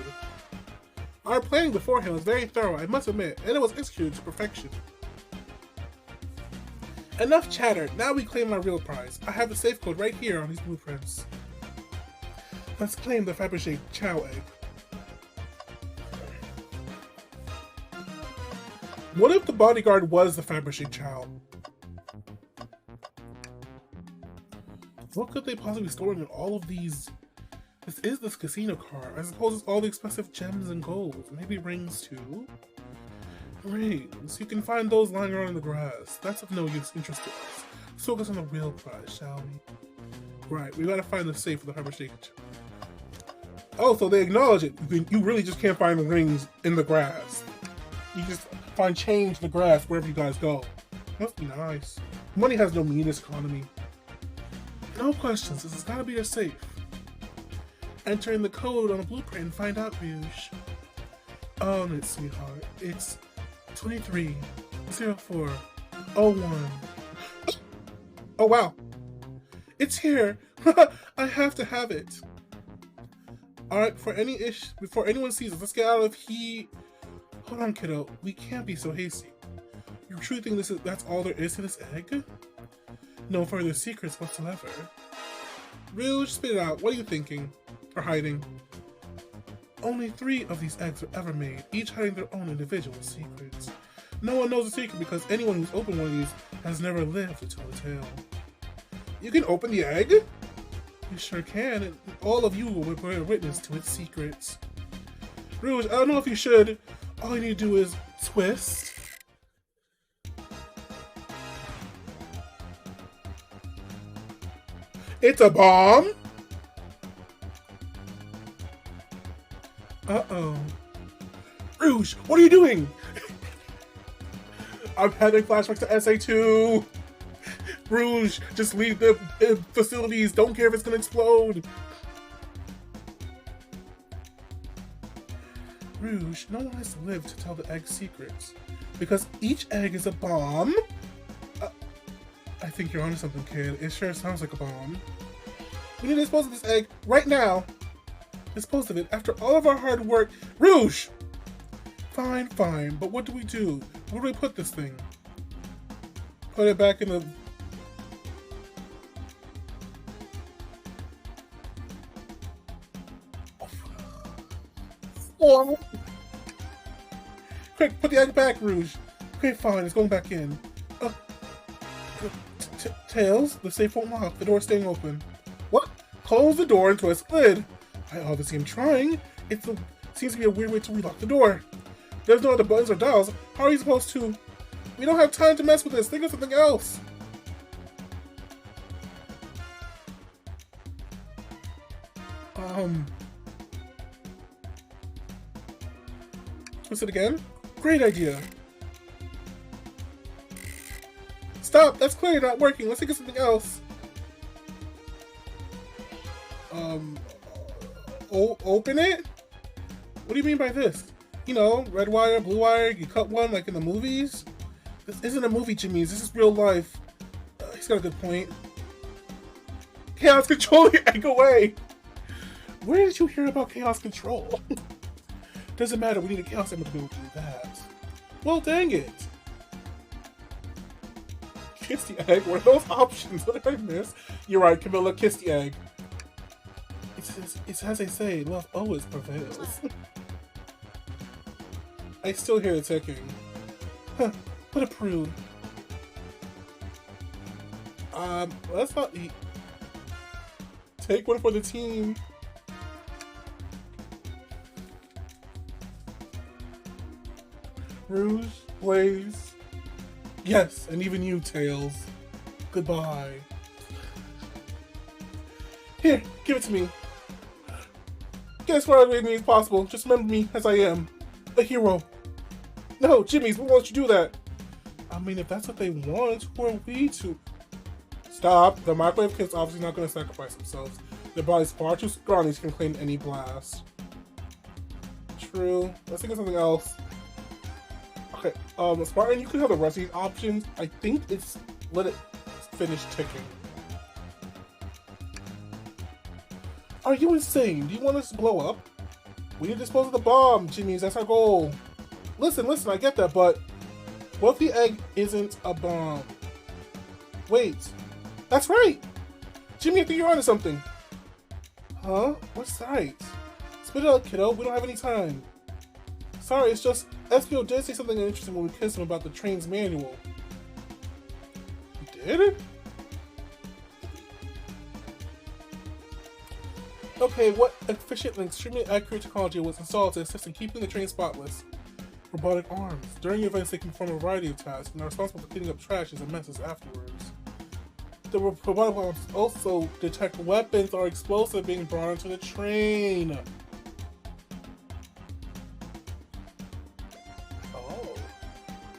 Our planning beforehand was very thorough, I must admit, and it was executed to perfection. Enough chatter. Now we claim our real prize. I have the safe code right here on these blueprints. Let's claim the Fabergé Chow egg. What if the bodyguard was the Fabergé Chow? What could they possibly be storing in all of these? This is this casino car. I suppose it's all the expensive gems and gold. Maybe rings too? Rings. You can find those lying around in the grass. That's of no interest to us. Let's focus on the real prize, shall we? Right, we gotta find the safe for the Fabergé. Oh, so they acknowledge it. You really just can't find rings in the grass. You just find change in the grass wherever you guys go. Must be nice. Money has no meaning in this economy. No questions, this has gotta be a safe. Entering the code on the blueprint and find out, Rouge. Oh, no, sweetheart. It's 230401. Oh, wow. It's here. I have to have it. Alright, before anyone sees us, let's get out of here. Hold on, kiddo. We can't be so hasty. You truly think that's all there is to this egg? No further secrets whatsoever. Rouge, spit it out. What are you thinking? Or hiding? Only 3 of these eggs were ever made, each hiding their own individual secrets. No one knows the secret because anyone who's opened one of these has never lived to tell the tale. You can open the egg? You sure can, and all of you will bear witness to its secrets. Rouge, I don't know if you should. All you need to do is twist. It's a bomb? Uh-oh. Rouge, what are you doing? I'm having flashbacks to SA2. Rouge, just leave the facilities. Don't care if it's gonna explode. Rouge, no one has to live to tell the egg's secrets. Because each egg is a bomb? I think you're onto something, kid. It sure sounds like a bomb. We need to dispose of this egg right now. Dispose of it after all of our hard work. Rouge! Fine, fine, but what do we do? Where do we put this thing? Put it back in the... Oh. Quick, put the egg back, Rouge. Okay, fine, it's going back in. Tails, the safe won't lock. The door's staying open. What? Close the door and twist the lid. I obviously am trying. It seems to be a weird way to relock the door. There's no other buttons or dials. How are you supposed to? We don't have time to mess with this. Think of something else. Twist it again? Great idea. Stop! That's clearly not working. Let's think of something else. Open it? What do you mean by this? You know, red wire, blue wire, you cut one like in the movies? This isn't a movie, Jimmy's. This is real life. He's got a good point. Chaos Control your egg away! Where did you hear about Chaos Control? Doesn't matter, we need a Chaos Emerald to be able to do that. Well, dang it! Kiss the egg? What are those options? What did I miss? You're right, Camilla, kiss the egg. It's as they say, love always prevails. I still hear the ticking. Huh, what a prude. Let's not eat. Take one for the team. Rouge, Blaze. Yes, and even you, Tails. Goodbye. Here, give it to me. get as far away as possible. Just remember me as I am. A hero. No, Jimmy's, we won't you do that? I mean, if that's what they want, who are we to? Stop. The microwave kid's obviously not going to sacrifice themselves. Their body's far too scrawny to claim any blast. True. Let's think of something else. Okay, Spartan, you could have the rest of these options. I think it's let it finish ticking. Are you insane? Do you want us to blow up? We need to dispose of the bomb, Jimmy's. That's our goal. Listen, I get that, but what if the egg isn't a bomb? Wait. That's right! Jimmy, I think you're onto something. Huh? What's right? Spit it out, kiddo. We don't have any time. Sorry, it's just SPO did say something interesting when we kissed him about the train's manual. He did? Okay, what efficient and extremely accurate technology was installed to assist in keeping the train spotless? Robotic arms. During events, they can perform a variety of tasks and are responsible for cleaning up trashes and messes afterwards. The robotic arms also detect weapons or explosive being brought onto the train. Oh.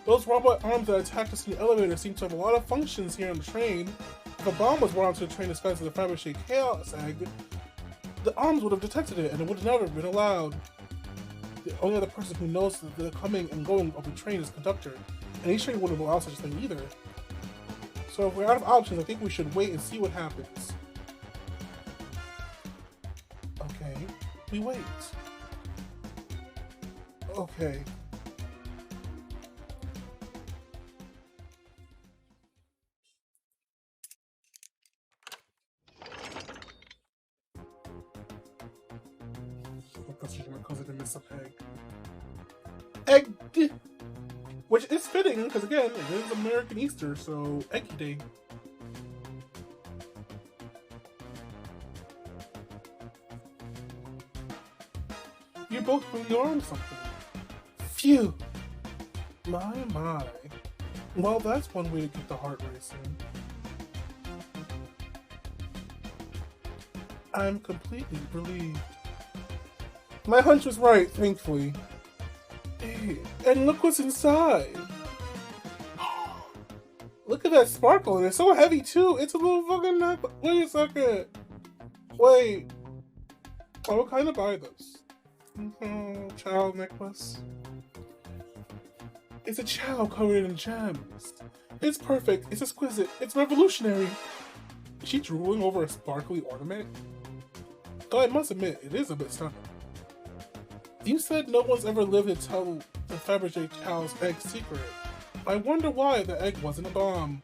Those robot arms that attacked us in the elevator seem to have a lot of functions here on the train. If a bomb was brought onto the train disguised as a Fabergé chaos egg, the arms would have detected it and it would have never been allowed. The only other person who knows the coming and going of the train is the conductor, and each train wouldn't allow such a thing either. So if we're out of options, I think we should wait and see what happens. Okay, we wait. Okay. Because I didn't miss up egg. Egg! Which is fitting, because again, it is American Easter, so Eggy Day. You both really are on something. Phew! My. Well, that's one way to get the heart racing. I'm completely relieved. My hunch was right, thankfully. Hey, and look what's inside! Look at that sparkle, and it's so heavy too! It's a little fucking necklace! Wait a second! Wait! I will kind of buy this. Chow necklace. It's a chow covered in gems. It's perfect, it's exquisite, it's revolutionary! Is she drooling over a sparkly ornament? Though I must admit, it is a bit stunning. You said no one's ever lived to tell the Fabergé cow's egg secret. I wonder why the egg wasn't a bomb.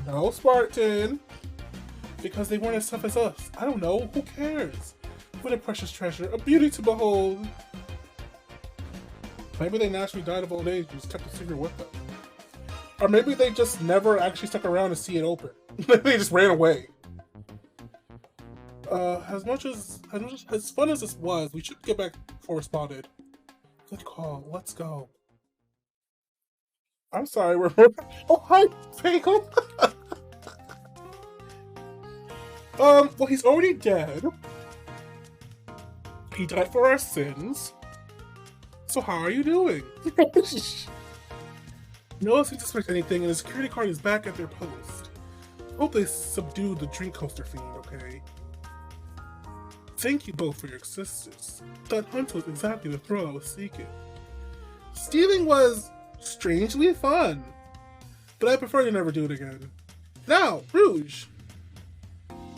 No, Spartan. Because they weren't as tough as us. I don't know, who cares? What a precious treasure, a beauty to behold. Maybe they naturally died of old age and just kept the secret with them. Or maybe they just never actually stuck around to see it open. They just ran away. As fun as this was, we should get back before we're spotted. Good call. Let's go. I'm sorry, we're oh hi, Bagel. Well, he's already dead. He died for our sins. So how are you doing? No one seems to suspect anything, and the security guard is back at their post. Hope they subdued the drink coaster fiend, okay? Thank you both for your assistance. That hunt was exactly the thrill I was seeking. Stealing was strangely fun, but I prefer to never do it again. Now, Rouge!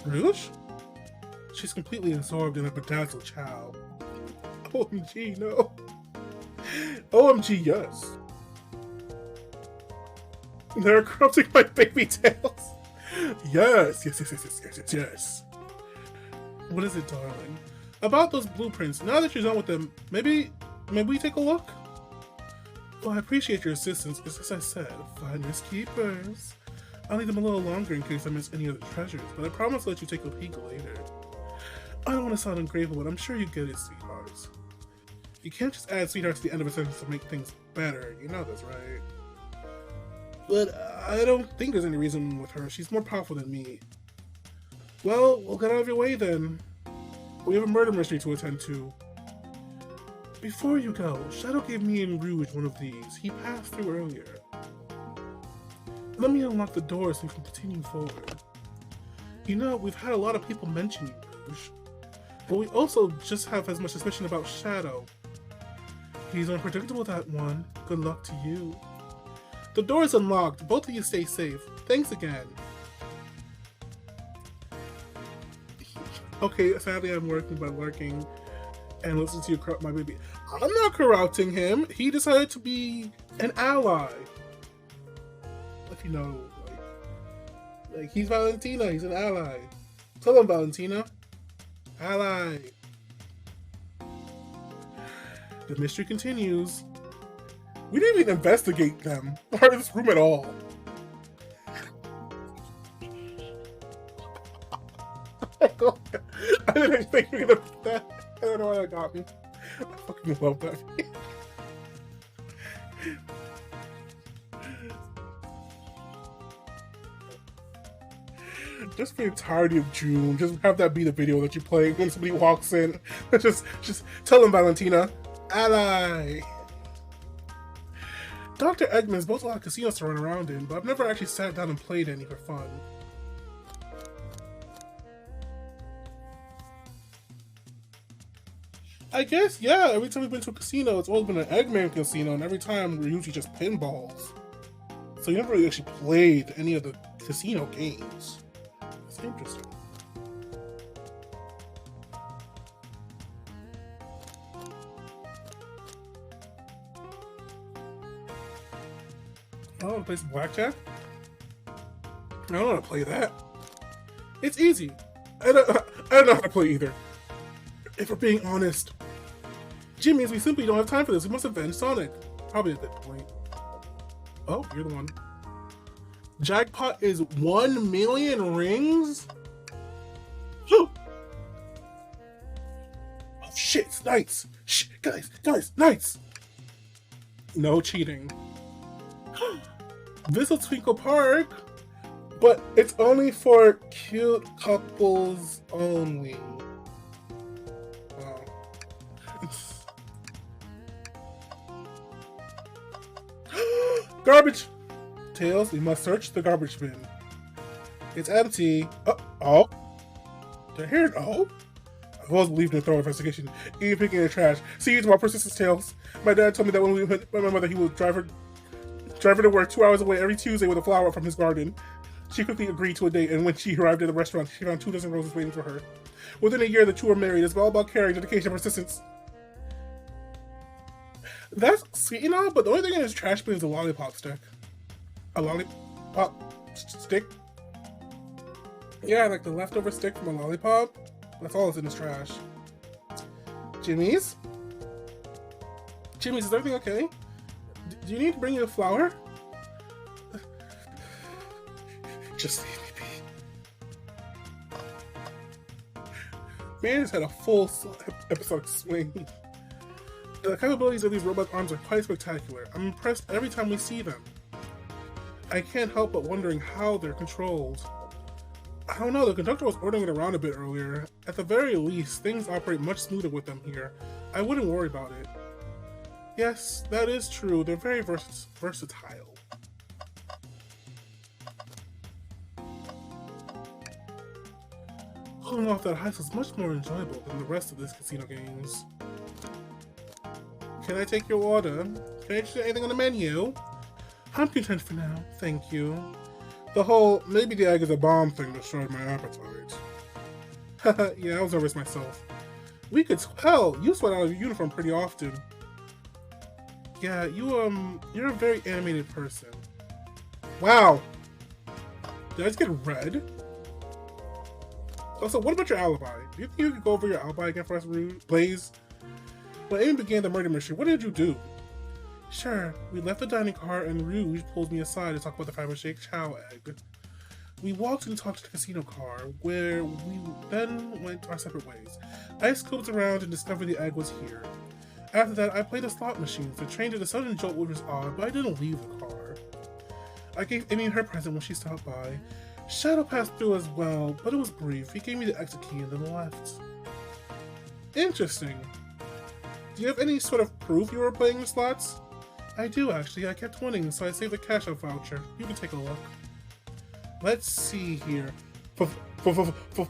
Rouge? She's completely absorbed in a bedazzled chow. OMG, no. OMG, yes. They're corrupting my baby tails. Yes. What is it, darling? About those blueprints, now that you're done with them, maybe we take a look? Well, I appreciate your assistance, because as I said, finders keepers. I'll need them a little longer in case I miss any other treasures, but I promise to let you take a peek later. I don't want to sound ungrateful, but I'm sure you get it, sweethearts. You can't just add sweethearts to the end of a sentence to make things better, you know that's right. But I don't think there's any reason with her. She's more powerful than me. Well, we'll get out of your way then. We have a murder mystery to attend to. Before you go, Shadow gave me and Rouge one of these. He passed through earlier. Let me unlock the door so we can continue forward. You know, we've had a lot of people mention you, Rouge. But we also just have as much suspicion about Shadow. He's unpredictable, that one. Good luck to you. The door is unlocked. Both of you stay safe. Thanks again. Okay, sadly I'm working by lurking and listening to you corrupt my baby. I'm not corrupting him. He decided to be an ally. If you know, like he's Valentina. He's an ally. Tell him, Valentina. Ally. The mystery continues. We didn't even investigate them or this room at all. I didn't expect you to put that. I don't know why that got me. I fucking love that. Just for the entirety of June, just have that be the video that you play when somebody walks in. just tell them, Valentina. Ally. Dr. Eggman's both a lot of casinos to run around in, but I've never actually sat down and played any for fun. I guess, yeah, every time we've been to a casino, it's always been an Eggman casino, and every time we're usually just pinballs. So you never really actually played any of the casino games. That's interesting. I don't want to play some blackjack. I don't want to play that. It's easy. I don't know how to play either. If we're being honest. Jimmy's, we simply don't have time for this. We must avenge Sonic. Probably a good point. Oh, you're the one. Jackpot is 1 million rings? Oh shit, it's Knights. Shh, guys, Knights. No cheating. This is Twinkle Park, but it's only for cute couples only. Wow. Garbage! Tails, we must search the garbage bin. It's empty. Oh. Did I hear an oh? I've always believed in a thorough investigation, even picking the trash. See you tomorrow, persistence, Tails. My dad told me that when we met my mother, he would drive her to work 2 hours away every Tuesday with a flower from his garden. She quickly agreed to a date, and when she arrived at the restaurant, she found 2 dozen roses waiting for her. Within a year, the two were married. It's all about caring, dedication, and persistence. That's sweet and all, but the only thing in his trash bin is a lollipop stick. A lollipop stick? Yeah, like the leftover stick from a lollipop. That's all that's in his trash. Jimmy's? Jimmy's, is everything okay? Do you need to bring you a flower? Just leave me be. Man has had a full episodic swing. The capabilities of these robot arms are quite spectacular. I'm impressed every time we see them. I can't help but wondering how they're controlled. I don't know, the conductor was ordering it around a bit earlier. At the very least, things operate much smoother with them here. I wouldn't worry about it. Yes, that is true. They're very versatile. Pulling off that heist was much more enjoyable than the rest of these casino games. Can I take your order? Can I choose anything on the menu? I'm content for now, thank you. The whole maybe the egg is a bomb thing destroyed my appetite. Haha, yeah, I was nervous myself. We could tell you sweat out of your uniform pretty often. Yeah, you're a very animated person. Wow! Did I just get red? Also, what about your alibi? Do you think you could go over your alibi again for us, Blaze? When Amy began the murder mystery, what did you do? Sure, we left the dining car and Rouge pulled me aside to talk about the Fiber Shake Chow egg. We walked and talked to the casino car, where we then went our separate ways. I scoped around and discovered the egg was here. After that, I played the slot machines. The train did a sudden jolt which was odd, but I didn't leave the car. I gave Amy her present when she stopped by. Shadow passed through as well, but it was brief. He gave me the exit key and then left. Interesting. Do you have any sort of proof you were playing the slots? I do, actually. I kept winning, so I saved the cash out voucher. You can take a look. Let's see here. For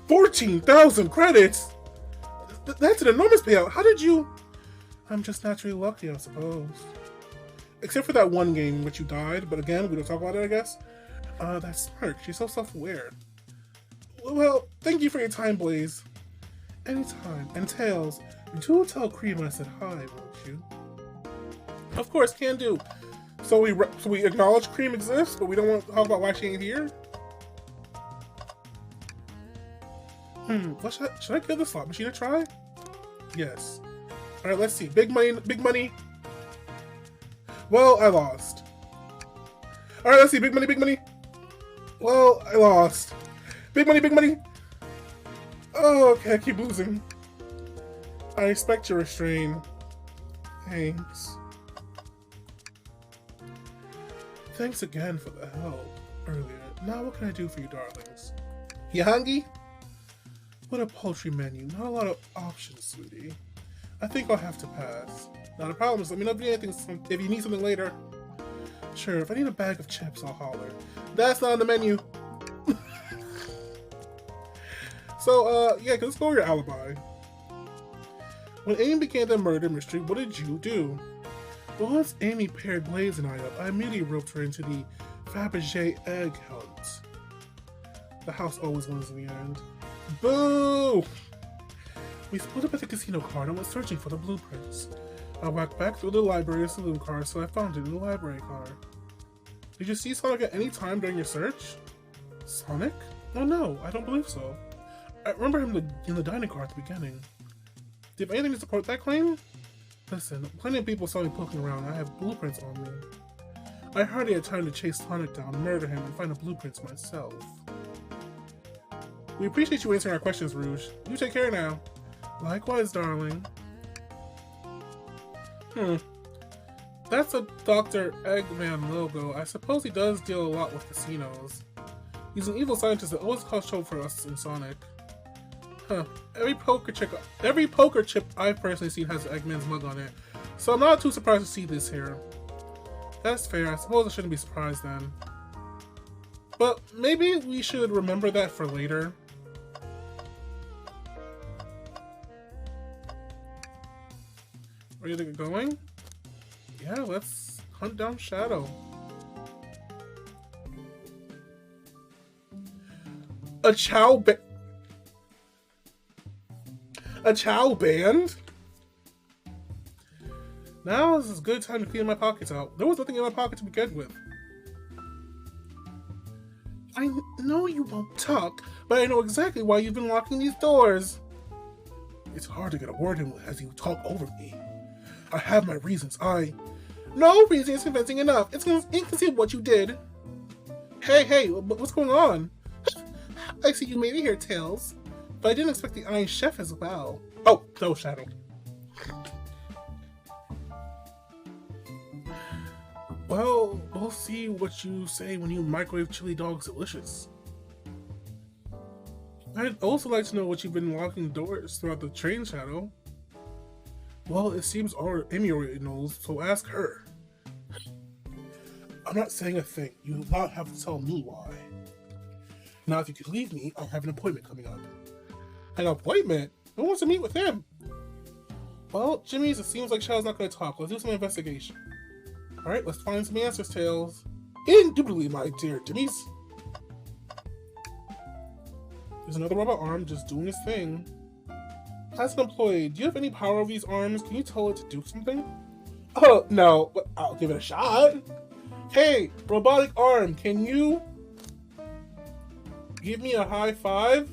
14,000 credits? That's an enormous payout. How did you... I'm just naturally lucky, I suppose. Except for that one game in which you died, but again, we don't talk about it, I guess. That's Smirk. She's so self-aware. Well, thank you for your time, Blaze. Anytime. And Tails, do tell Cream I said hi, won't you? Of course, can do. So we acknowledge Cream exists, but we don't want to talk about why she ain't here? Should I kill the slot machine to try? Yes. Alright, let's see. Big money, big money. Well, I lost. Alright, let's see. Big money, big money. Well, I lost. Big money, big money. Oh, okay, I keep losing. I expect your restraint. Thanks. Thanks again for the help earlier. Now what can I do for you, darlings? You hungry? What a paltry menu. Not a lot of options, sweetie. I think I'll have to pass. Not a problem. Let me know if you need something later. Sure, if I need a bag of chips, I'll holler. That's not on the menu. So, yeah, let's go over your alibi. When Amy began the murder mystery, what did you do? Well, once Amy paired Blaze and I up, I immediately roped her into the Fabergé egg hunt. The house always wins in the end. Boo! We split up at the casino card and went searching for the blueprints. I walked back through the library and saloon car, so I found it in the library car. Did you see Sonic at any time during your search? Sonic? Oh no, I don't believe so. I remember him in the dining car at the beginning. Do you have anything to support that claim? Listen, plenty of people saw me poking around and I have blueprints on me. I hardly had time to chase Sonic down, murder him, and find the blueprints myself. We appreciate you answering our questions, Rouge. You take care now. Likewise, darling. That's a Dr. Eggman logo. I suppose he does deal a lot with casinos. He's an evil scientist that always caused trouble for us in Sonic. Huh. Every poker chip I've personally seen has Eggman's mug on it, so I'm not too surprised to see this here. That's fair. I suppose I shouldn't be surprised then. But maybe we should remember that for later. Are you going? Yeah, let's hunt down Shadow. A Chow band? Now is a good time to clean my pockets out. There was nothing in my pocket to begin with. I know you won't talk, but I know exactly why you've been locking these doors. It's hard to get a word in as you talk over me. I have my reasons. No reason is convincing enough. It's inconceivable what you did. Hey, what's going on? I see you made it here, Tails. But I didn't expect the Iron Chef as well. Oh, no, Shadow. Well, we'll see what you say when you microwave chili dogs delicious. I'd also like to know what you've been locking doors throughout the train, Shadow. Well, it seems Amy already knows, so ask her. I'm not saying a thing. You do not have to tell me why. Now, if you could leave me, I'll have an appointment coming up. An appointment? Who wants to meet with him? Well, Jimmy's, it seems like Shadow's not going to talk. Let's do some investigation. Alright, let's find some answers, Tails. Indubitably, my dear Jimmy's. There's another robot arm just doing its thing. As an employee, do you have any power over these arms? Can you tell it to do something? Oh, no, but I'll give it a shot. Hey, robotic arm, can you give me a high five?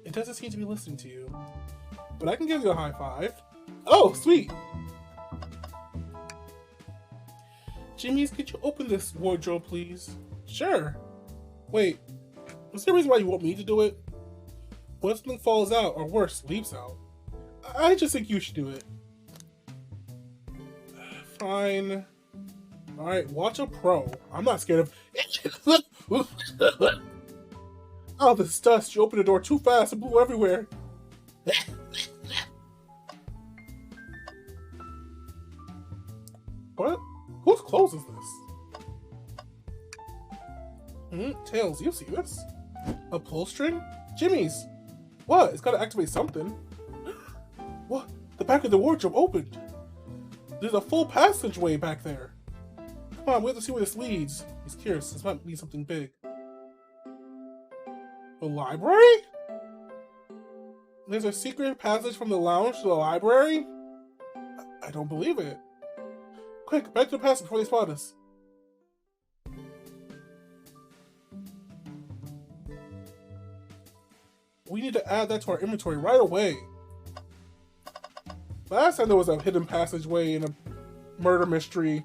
It doesn't seem to be listening to you. But I can give you a high five. Oh, sweet. Jimmy's, could you open this wardrobe, please? Sure. Wait, is there a reason why you want me to do it? What if something falls out, or worse, leaps out? I just think you should do it. Fine. Alright, watch a pro. I'm not scared of... Oh, this dust. You opened the door too fast and blew everywhere. Whose clothes is this? Tails, you see this? A pull string? Jimmy's! What? It's gotta activate something. What? The back of the wardrobe opened! There's a full passageway back there! Come on, we have to see where this leads. He's curious, this might be something big. The library? There's a secret passage from the lounge to the library? I don't believe it. Quick, back to the passage before they spot us. We need to add that to our inventory right away. Last time there was a hidden passageway in a murder mystery.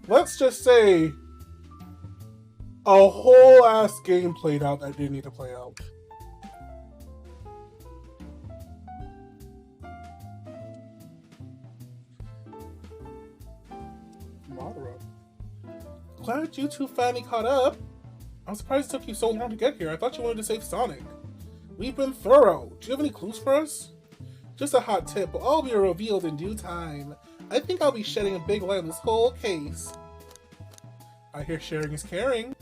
Let's just say a whole ass game played out that didn't need to play out. Madara. Glad you two finally caught up. I'm surprised it took you so long to get here. I thought you wanted to save Sonic. We've been thorough. Do you have any clues for us? Just a hot tip, but all will be revealed in due time. I think I'll be shedding a big light on this whole case. I hear sharing is caring.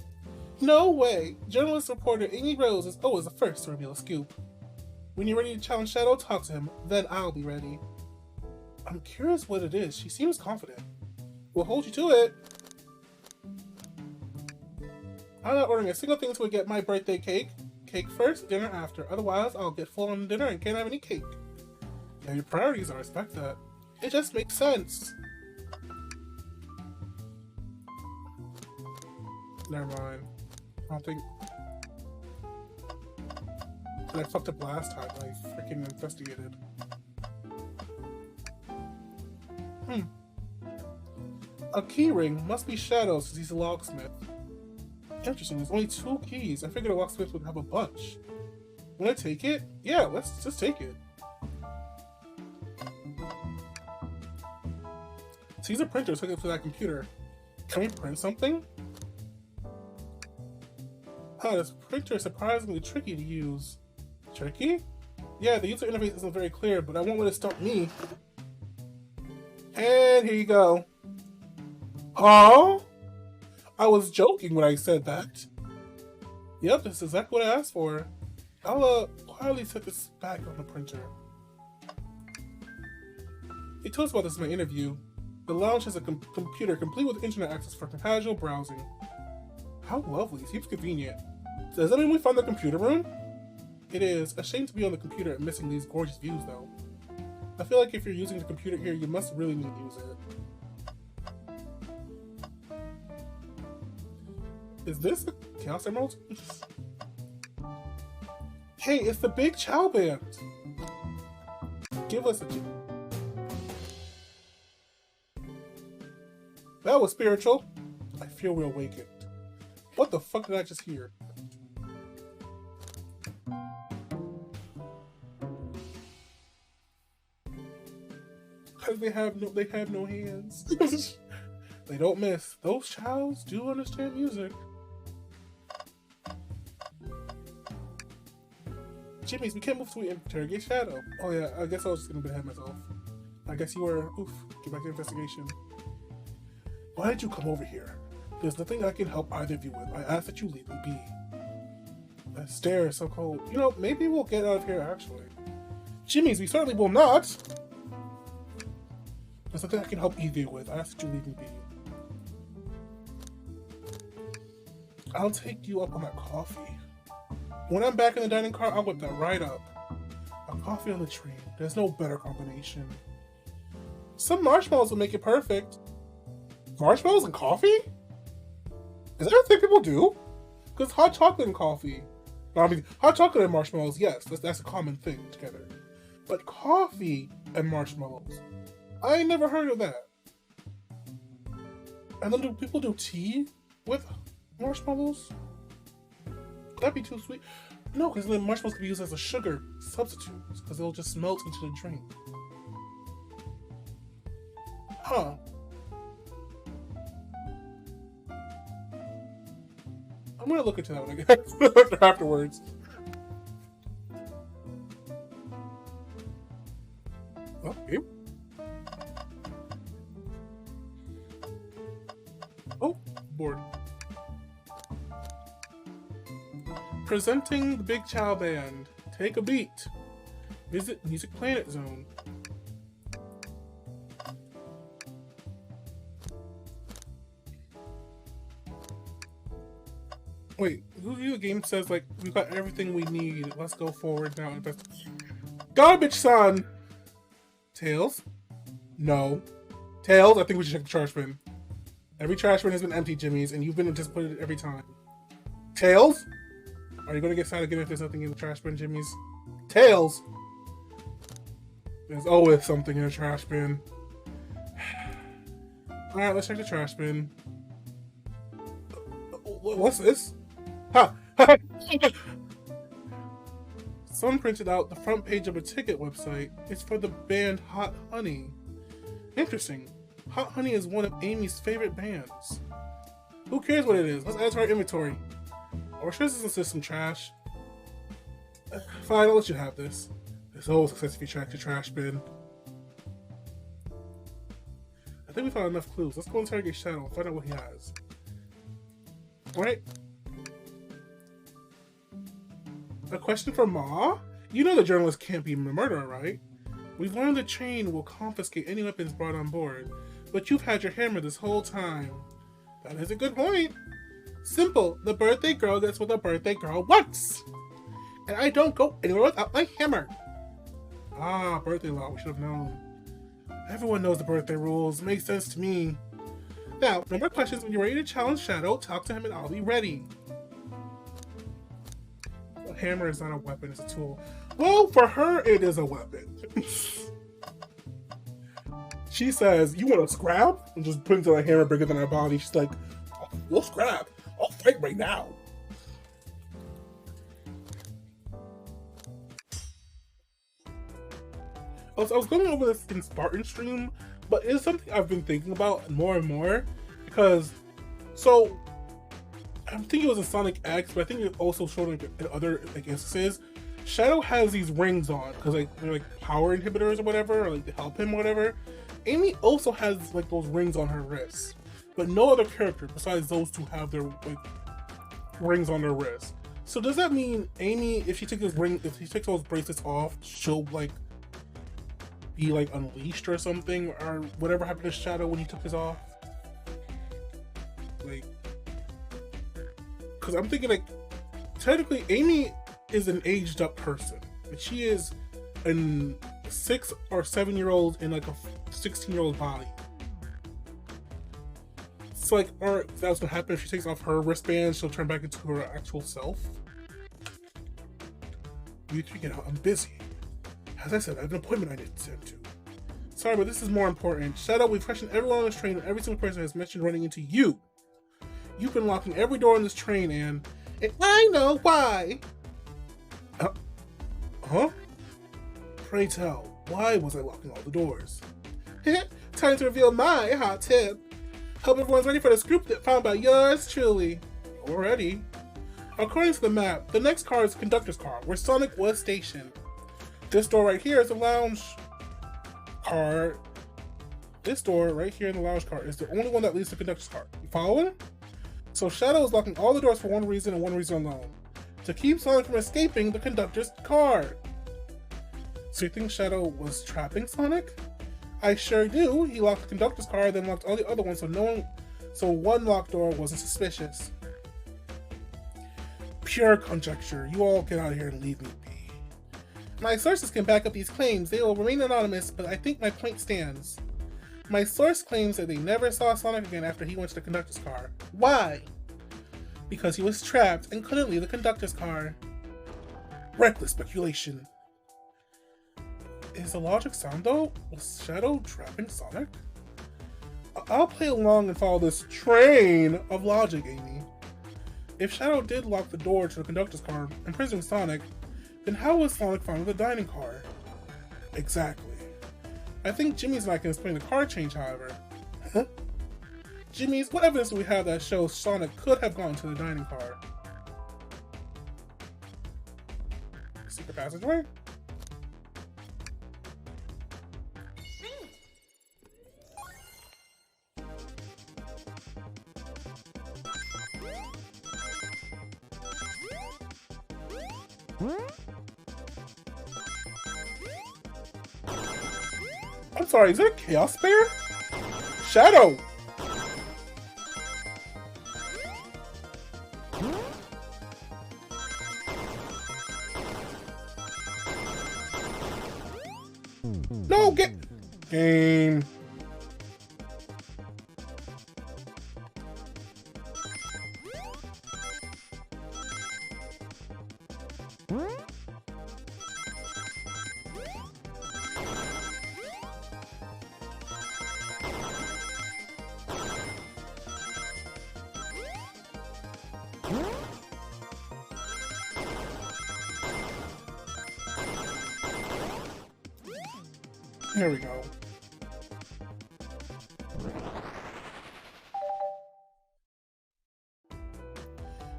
No way! Journalist reporter Amy Rose is always the first to reveal a scoop. When you're ready to challenge Shadow, talk to him. Then I'll be ready. I'm curious what it is. She seems confident. We'll hold you to it. I'm not ordering a single thing until we get my birthday cake. Cake first, dinner after. Otherwise, I'll get full on dinner and can't have any cake. Yeah, your priorities, I respect that. It just makes sense. Never mind. I don't think... I fucked up last time. I freaking investigated. A key ring must be Shadow since he's a locksmith. Interesting, there's only 2 keys. I figured a locksmith would have a bunch. Wanna take it? Yeah, let's just take it. So use a printer to hook it to that computer. Can we print something? Huh, this printer is surprisingly tricky to use. Tricky? Yeah, the user interface isn't very clear, but I won't let it stop me. And here you go. Huh? I was joking when I said that. Yep, that's exactly what I asked for. I'll quietly set this back on the printer. He told us about this in my interview. The lounge has a computer complete with internet access for casual browsing. How lovely, seems convenient. So does that mean we found the computer room? It is. A shame to be on the computer and missing these gorgeous views though. I feel like if you're using the computer here, you must really need to use it. Is this a Chaos Emerald? Hey, it's the Big Chow Band! Give us a... That was spiritual. I feel we're awakened. What the fuck did I just hear? Because they have no hands. They don't miss. Those chows do understand music. Jimmy's, we can't move till we interrogate Shadow. Oh yeah, I guess I was just gonna behead myself. I guess you were, oof, get back to investigation. Why did you come over here? There's nothing I can help either of you with. I ask that you leave me be. That stare is so cold. You know, maybe we'll get out of here actually. Jimmy's, we certainly will not. There's nothing I can help either of you with. I ask that you leave me be. I'll take you up on that coffee. When I'm back in the dining car, I'll whip that right up. A coffee on the train. There's no better combination. Some marshmallows will make it perfect. Marshmallows and coffee? Is that a thing people do? Because hot chocolate and coffee. No, I mean, hot chocolate and marshmallows, yes, that's a common thing together. But coffee and marshmallows? I ain't never heard of that. And then do people do tea with marshmallows? That'd be too sweet. No, because then marshmallows can be used as a sugar substitute, because they'll just melt into the drink. Huh. I'm gonna look into that one again afterwards. Okay. board. Presenting the Big Chow Band. Take a beat. Visit Music Planet Zone. Wait, the game says like we've got everything we need. Let's go forward now. Garbage son. Tails? No. Tails, I think we should check the trash bin. Every trash bin has been empty, Jimmy's, and you've been disappointed every time. Tails? Are you gonna get sad again if there's nothing in the trash bin, Jimmy's? Tails! There's always something in the trash bin. Alright, let's check the trash bin. What's this? Ha! Someone printed out the front page of a ticket website. It's for the band Hot Honey. Interesting. Hot Honey is one of Amy's favorite bands. Who cares what it is? Let's add it to our inventory. Or sure this isn't some trash. Fine, I'll let you have this. It's always successfully tracked the trash bin. I think we found enough clues. Let's go interrogate Shadow and find out what he has. Alright. A question for Ma? You know the journalist can't be a murderer, right? We've learned the train will confiscate any weapons brought on board, but you've had your hammer this whole time. That is a good point. Simple. The birthday girl gets what the birthday girl wants. And I don't go anywhere without my hammer. Ah, birthday law. We should have known. Everyone knows the birthday rules. Makes sense to me. Now, no more questions. When you're ready to challenge Shadow, talk to him and I'll be ready. A hammer is not a weapon, it's a tool. Well, for her, it is a weapon. She says, you want to scrap? And just brings out a hammer bigger than her body. She's like, oh, we'll scrap. I'll fight right now. I was going over this in Spartan stream, but it's something I've been thinking about more and more. Because, so, I think it was in Sonic X, but I think it also showed in other like instances. Shadow has these rings on because like they're like power inhibitors or whatever, or like to help him or whatever. Amy also has like those rings on her wrists, but no other character besides those two have their like rings on their wrists. So does that mean Amy, if she takes those bracelets off, she'll like be like unleashed or something, or whatever happened to Shadow when he took his off? Like, because I'm thinking like technically Amy is an aged up person. Like, she is a 6 or 7 year old in like a 16-year-old body. It's like, or that's what happens if she takes off her wristband, she'll turn back into her actual self. You get out, I'm busy. As I said, I have an appointment I need to attend to. Sorry, but this is more important. Shadow, we've questioned everyone on this train, and every single person has mentioned running into you. You've been locking every door on this train, and I know why. Huh? Pray tell, why was I locking all the doors? Time to reveal my hot tip. Hope everyone's ready for the scoop that found by yours truly. Already. According to the map, the next car is the conductor's car, where Sonic was stationed. This door right here is the lounge car. This door right here in the lounge car is the only one that leads to the conductor's car. You following? So Shadow is locking all the doors for one reason and one reason alone. To keep Sonic from escaping the conductor's car. So you think Shadow was trapping Sonic? I sure do. He locked the conductor's car, then locked all the other ones, so one locked door wasn't suspicious. Pure conjecture. You all get out of here and leave me be. My sources can back up these claims. They will remain anonymous, but I think my point stands. My source claims that they never saw Sonic again after he went to the conductor's car. Why? Because he was trapped and couldn't leave the conductor's car. Reckless speculation. Is the logic sound though? Was Shadow trapping Sonic? I'll play along and follow this train of logic, Amy. If Shadow did lock the door to the conductor's car, imprisoning Sonic, then how was Sonic found in the dining car? Exactly. I think Jimmy's and I can explain the car change, however. Huh? Jimmy's, what evidence do we have that shows Sonic could have gone to the dining car? Secret passageway? I'm sorry, is that a Chaos Bear? Shadow! No, game. Here we go.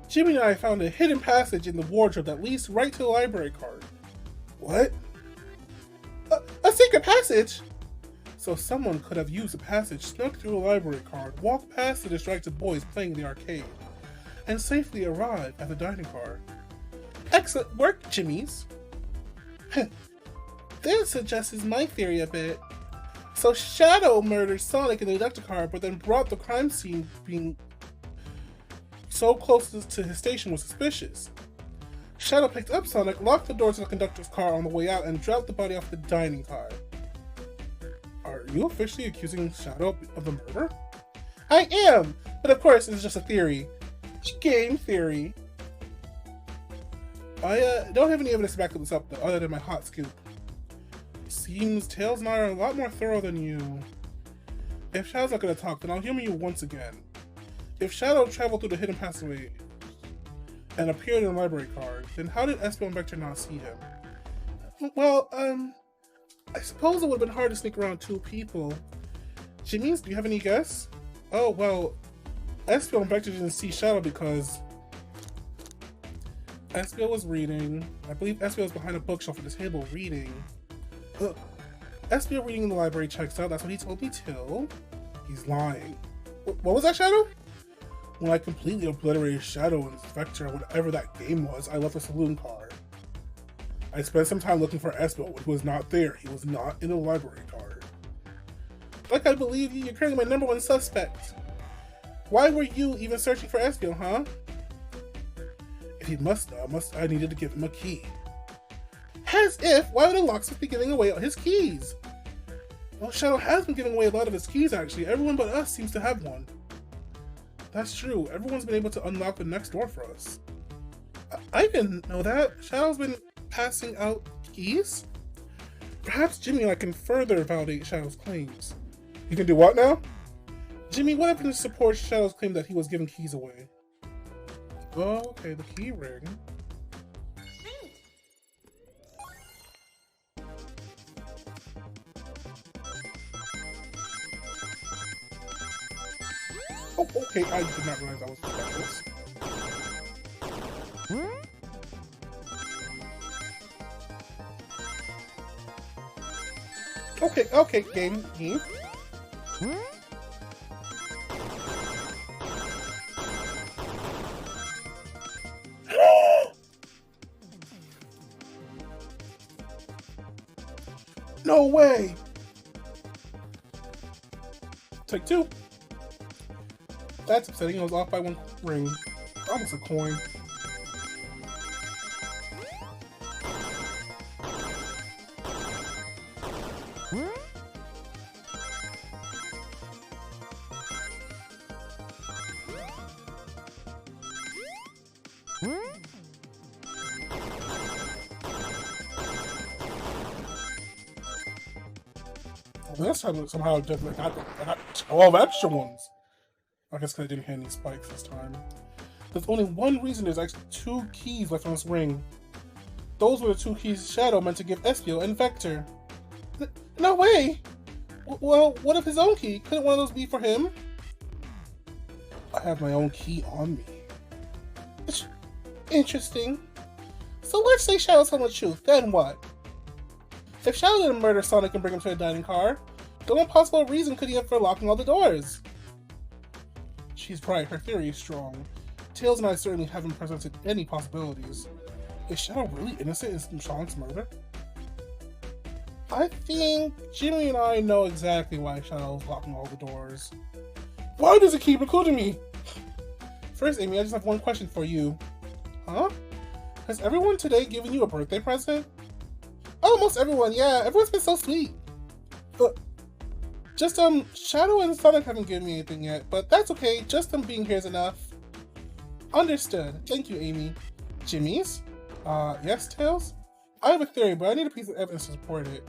Jimmy and I found a hidden passage in the wardrobe that leads right to the library card. What? A secret passage? So someone could have used the passage, snuck through a library card, walked past the distracted boys playing in the arcade, and safely arrived at the dining car. Excellent work, Jimmy's. This suggests my theory a bit. So Shadow murdered Sonic in the Deductor but then brought the crime scene being so close to his station was suspicious. Shadow picked up Sonic, locked the door to the conductor's car on the way out, and dropped the body off the dining car. Are you officially accusing Shadow of the murder? I am! But of course, it's just a theory. Game theory. I don't have any evidence to back this up, though, other than my hot scoop. Seems Tails and I are a lot more thorough than you. If Shadow's not gonna talk, then I'll humor you once again. If Shadow traveled through the hidden passageway and appeared in the library card, then how did Espio and Vector not see him? Well, I suppose it would have been hard to sneak around two people. Jimmy's, do you have any guess? Oh, well, Espio and Vector didn't see Shadow because Espio was reading. I believe Espio was behind a bookshelf at the table reading. Espio reading in the library checks out. That's what he told me till. He's lying. What was that, Shadow? When I completely obliterated Shadow and Vector, whatever that game was, I left the saloon car. I spent some time looking for Espio, but he was not there. He was not in the library card. Like I believe you, you're currently my #1 suspect. Why were you even searching for Espio, huh? If he must know, I needed to give him a key. As if, why would a locksmith be giving away his keys? Well, Shadow has been giving away a lot of his keys, actually. Everyone but us seems to have one. That's true. Everyone's been able to unlock the next door for us. I didn't know that. Shadow's been passing out keys? Perhaps Jimmy and I can further validate Shadow's claims. You can do what now? Jimmy, what happened to support Shadow's claim that he was giving keys away? Oh, okay, the key ring. Oh, okay, I did not realize that was this. Okay, game. No way! Take two. That's upsetting. I was off by one ring. Almost a coin. Well, this time somehow I got 12 extra ones. I guess because I didn't hit any spikes this time. There's only one reason there's actually 2 keys left on this ring. Those were the 2 keys Shadow meant to give Espio and Vector. No way! Well, what if his own key? Couldn't one of those be for him? I have my own key on me. It's interesting. So let's say Shadow's telling the truth, then what? If Shadow didn't murder Sonic and bring him to the dining car, then what possible reason could he have for locking all the doors? She's right, her theory is strong. Tails and I certainly haven't presented any possibilities. Is Shadow really innocent in Sean's murder? I think Jimmy and I know exactly why Shadow's locking all the doors. Why does it keep including me? First, Amy, I just have one question for you. Huh? Has everyone today given you a birthday present? Almost everyone, yeah. Everyone's been so sweet. Just, Shadow and Sonic haven't given me anything yet, but that's okay. Just them being here is enough. Understood. Thank you, Amy. Jimmy's? Yes, Tails? I have a theory, but I need a piece of evidence to support it.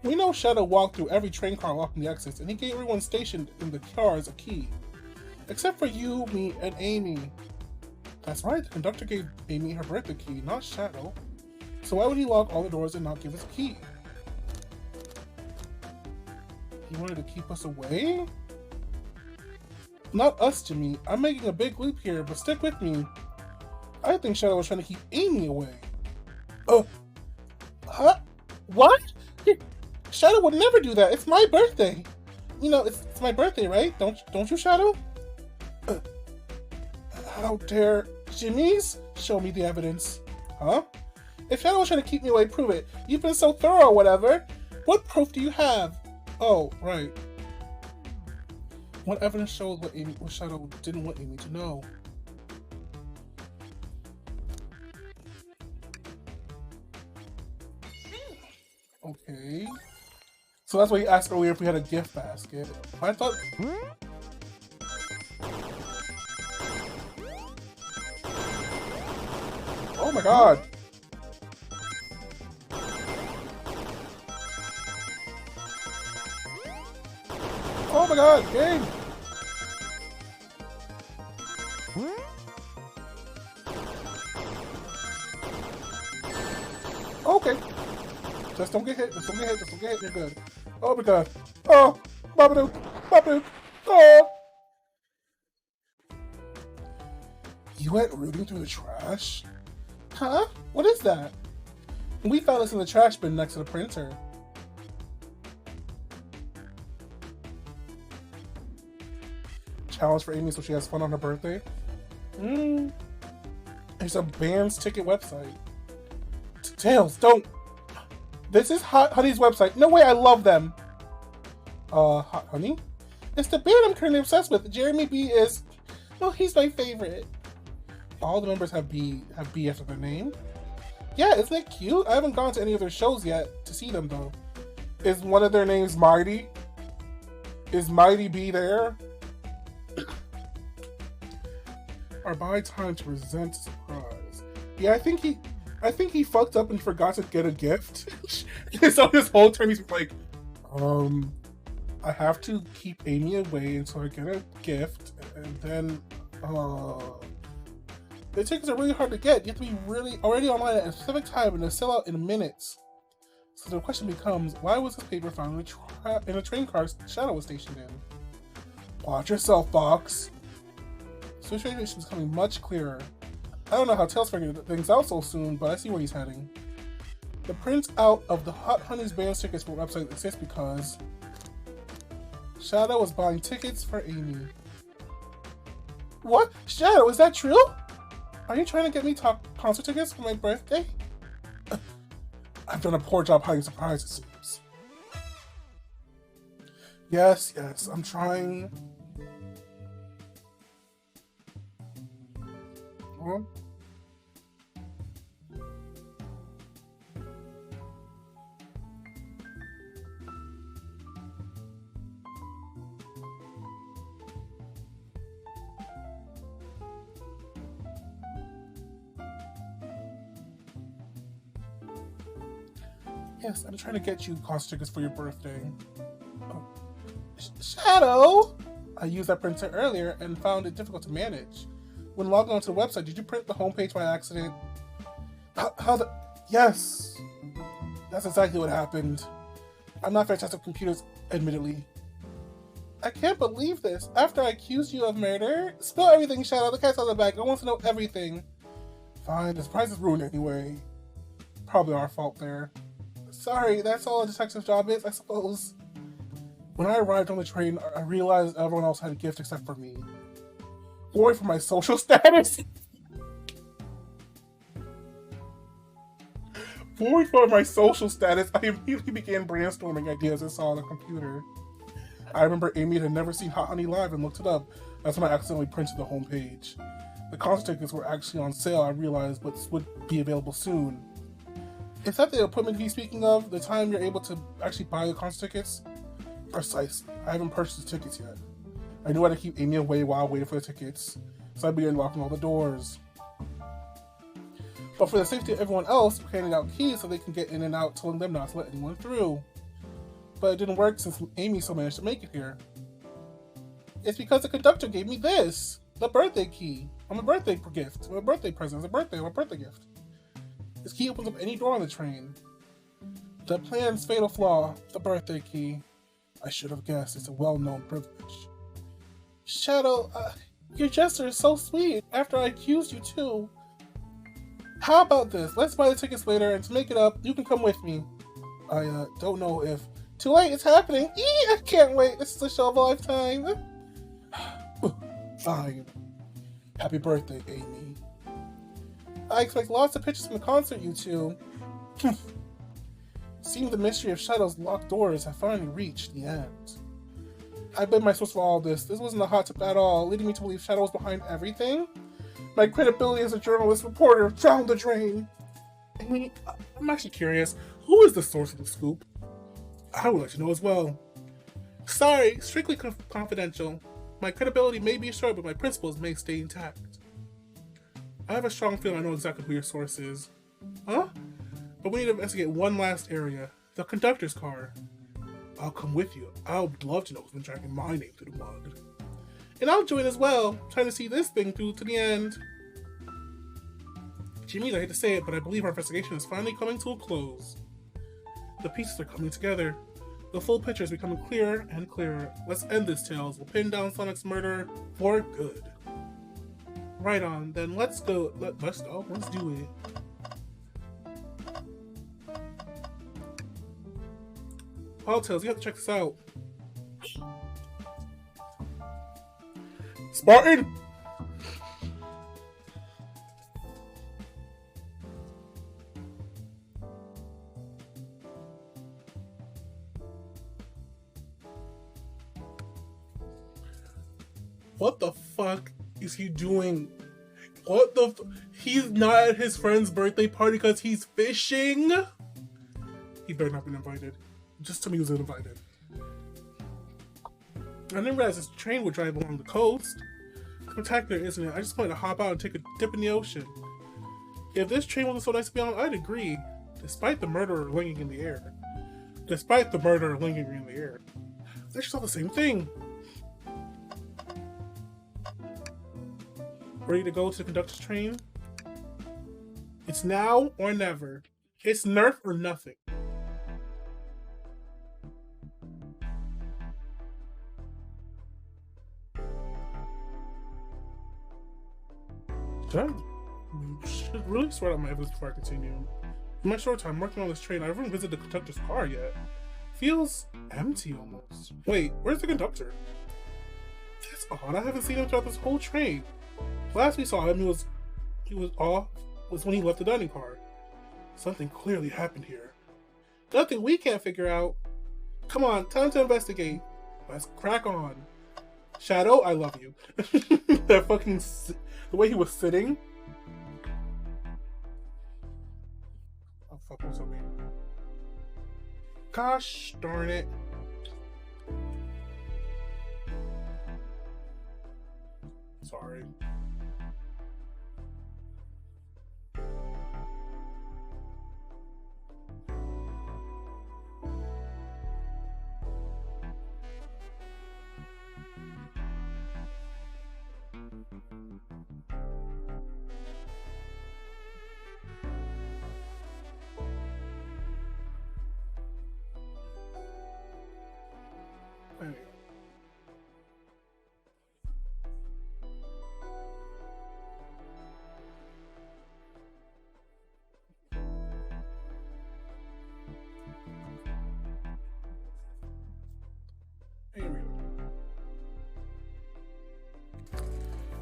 We know Shadow walked through every train car locking the exits, and he gave everyone stationed in the cars a key. Except for you, me, and Amy. That's right, the conductor gave Amy her birthday key, not Shadow. So why would he lock all the doors and not give us a key? He wanted to keep us away? Not us, Jimmy. I'm making a big leap here, but stick with me. I think Shadow was trying to keep Amy away. Huh? What? Shadow would never do that. It's my birthday. You know, it's my birthday, right? Don't you, Shadow? How dare Jimmy's? Show me the evidence. Huh? If Shadow was trying to keep me away, prove it. You've been so thorough, whatever. What proof do you have? Oh, right. What evidence showed what Shadow didn't want Amy to know? Okay. So that's why he asked earlier if we had a gift basket. I thought... Oh my god! Oh my god, game! Okay. Just don't get hit, just don't get hit, just don't get hit, you're good. Oh my god. Oh! Babadook! Babadook! Oh! You went rooting through the trash? Huh? What is that? We found this in the trash bin next to the printer. Challenge for Amy so she has fun on her birthday? It's a band's ticket website. Tails, don't! This is Hot Honey's website. No way, I love them! Hot Honey? It's the band I'm currently obsessed with. Jeremy B is... Well, he's my favorite. All the members have B after their name. Yeah, isn't it cute? I haven't gone to any of their shows yet to see them, though. Is one of their names Mighty? Is Mighty B there? Or by time to present a surprise. Yeah, I think he fucked up and forgot to get a gift. So this whole time he's like, I have to keep Amy away until I get a gift, and then, the tickets are really hard to get. You have to be really already online at a specific time and they sell out in minutes. So the question becomes, why was this paper found in a train car Shadow was stationed in? Watch yourself, Fox. So the situation is becoming much clearer. I don't know how Tails figured things out so soon, but I see where he's heading. The print out of the Hot Honey's band tickets for website exists because Shadow was buying tickets for Amy. What? Shadow, is that true? Are you trying to get me concert tickets for my birthday? I've done a poor job hiding surprise, it seems. Yes, I'm trying. Huh? Yes, I'm trying to get you concert tickets for your birthday. Oh. Shadow! I used that printer earlier and found it difficult to manage. When logging onto the website, did you print the homepage by accident? Yes! That's exactly what happened. I'm not fantastic with computers, admittedly. I can't believe this. After I accused you of murder? Spill everything, Shadow. The cat's out of the bag. I want to know everything. Fine, the surprise is ruined anyway. Probably our fault there. Sorry, that's all a detective's job is, I suppose. When I arrived on the train, I realized everyone else had a gift except for me. Worry for my social status? Worried for my social status, I immediately began brainstorming ideas I saw on the computer. I remember Amy had never seen Hot Honey Live and looked it up. That's when I accidentally printed the homepage. The concert tickets were actually on sale. I realized what would be available soon. Is that the appointment he's speaking of? The time you're able to actually buy the concert tickets? Precisely. I haven't purchased the tickets yet. I knew how to keep Amy away while I waited for the tickets, so I began locking all the doors. But for the safety of everyone else, we're handing out keys so they can get in and out, telling them not to let anyone through. But it didn't work since Amy still managed to make it here. It's because the conductor gave me this, the birthday key. I'm a birthday gift, a birthday present, a birthday gift. This key opens up any door on the train. The plan's fatal flaw, the birthday key. I should have guessed, it's a well-known privilege. Shadow, your gesture is so sweet, after I accused you too. How about this? Let's buy the tickets later, and to make it up, you can come with me. I don't know if... Too late, it's happening! I can't wait, this is a show of a lifetime! Fine. Happy birthday, Amy. I expect lots of pictures from the concert, you two. Seeing the mystery of Shadow's locked doors have finally reached the end. I blame my source for all this. This wasn't a hot tip at all, leading me to believe Shadow was behind everything. My credibility as a journalist reporter down the drain. Amy, I'm actually curious, who is the source of the scoop? I will let you know as well. Sorry, strictly confidential. My credibility may be short, but my principles may stay intact. I have a strong feeling I know exactly who your source is. Huh? But we need to investigate one last area. The conductor's car. I'll come with you. I would love to know who's been dragging my name through the mud. And I'll join as well, trying to see this thing through to the end. Jimmy, I hate to say it, but I believe our investigation is finally coming to a close. The pieces are coming together. The full picture is becoming clearer and clearer. Let's end this, Tails. We'll pin down Sonic's murder for good. Right on, then let's go. Let's do it. Well, Tails, you have to check this out. Spartan! What the fuck is he doing? What the he's not at his friend's birthday party because he's fishing? He better not been invited. Just tell me he was invited. I didn't realize this train would drive along the coast. Spectacular, isn't it? I just wanted to hop out and take a dip in the ocean. If this train wasn't so nice to be on, I'd agree. Despite the murderer lingering in the air. Despite the murderer lingering in the air. I just saw the same thing. Ready to go to the conductor's train? It's now or never. It's nerf or nothing. Should really sort out my evidence before I continue. In my short time working on this train, I haven't visited the conductor's car yet. Feels empty almost. Wait, where's the conductor? That's odd. I haven't seen him throughout this whole train. Last we saw him, he was off was when he left the dining car. Something clearly happened here. Nothing we can't figure out. Come on, time to investigate. Let's crack on. Shadow, I love you. That fucking the way he was sitting. Oh fuck, what's up, man? Gosh darn it. Sorry. There we go. Here we go.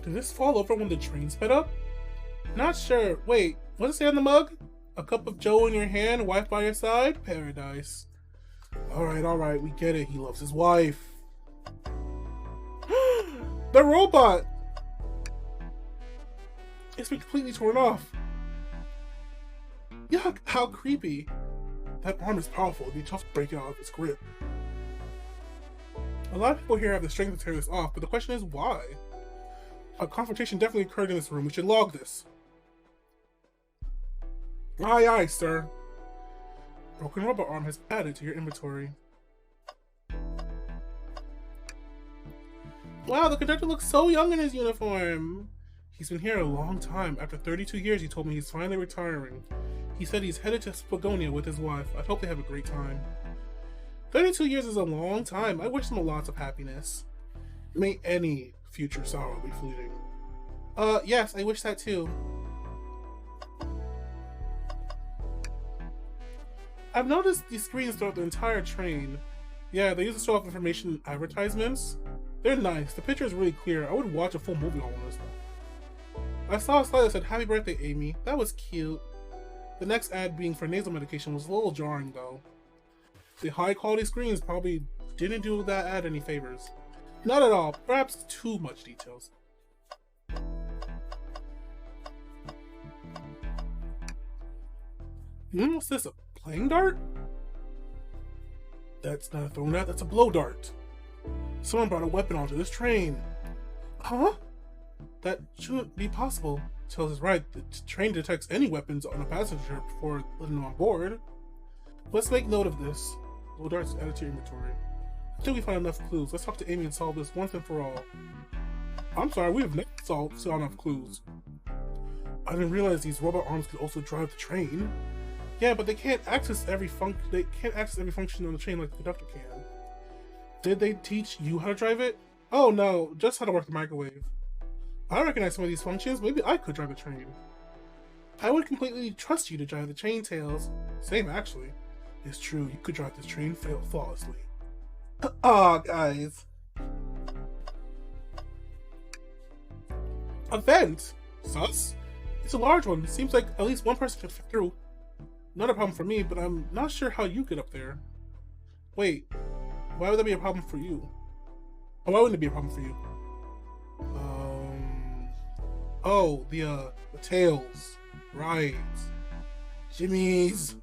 Did this fall over when the train sped up? Not sure. Wait, what does it say on the mug? A cup of joe in your hand, wife by your side? Paradise. Alright, we get it. He loves his wife. The robot! It's been completely torn off. Yuck, how creepy. That arm is powerful. It'd be tough to break it out of its grip. A lot of people here have the strength to tear this off, but the question is why? A confrontation definitely occurred in this room. We should log this. Aye, aye, sir. Broken robot arm has added to your inventory. Wow, the conductor looks so young in his uniform. He's been here a long time. After 32 years, he told me he's finally retiring. He said he's headed to Spagonia with his wife. I hope they have a great time. 32 years is a long time. I wish them lots of happiness. May any future sorrow be fleeting. Yes, I wish that too. I've noticed these screens throughout the entire train. Yeah, they use to show off information advertisements. They're nice. The picture is really clear. I would watch a full movie on this. I saw a slide that said, "Happy birthday, Amy." That was cute. The next ad being for nasal medication was a little jarring though. The high quality screens probably didn't do that ad any favors. Not at all. Perhaps too much details. What's this? A playing dart? That's not a throwing dart, that's a blow dart. Someone brought a weapon onto this train. Huh? That shouldn't be possible. Tails is right. The train detects any weapons on a passenger before letting them on board. Let's make note of this. Blow darts added to your inventory. Until we find enough clues, let's talk to Amy and solve this once and for all. I'm sorry, we have never saw enough clues. I didn't realize these robot arms could also drive the train. Yeah, but they can't access every function on the train like the conductor can. Did they teach you how to drive it? Oh no, just how to work the microwave. I recognize some of these functions. Maybe I could drive the train. I would completely trust you to drive the train, Tails. Same, actually. It's true, you could drive this train flawlessly. Aw, guys. A vent? Sus? It's a large one. It seems like at least one person could fit through. Not a problem for me, but I'm not sure how you get up there. Wait, why would that be a problem for you? Oh, why wouldn't it be a problem for you? Oh, the tails. Right. Jimmy's.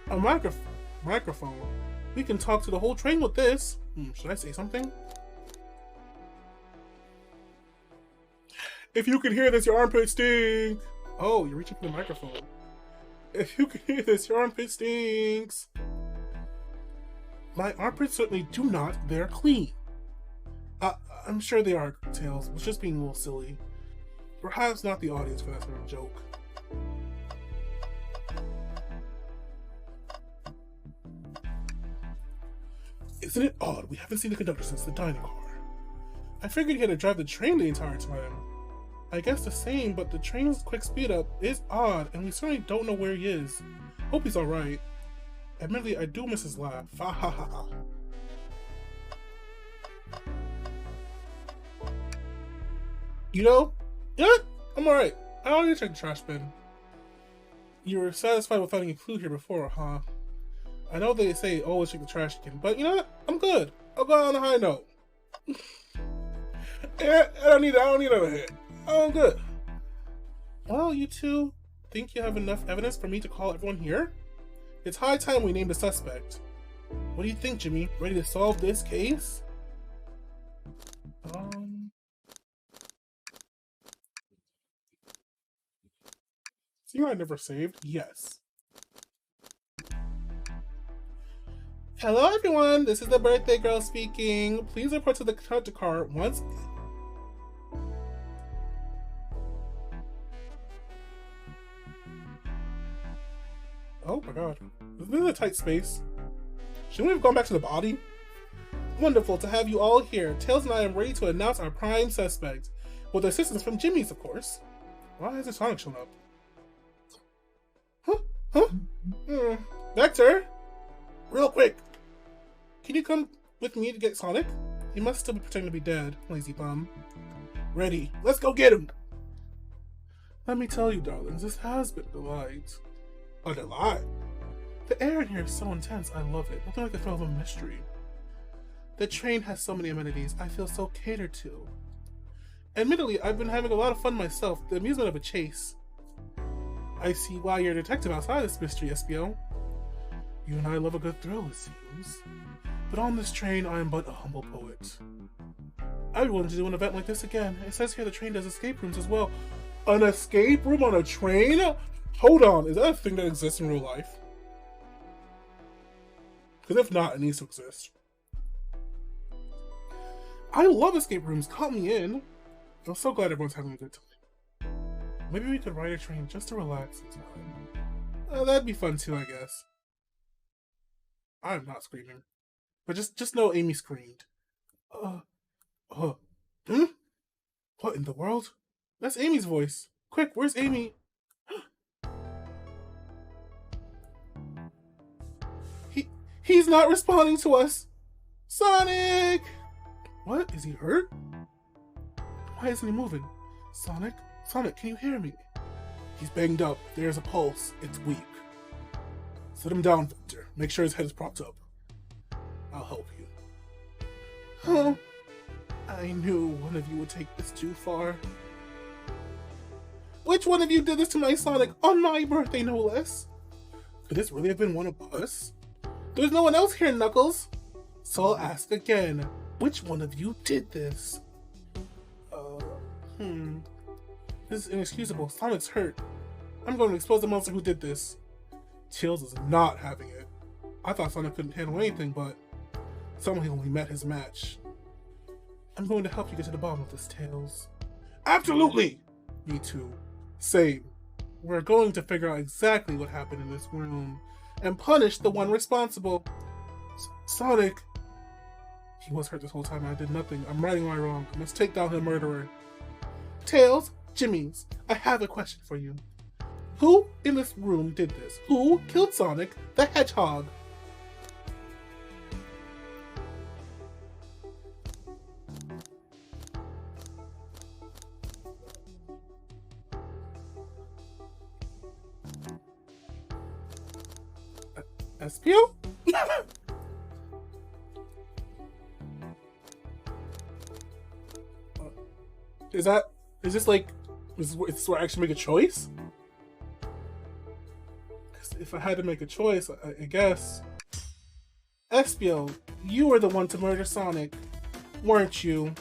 A microphone. We can talk to the whole train with this. Should I say something? If you can hear this, your armpit stinks. Oh, you're reaching for the microphone. If you can hear this, your armpit stinks. My armpits certainly do not. They're clean. I'm sure they are, Tails. I was just being a little silly. Perhaps not the audience for that sort of joke. Isn't it odd? We haven't seen the conductor since the dining car. I figured he had to drive the train the entire time. I guess the same, but the train's quick speed up is odd, and we certainly don't know where he is. Hope he's alright. Admittedly, I do miss his laugh. Ha ha ha ha. You know? Yeah, I'm alright. I don't need to check the trash bin. You were satisfied with finding a clue here before, huh? I know they say always check the trash can, but you know what? I'm good. I'll go on a high note. Yeah, I don't need another hit. I'm good. Well, you two think you have enough evidence for me to call everyone here? It's high time we named a suspect. What do you think, Jimmy? Ready to solve this case? See, I never saved. Yes. Hello, everyone. This is the birthday girl speaking. Please report to the conductor car once. Oh my god. This is a tight space. Shouldn't we have gone back to the body? Wonderful to have you all here. Tails and I am ready to announce our prime suspect. With assistance from Jimmy's, of course. Why hasn't Sonic shown up? Huh? Vector? Real quick. Can you come with me to get Sonic? He must still be pretending to be dead, lazy bum. Ready. Let's go get him. Let me tell you, darlings, this has been a delight. A delight? The air in here is so intense, I love it. Nothing like the thrill of a mystery. The train has so many amenities, I feel so catered to. Admittedly, I've been having a lot of fun myself, the amusement of a chase. I see why you're a detective outside this mystery, Espio. You and I love a good thrill, it seems. But on this train, I am but a humble poet. I'd be willing to do an event like this again. It says here the train does escape rooms as well. An escape room on a train? Hold on, is that a thing that exists in real life? Because if not, it needs to exist. I love escape rooms, count me in. I'm so glad everyone's having a good time. Maybe we could ride a train just to relax sometime. That'd be fun too, I guess. I'm not screaming. But just know Amy screamed. What in the world? That's Amy's voice. Quick, where's Amy? He's not responding to us. Sonic! What? Is he hurt? Why isn't he moving? Sonic? Sonic, can you hear me? He's banged up. There's a pulse. It's weak. Sit him down, Victor. Make sure his head is propped up. I'll help you. Oh, I knew one of you would take this too far. Which one of you did this to my Sonic on my birthday, no less? Could this really have been one of us? There's no one else here, Knuckles. So I'll ask again. Which one of you did this? This is inexcusable. Sonic's hurt. I'm going to expose the monster who did this. Tails is not having it. I thought Sonic couldn't handle anything, but somehow he only met his match. I'm going to help you get to the bottom of this, Tails. Absolutely! Me too. Same. We're going to figure out exactly what happened in this room and punish the one responsible. Sonic! He was hurt this whole time and I did nothing. I'm righting my wrong. I must take down the murderer. Tails, Jimmy's, I have a question for you. Who in this room did this? Who killed Sonic the Hedgehog? Espio? Is this where I actually make a choice? If I had to make a choice, I guess. Espio, you were the one to murder Sonic, weren't you?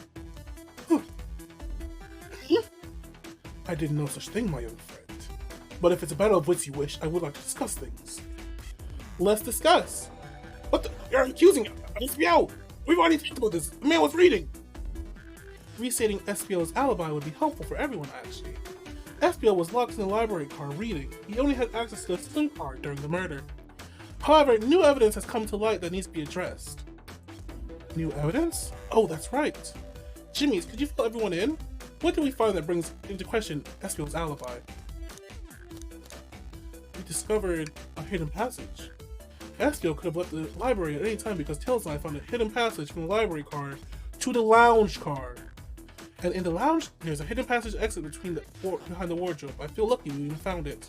I didn't know such thing, my young friend. But if it's a battle of wits you wish, I would like to discuss things. Let's discuss. What the? You're accusing Espio! We've already talked about this. The man was reading. Restating Espio's alibi would be helpful for everyone, actually. Espio was locked in the library car reading. He only had access to the SIM card during the murder. However, new evidence has come to light that needs to be addressed. New evidence? Oh, that's right. Jimmy's, could you fill everyone in? What did we find that brings into question Espio's alibi? We discovered a hidden passage. Espio could have left the library at any time because Tails and I found a hidden passage from the library car to the lounge car. And in the lounge, there's a hidden passage exit behind the wardrobe. I feel lucky we even found it.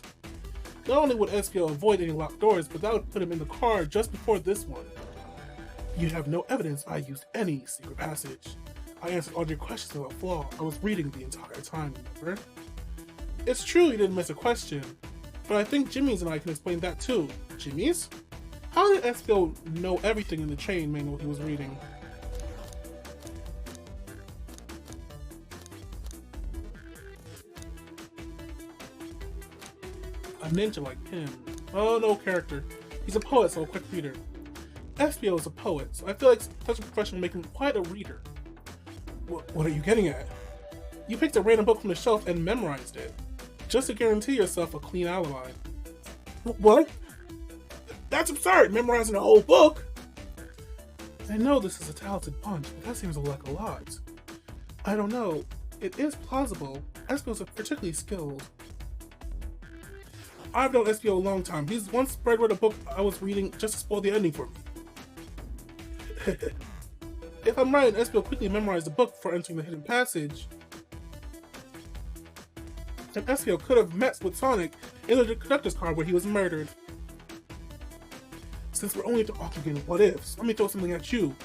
Not only would Espio avoid any locked doors, but that would put him in the car just before this one. You have no evidence I used any secret passage. I answered all your questions without flaw. I was reading the entire time, remember? It's true you didn't miss a question, but I think Jimmy's and I can explain that too. Jimmy's? How did Espio know everything in the train manual he was reading? A ninja like him. Oh, no character. He's a poet, so a quick reader. Espio is a poet, so I feel like such a profession will make him quite a reader. What are you getting at? You picked a random book from the shelf and memorized it, just to guarantee yourself a clean alibi. What? That's absurd, memorizing a whole book! I know this is a talented bunch, but that seems like a lot. I don't know. It is plausible. Espio's particularly skilled. I've known Espio a long time. He's once read a book I was reading just to spoil the ending for me. If I'm right, Espio quickly memorized the book before entering the hidden passage. and Espio could have met with Sonic in the conductor's car where he was murdered. Since we're only at the Octagon what ifs, let me throw something at you.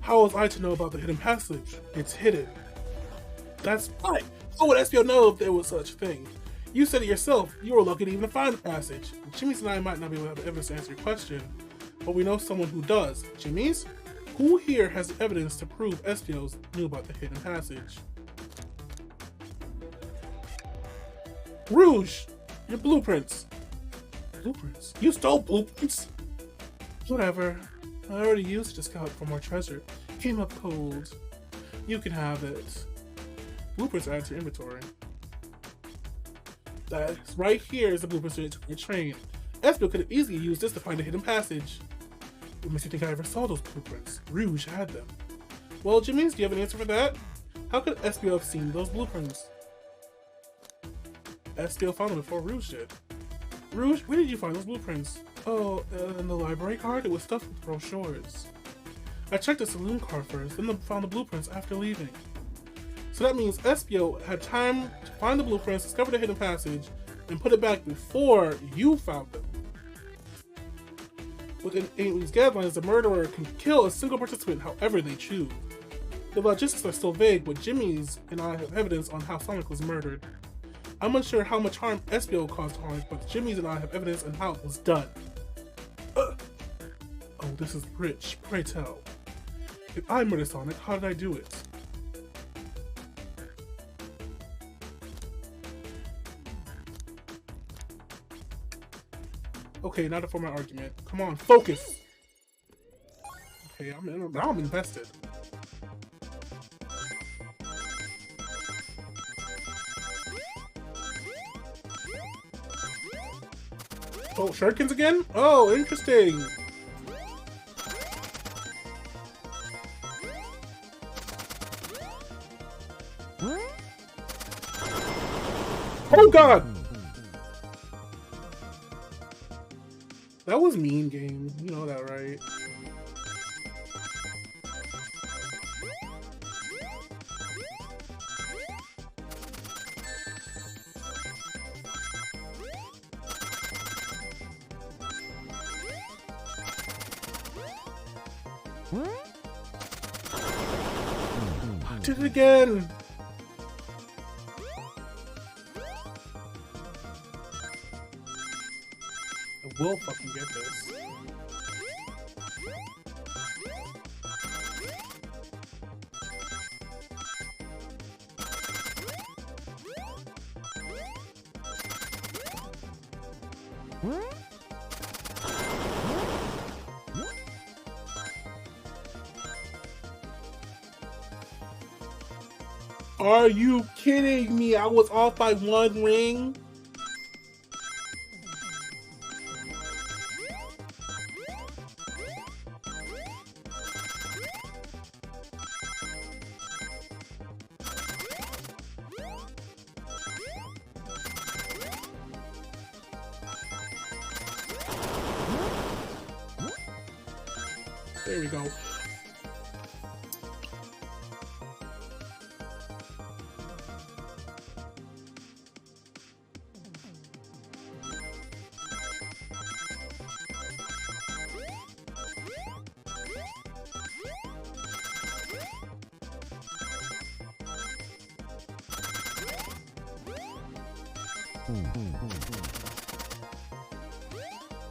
How was I to know about the hidden passage? It's hidden. That's right. How would Espio know if there was such a thing? You said it yourself. You were lucky to even find the passage. Jimmy's and I might not be able to have evidence to answer your question, but we know someone who does. Jimmy's? Who here has evidence to prove Espio knew about the hidden passage? Rouge! Your blueprints! Blueprints? You stole blueprints? Whatever. I already used it to scout for more treasure. Came up cold. You can have it. Blueprints added to inventory. That's right here is the blueprints to your train. Espio could have easily used this to find a hidden passage. What makes you think I ever saw those blueprints? Rouge had them. Well, Jimmy's, do you have an answer for that? How could Espio have seen those blueprints? Espio found them before Rouge did. Rouge, where did you find those blueprints? Oh, in the library card? It was stuffed with brochures. I checked the saloon car first, then found the blueprints after leaving. So that means Espio had time to find the blueprints, discover the hidden passage, and put it back before you found them. Within these guidelines, the murderer can kill a single participant however they choose. The logistics are still vague, but Jimmy's and I have evidence on how Sonic was murdered. I'm unsure how much harm Espio caused Sonic, but Jimmy's and I have evidence on how it was done. Oh, this is rich. Pray tell. If I murdered Sonic, how did I do it? Okay, now to form my argument. Come on, focus! Okay, now I'm invested. Oh, shurikens again? Oh, interesting! Oh god! That was mean game. You know that, right? I did it again! I will fucking get this. Are you kidding me? I was off by one ring? There we go.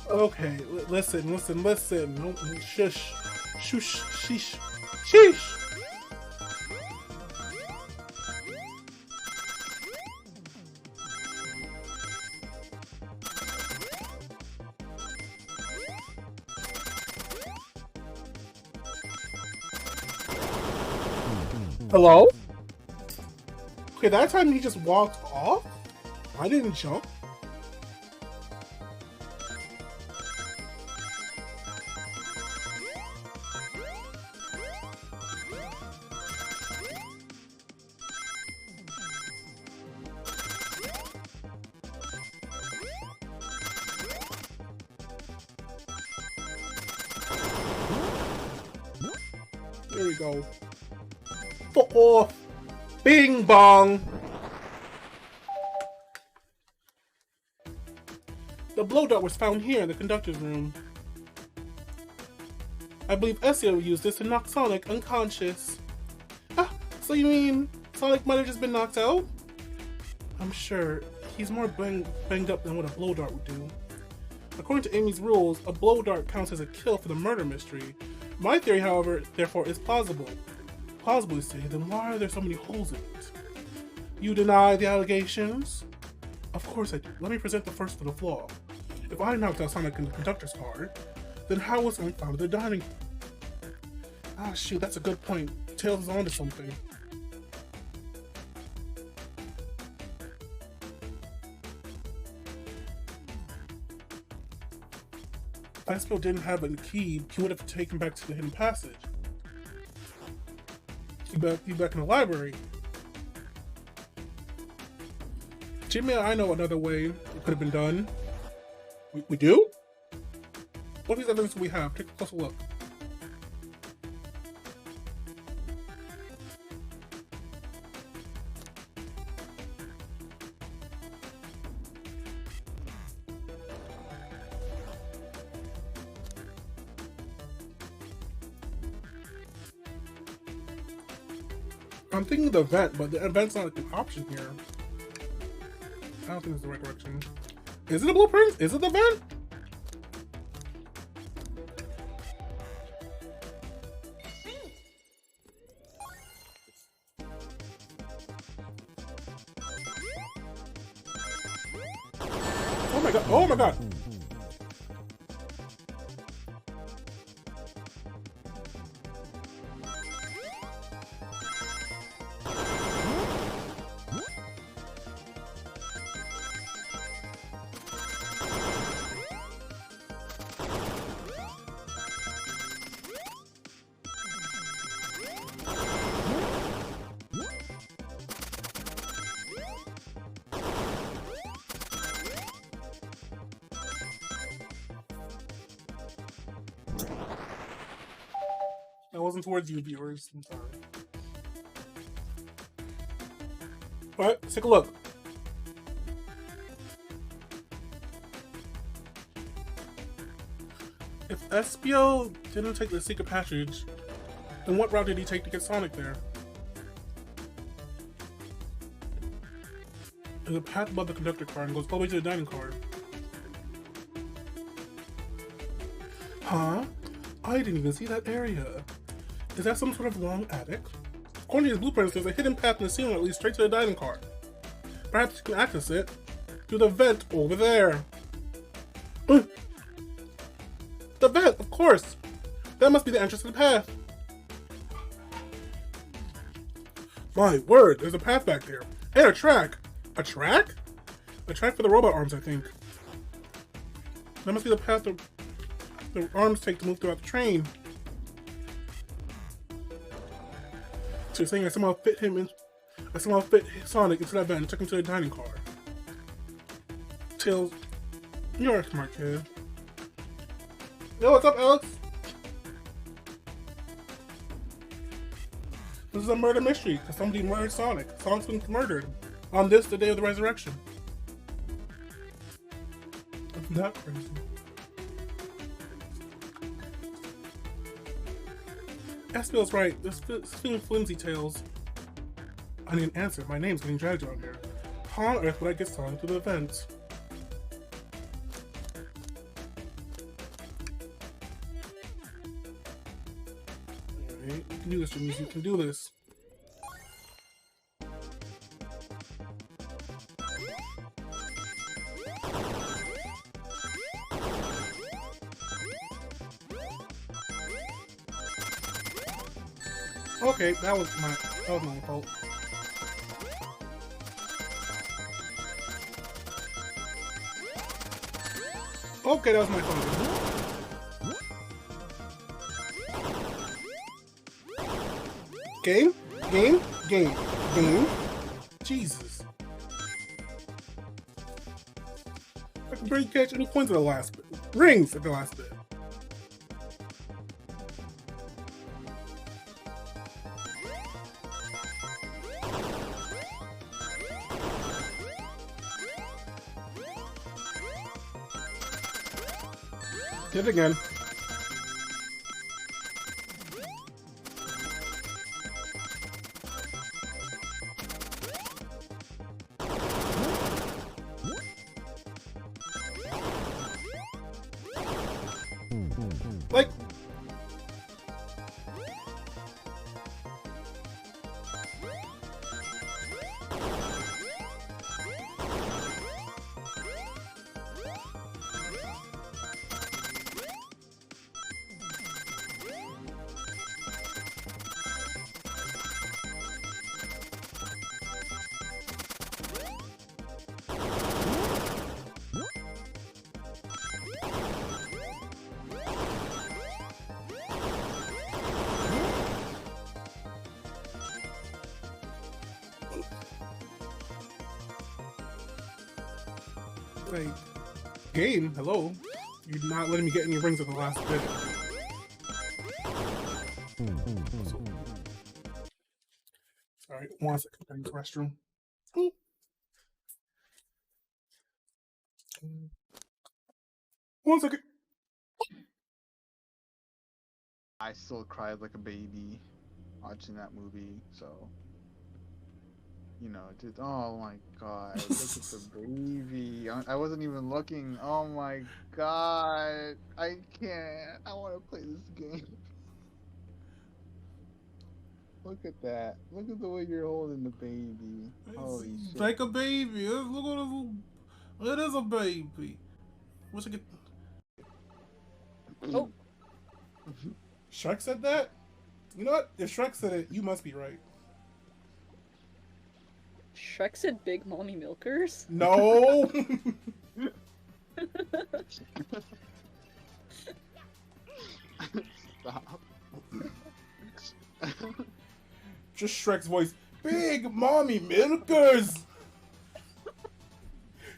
Okay, listen. No, shush. Shush. Sheesh. Sheesh! Hello? Okay, that time he just walked off? I didn't jump. There we go. Fuck off! Bing bong! The blow dart was found here in the conductor's room. I believe Ezio used this to knock Sonic unconscious. Ah, so you mean Sonic might have just been knocked out? I'm sure he's more banged up than what a blow dart would do. According to Amy's rules, a blow dart counts as a kill for the murder mystery. My theory, however, therefore is plausible. Plausible, you say, then why are there so many holes in it? You deny the allegations? Of course I do. Let me present the first little flaw. If I knocked out Sonic in the conductor's car, then how was someone found at the dining? Ah, shoot, that's a good point. Tails is onto something. If Espio didn't have a key, he would have taken back to the hidden passage. He's back in the library. Jimmy and I know another way it could have been done. We do? What piece of evidence do we have? Take a closer look. I'm thinking of the vent, but the vent's not an option here. I don't think it's the right direction. Is it a blueprint? Is it the vent? Oh my god, oh my god! That wasn't towards you, viewers. I'm sorry. Alright, let's take a look. If Espio didn't take the secret passage, then what route did he take to get Sonic there? There's a path above the conductor car and goes all the way to the dining car. Huh? I didn't even see that area. Is that some sort of long attic? According to his blueprints, there's a hidden path in the ceiling that leads straight to the dining car. Perhaps you can access it through the vent over there. The vent, of course! That must be the entrance to the path. My word, there's a path back there. And a track. A track? A track for the robot arms, I think. That must be the path the arms take to move throughout the train. So you're saying I somehow fit Sonic into that van and took him to the dining car. Tails, you're a smart kid. Yo, what's up, Alex? This is a murder mystery because somebody murdered Sonic. Sonic's been murdered on the day of the resurrection. That's not crazy. Espio's right. This feeling flimsy, Tails. I need an answer. My name's getting dragged around here. How on earth would I get Sonic to the event? Alright, you can do this, Jimmy. You can do this. Okay, that was my fault. Okay, that was my fault. Game? Jesus. I can barely catch any points at the last bit. Rings at the last bit. Did it again. Like, like, game, hello. You're not letting me get any rings at the last bit. Sorry, 1 second. I need the restroom. Ooh. 1 second.
I still cried like a baby watching that movie, so you know, dude. Oh my god, look at the baby. I wasn't even looking. Oh my god, I can't. I want to play this game. Look at that. Look at the way you're holding the baby. Holy shit.
Like a baby. Look at this. It is a baby. What's it get?
Oh.
Shrek said that? You know what? If Shrek said it, you must be right.
Shrek said big mommy milkers?
No!
Stop.
Just Shrek's voice. Big mommy milkers!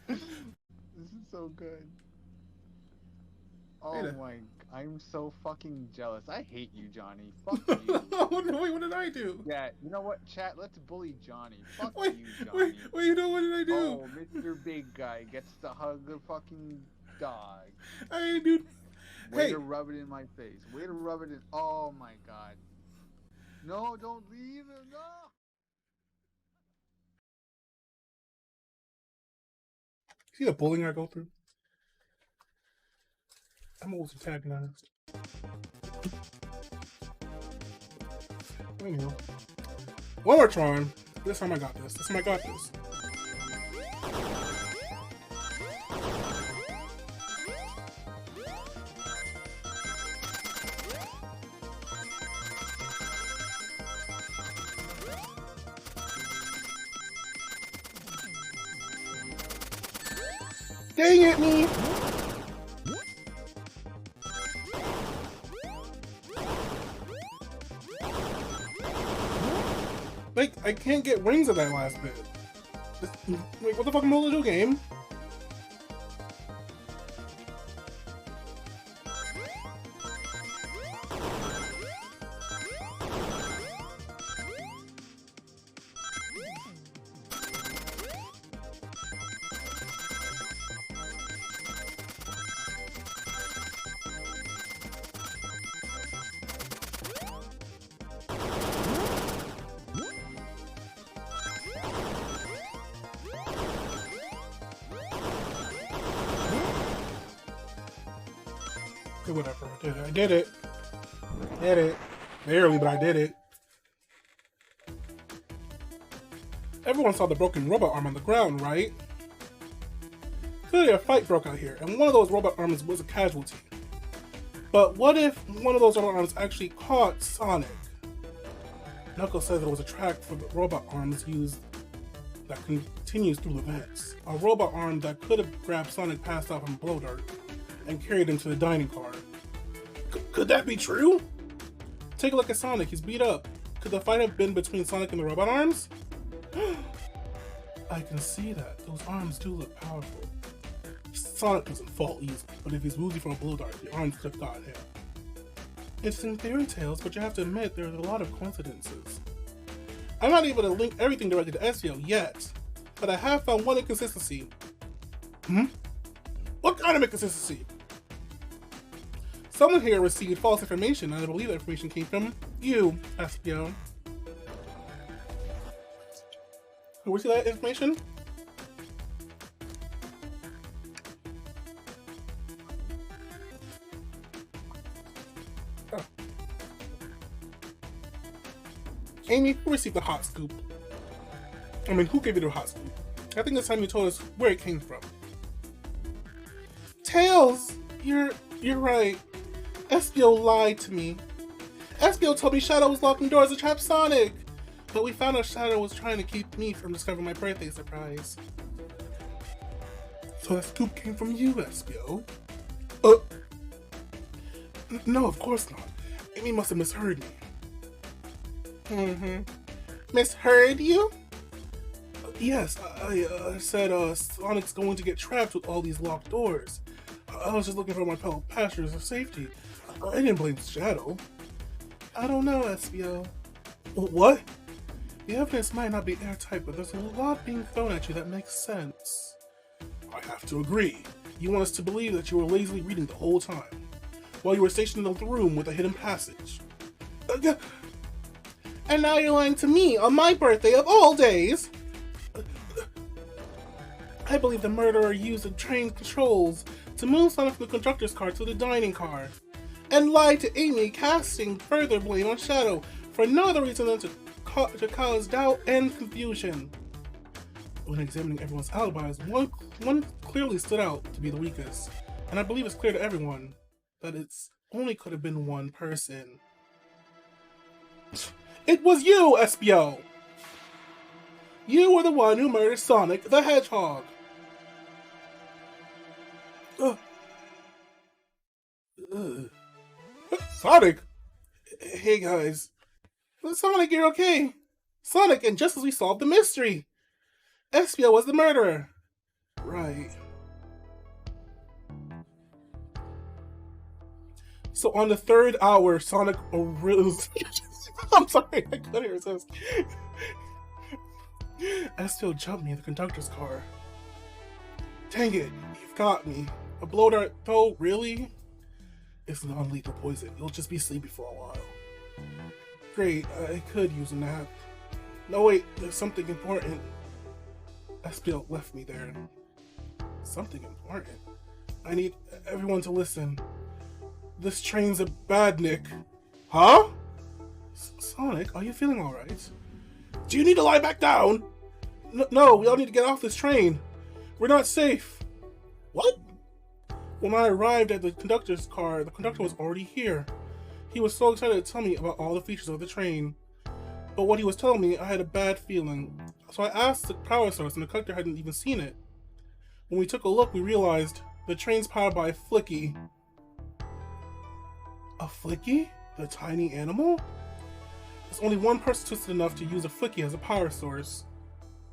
This is so good. Oh my, I'm so fucking jealous. I hate you, Johnny. Fuck you.
Wait, what did I do?
Yeah, you know what, chat? Let's bully Johnny. Fuck
Wait,
you, Johnny.
wait, you know what did I do?
Oh, Mr. Big Guy gets to hug the fucking dog.
I dude.
Way
Hey.
to rub it in my face. Way to rub it in. Oh my god. No, don't leave him. No.
See the bullying I go through? I'm always antagonized. Anyhow. One more try. This time I got this. This time I got this. Dang it, me! Like, I can't get rings of that last bit. Wait, what the fuck am I supposed to do, game? Okay, whatever. I did it. Did it. Barely, but I did it. Everyone saw the broken robot arm on the ground, right? Clearly a fight broke out here, and one of those robot arms was a casualty. But what if one of those robot arms actually caught Sonic? Knuckles says there was a track for the robot arms used that continues through the vents. A robot arm that could have grabbed Sonic passed out from blow dart and carried him to the dining car. Could that be true? Take a look at Sonic, he's beat up. Could the fight have been between Sonic and the robot arms? I can see that. Those arms do look powerful. Sonic doesn't fall easily, but if he's woozy from a blow dart, the arms could have got him. Interesting fairy tales, but you have to admit there's a lot of coincidences. I'm not able to link everything directly to Ezio yet, but I have found one inconsistency. What kind of inconsistency? Someone here received false information, and I believe that information came from you, Espio. Who received that information? Oh. Amy, who received the hot scoop? I mean, who gave you the hot scoop? I think this time you told us where it came from. Tails! You're right. Espio lied to me. Espio told me Shadow was locking doors to trap Sonic! But we found out Shadow was trying to keep me from discovering my birthday surprise. So that scoop came from you, Espio? No, of course not. Amy must have misheard me. Misheard you? Yes, I said Sonic's going to get trapped with all these locked doors. I was just looking for my fellow passengers of safety. I didn't blame Shadow. I don't know, Espio. What? The evidence might not be airtight, but there's a lot being thrown at you that makes sense. I have to agree. You want us to believe that you were lazily reading the whole time, while you were stationed in the room with a hidden passage. And now you're lying to me on my birthday of all days! I believe the murderer used the train controls to move Sonic from the conductor's car to the dining car, and lied to Amy, casting further blame on Shadow for no other reason than to cause doubt and confusion. When examining everyone's alibis, one clearly stood out to be the weakest, and I believe it's clear to everyone that it's only could have been one person. It was you, Espio! You were the one who murdered Sonic the Hedgehog! Sonic? Hey guys. Sonic, you're okay. Sonic, and just as we solved the mystery, Espio was the murderer. Right. So on the third hour, Sonic arose. I'm sorry, I couldn't resist. Espio jumped me in the conductor's car. Dang it, you've got me. A blow dart, though, really? It's non-lethal poison. You'll just be sleepy for a while. Great, I could use a nap. No wait, there's something important. Espio left me there. Something important? I need everyone to listen. This train's a badnik. Huh? Sonic, are you feeling alright? Do you need to lie back down? No, we all need to get off this train. We're not safe. What? When I arrived at the conductor's car, the conductor was already here. He was so excited to tell me about all the features of the train. But what he was telling me, I had a bad feeling. So I asked the power source, and the conductor hadn't even seen it. When we took a look, we realized the train's powered by a Flicky. A Flicky? The tiny animal? There's only one person twisted enough to use a Flicky as a power source.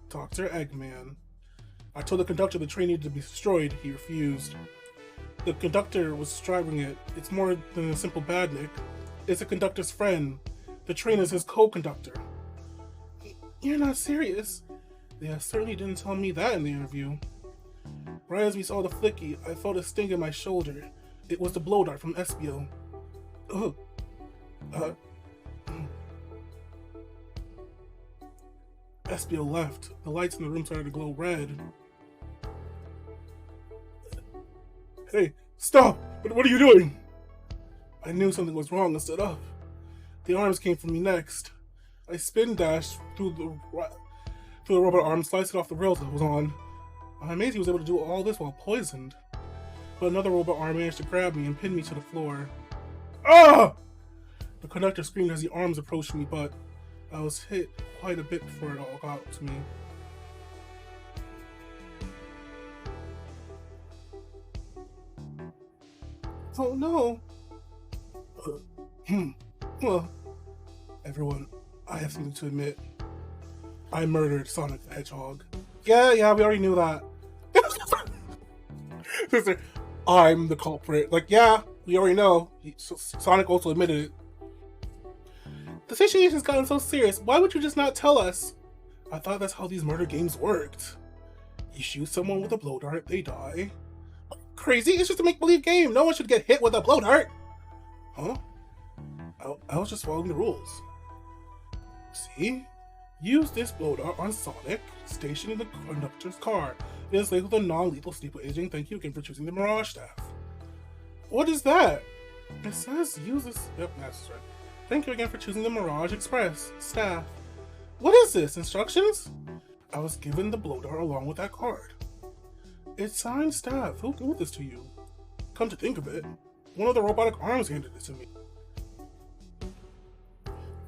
Dr. Eggman. I told the conductor the train needed to be destroyed. He refused. The conductor was driving it. It's more than a simple badnik. It's a conductor's friend. The train is his co-conductor. You're not serious. They certainly didn't tell me that in the interview. Right as we saw the Flicky, I felt a sting in my shoulder. It was the blow dart from Espio. Ugh. Espio left. The lights in the room started to glow red. Hey, stop! What are you doing? I knew something was wrong and stood up. The arms came for me next. I spin dashed through the robot arm, sliced it off the rails I was on. I'm amazed he was able to do all this while poisoned. But another robot arm managed to grab me and pin me to the floor. Ah! The conductor screamed as the arms approached me, but I was hit quite a bit before it all got to me. Oh no! Well, everyone, I have something to admit. I murdered Sonic the Hedgehog. Yeah, we already knew that. Sister, I'm the culprit. Like, yeah, we already know. Sonic also admitted it. The situation's gotten so serious. Why would you just not tell us? I thought that's how these murder games worked. You shoot someone with a blow dart, they die. Crazy? It's just a make-believe game. No one should get hit with a blow dart. Huh? I was just following the rules. See? Use this blow dart on Sonic, stationed in the conductor's car. It is labeled a non-lethal steeple aging. Thank you again for choosing the Mirage staff. What is that? It says use this. Yep, that's right. Thank you again for choosing the Mirage Express staff. What is this? Instructions? I was given the blow dart along with that card. It's signed staff. Who gave this to you? Come to think of it, one of the robotic arms handed it to me.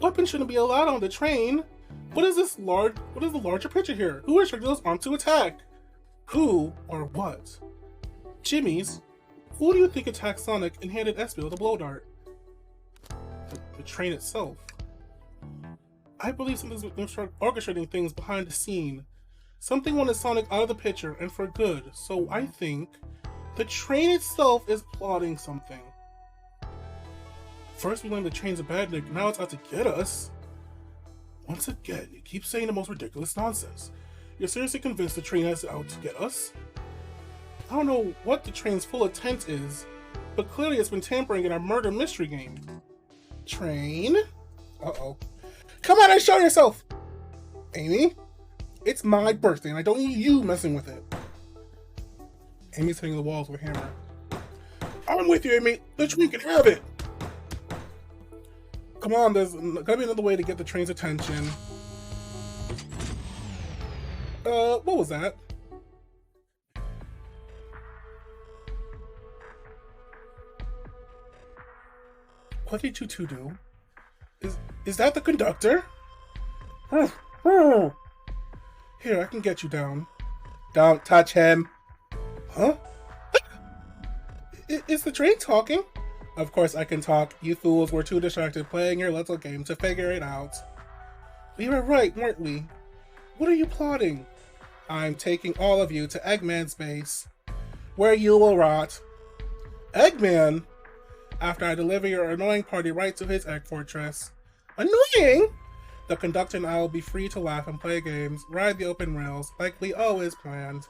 Weapons shouldn't be allowed on the train. What is the larger picture here? Who instructed those arms to attack? Who or what? Jimmy's? Who do you think attacked Sonic and handed Espio the blow dart? The train itself. I believe something's orchestrating things behind the scene. Something wanted Sonic out of the picture and for good, so I think the train itself is plotting something. First we learned the train's a badnik, now it's out to get us. Once again, you keep saying the most ridiculous nonsense. You're seriously convinced the train is out to get us? I don't know what the train's full intent is, but clearly it's been tampering in our murder mystery game. Train? Uh-oh. Come on and show yourself! Amy? It's my birthday and I don't need you messing with it. Amy's hitting the walls with a hammer. I'm with you, Amy. The train can have it. Come on, there's gotta be another way to get the train's attention. What was that? What did you two do? Is that the conductor? Here, I can get you down. Don't touch him. Huh? Is the train talking? Of course I can talk. You fools were too distracted playing your little game to figure it out. We were right, weren't we? What are you plotting? I'm taking all of you to Eggman's base, where you will rot. Eggman? After I deliver your annoying party right to his egg fortress. Annoying? The conductor and I will be free to laugh and play games, ride the open rails, like we always planned.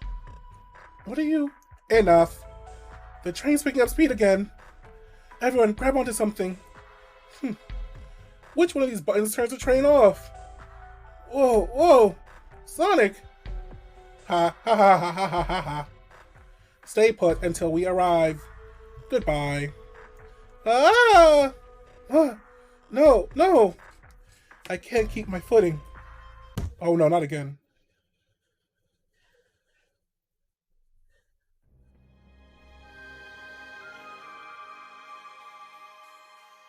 What are you? Enough. The train's picking up speed again. Everyone, grab onto something. Which one of these buttons turns the train off? Whoa, whoa! Sonic! Ha ha ha ha ha ha ha ha. Stay put until we arrive. Goodbye. Ah! No, no! I can't keep my footing. Oh no, not again.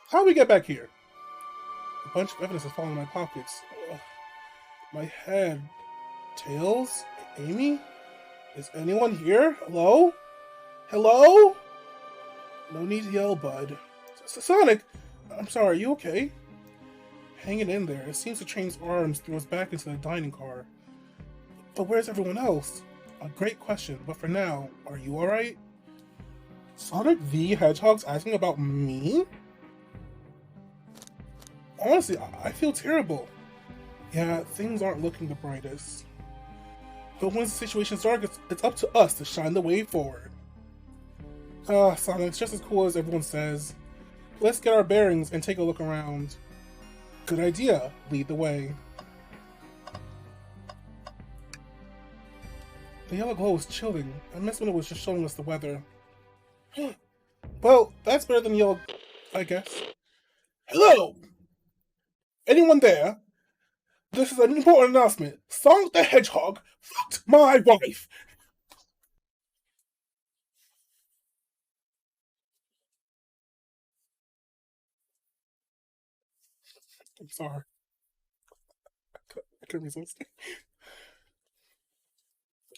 How'd we get back here? A bunch of evidence is falling in my pockets. Ugh. My head. Tails? Amy? Is anyone here? Hello? Hello? No need to yell, bud. Sonic! I'm sorry, are you okay? Hanging in there. It seems the train's arms threw us back into the dining car. But where's everyone else? A great question, but for now, are you alright? Sonic the Hedgehog's asking about me? Honestly, I feel terrible. Yeah, things aren't looking the brightest. But once the situation's dark, it's up to us to shine the way forward. Sonic, it's just as cool as everyone says. Let's get our bearings and take a look around. Good idea. Lead the way. The yellow glow was chilling. I missed when it was just showing us the weather. Well, that's better than yellow, I guess. Hello! Anyone there? This is an important announcement. Sonic the Hedgehog fucked my wife! I'm sorry. I couldn't resist.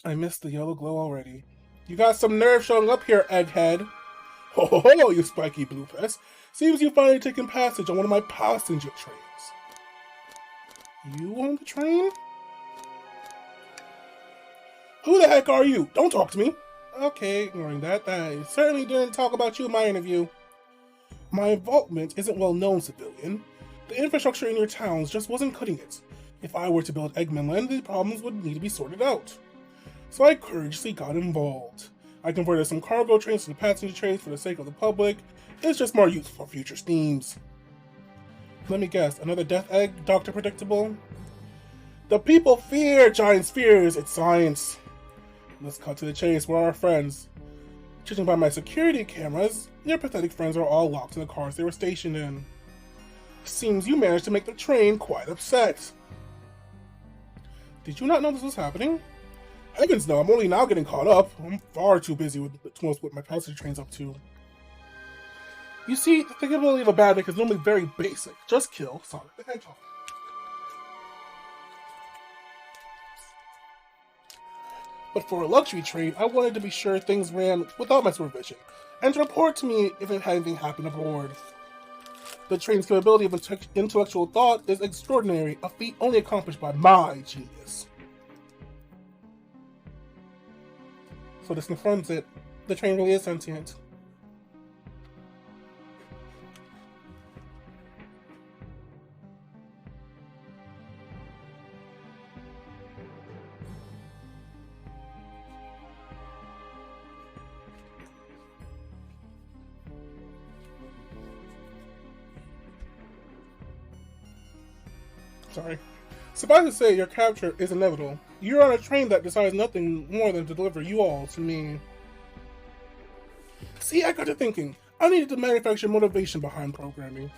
I missed the yellow glow already. You got some nerve showing up here, Egghead. Ho ho ho, you spiky blue pest. Seems you've finally taken passage on one of my passenger trains. You on the train? Who the heck are you? Don't talk to me. Okay, ignoring that. I certainly didn't talk about you in my interview. My involvement isn't well known, civilian. The infrastructure in your towns just wasn't cutting it. If I were to build Eggman Land, the problems would need to be sorted out. So I courageously got involved. I converted some cargo trains to passenger trains for the sake of the public. It's just more useful for future schemes. Let me guess, another death egg, Dr. Predictable? The people fear giant spheres, it's science. Let's cut to the chase, we're our friends. Judging by my security cameras, your pathetic friends are all locked in the cars they were stationed in. Seems you managed to make the train quite upset. Did you not know this was happening? Heavens no, I'm only now getting caught up. I'm far too busy with what my passenger train's up to. You see, the thinkability of a badnik is normally very basic. Just kill Sonic the Hedgehog. But for a luxury train, I wanted to be sure things ran without my supervision, and to report to me if it had anything happened aboard. The train's capability of intellectual thought is extraordinary, a feat only accomplished by my genius. So this confirms it. The train really is sentient. Sorry. Suffice to say, your capture is inevitable. You're on a train that decides nothing more than to deliver you all to me. See, I got to thinking. I needed to manufacture motivation behind programming.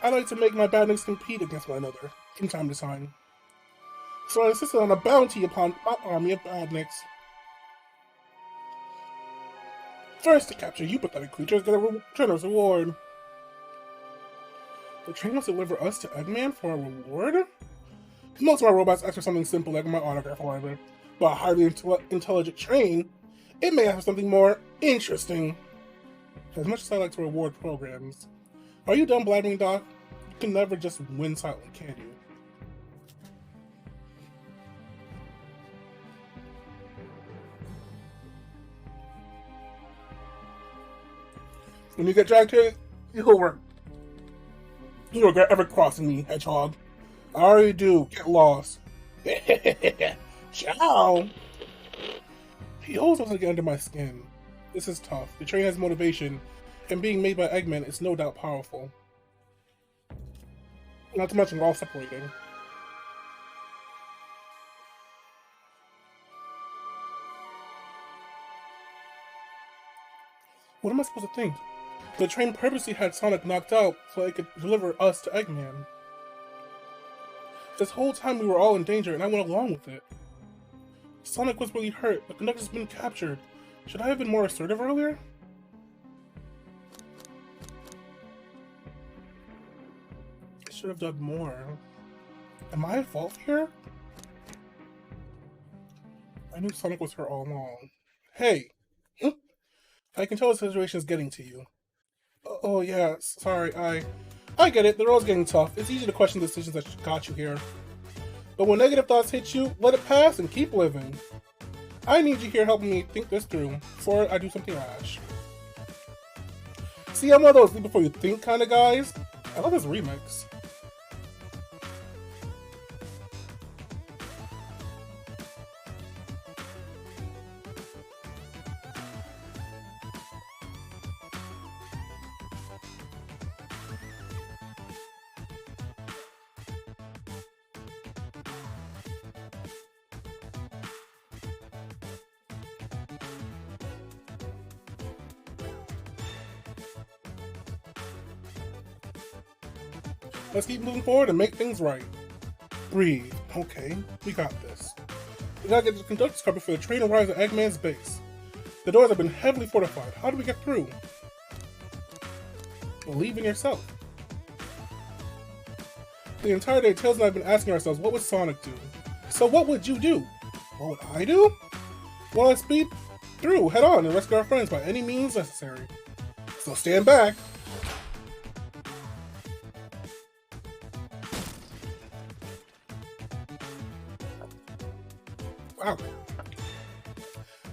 I like to make my badniks compete against one another, from time to time. So I insisted on a bounty upon my army of badniks. First, to capture you pathetic creatures, get a generous reward. The train must deliver us to Eggman for a reward? Most of my robots ask for something simple like my autograph, however. But a highly intelligent train, it may ask for something more interesting. As much as I like to reward programs. Are you done blabbering, Doc? You can never just win silently, can you? When you get dragged here, you'll regret ever crossing me, Hedgehog. I already do. Get lost. Ciao! He always wants to get under my skin. This is tough. The train has motivation, and being made by Eggman is no doubt powerful. Not to mention we're all separating. What am I supposed to think? The train purposely had Sonic knocked out so it could deliver us to Eggman. This whole time we were all in danger and I went along with it. Sonic was really hurt, the conductor's been captured. Should I have been more assertive earlier? I should have done more. Am I at fault here? I knew Sonic was hurt all along. Hey! I can tell the situation is getting to you. Oh yeah, sorry, I get it, the road's getting tough. It's easy to question decisions that got you here. But when negative thoughts hit you, let it pass and keep living. I need you here helping me think this through before I do something rash. See, I'm one of those leave before you think kind of guys. I love this remix. Let's keep moving forward and make things right. Breathe. Okay, we got this. We gotta get the conductor's car before the train arrives at Eggman's base. The doors have been heavily fortified. How do we get through? Believe in yourself. The entire day, Tails and I have been asking ourselves, what would Sonic do? So what would you do? What would I do? Well, let's speed through, head on, and rescue our friends by any means necessary. So stand back. Wow.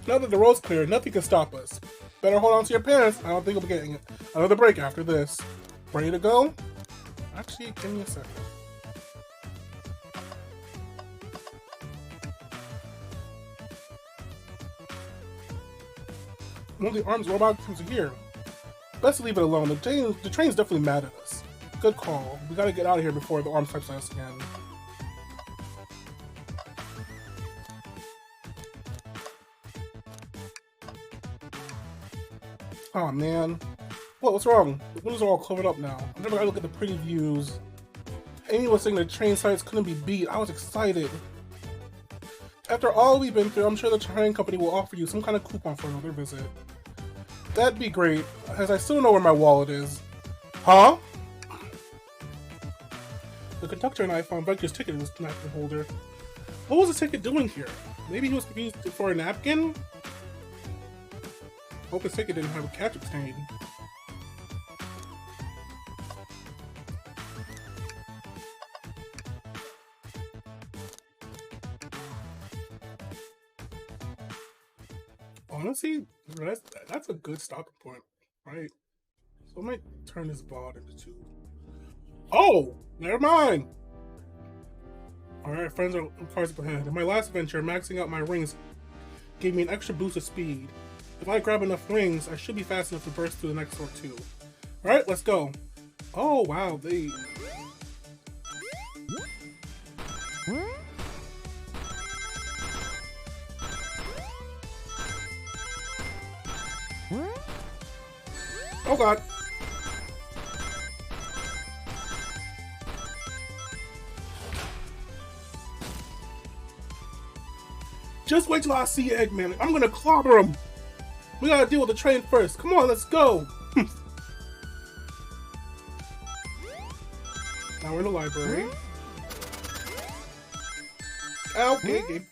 Now that the road's clear, nothing can stop us. Better hold on to your pants. I don't think we'll be getting another break after this. Ready to go? Actually, give me a second. One of the arms robots are here. Best leave it alone. The train's definitely mad at us. Good call. We gotta get out of here before the arms types on us again. Oh man. What's wrong? The windows are all covered up now. I never gotta look at the pretty views. Amy was saying the train sites couldn't be beat. I was excited. After all we've been through, I'm sure the train company will offer you some kind of coupon for another visit. That'd be great, as I still don't know where my wallet is. Huh? The conductor and I found Vector's ticket in his napkin holder. What was the ticket doing here? Maybe he was confused for a napkin? Hope his ticket didn't have a ketchup stain. Honestly, that's a good stopping point, right? So I might turn this VOD into 2. Oh, never mind. All right, friends are cars up ahead. In my last adventure, maxing out my rings gave me an extra boost of speed. If I grab enough rings, I should be fast enough to burst through the next door too. All right, let's go. Oh wow, they. Oh god. Just wait till I see Eggman. I'm gonna clobber him. We gotta deal with the train first. Come on, let's go. Now we're in the library. Okay, game.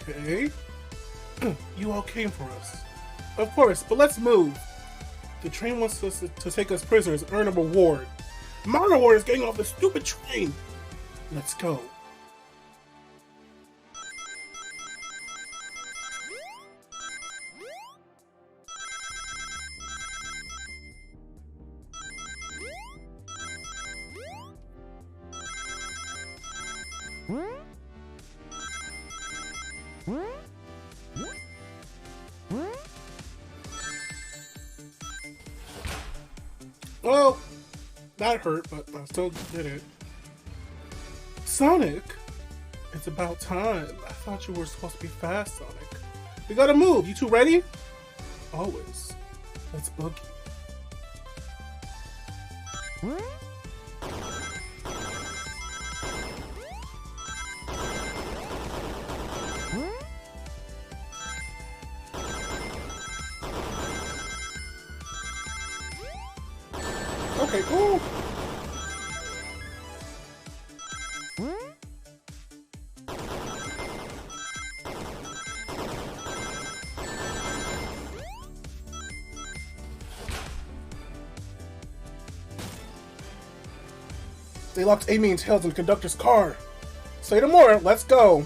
Okay. You all came for us. Of course, but let's move. The train wants us to take us prisoners and earn a reward. My reward is getting off the stupid train. Let's go. Well, that hurt, but I still did it. Sonic? It's about time. I thought you were supposed to be fast, Sonic. We gotta move. You two ready? Always. Let's boogie. Okay, cool. They locked Amy and Tails in the conductor's car. Say no more, let's go.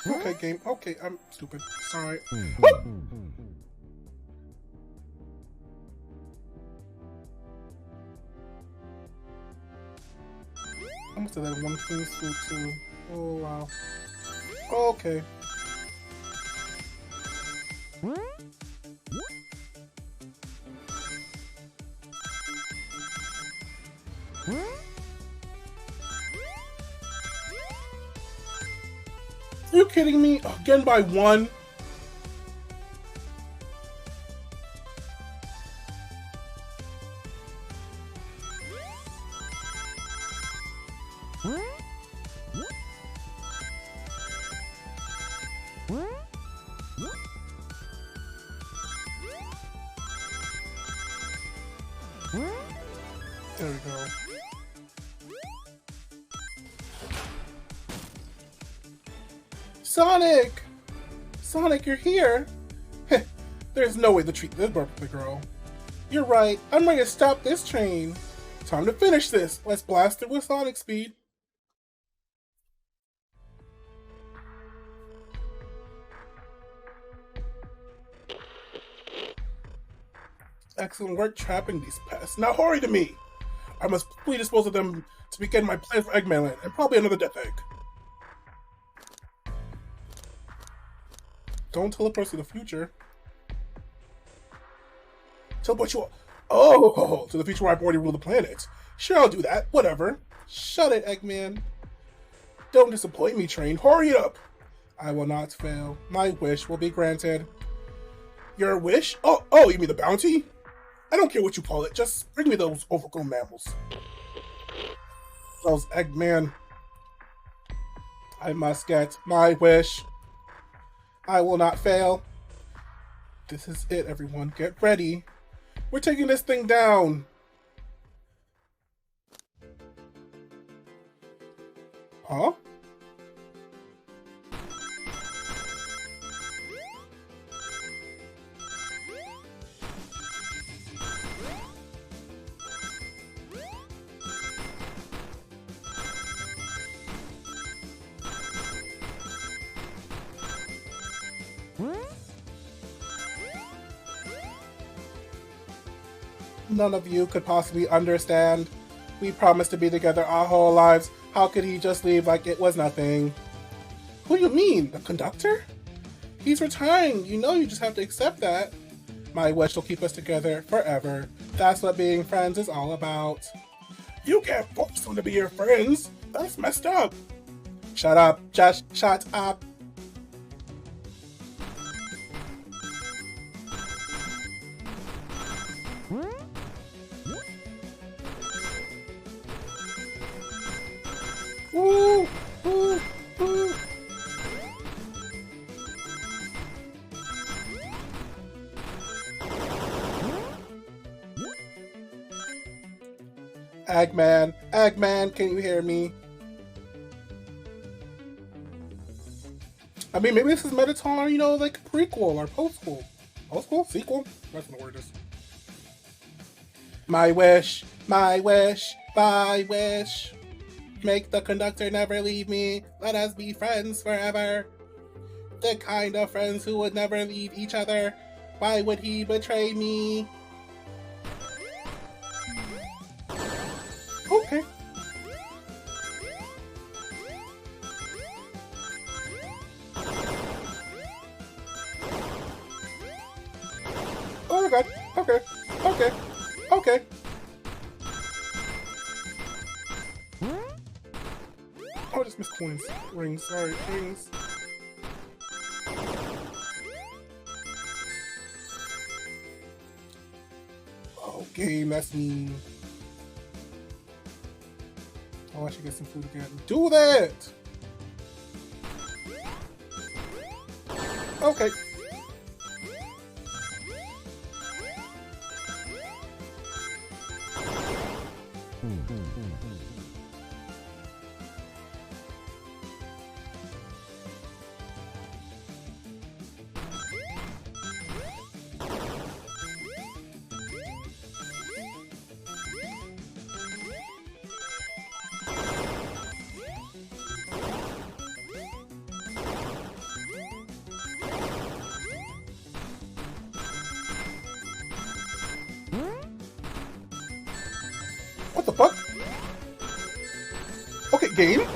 Okay, game. Okay, I'm stupid. Sorry. I must have that one king suit too. Oh wow. Okay. Are you kidding me? Again by 1? There we go. Sonic! Sonic, you're here! There's no way to treat this birthday girl. You're right. I'm ready to stop this train. Time to finish this. Let's blast it with sonic speed. Excellent work trapping these pests. Now hurry to me. I must quickly dispose of them to begin my plan for Eggman Land, and probably another Death Egg. Don't teleport to the future. Teleport you to the future where I've already ruled the planet. Sure, I'll do that. Whatever. Shut it, Eggman. Don't disappoint me, train. Hurry up. I will not fail. My wish will be granted. Your wish? Oh, you mean the bounty? I don't care what you call it. Just bring me those overgrown mammals. Those Eggman. I must get my wish. I will not fail. This is it, everyone. Get ready. We're taking this thing down. Huh? None of you could possibly understand. We promised to be together our whole lives. How could he just leave like it was nothing? Who do you mean? The conductor? He's retiring. You know you just have to accept that. My wish will keep us together forever. That's what being friends is all about. You can't force them to be your friends. That's messed up. Shut up. Just shut up. Woo! Woo! Woo! Eggman! Eggman, can you hear me? I mean, maybe this is Mettaton, you know, like prequel or postquel. Postquel? Sequel? That's what the word is. My wish! My wish! My wish! Make the conductor never leave me. Let us be friends forever. The kind of friends who would never leave each other. Why would he betray me? Okay. Oh my god. Okay. Okay. Okay. Oh, I just missed coins. Rings. Sorry, rings. Oh, game, that's mean. Oh, I should get some food again. Do that! Okay. What the fuck? Okay, game?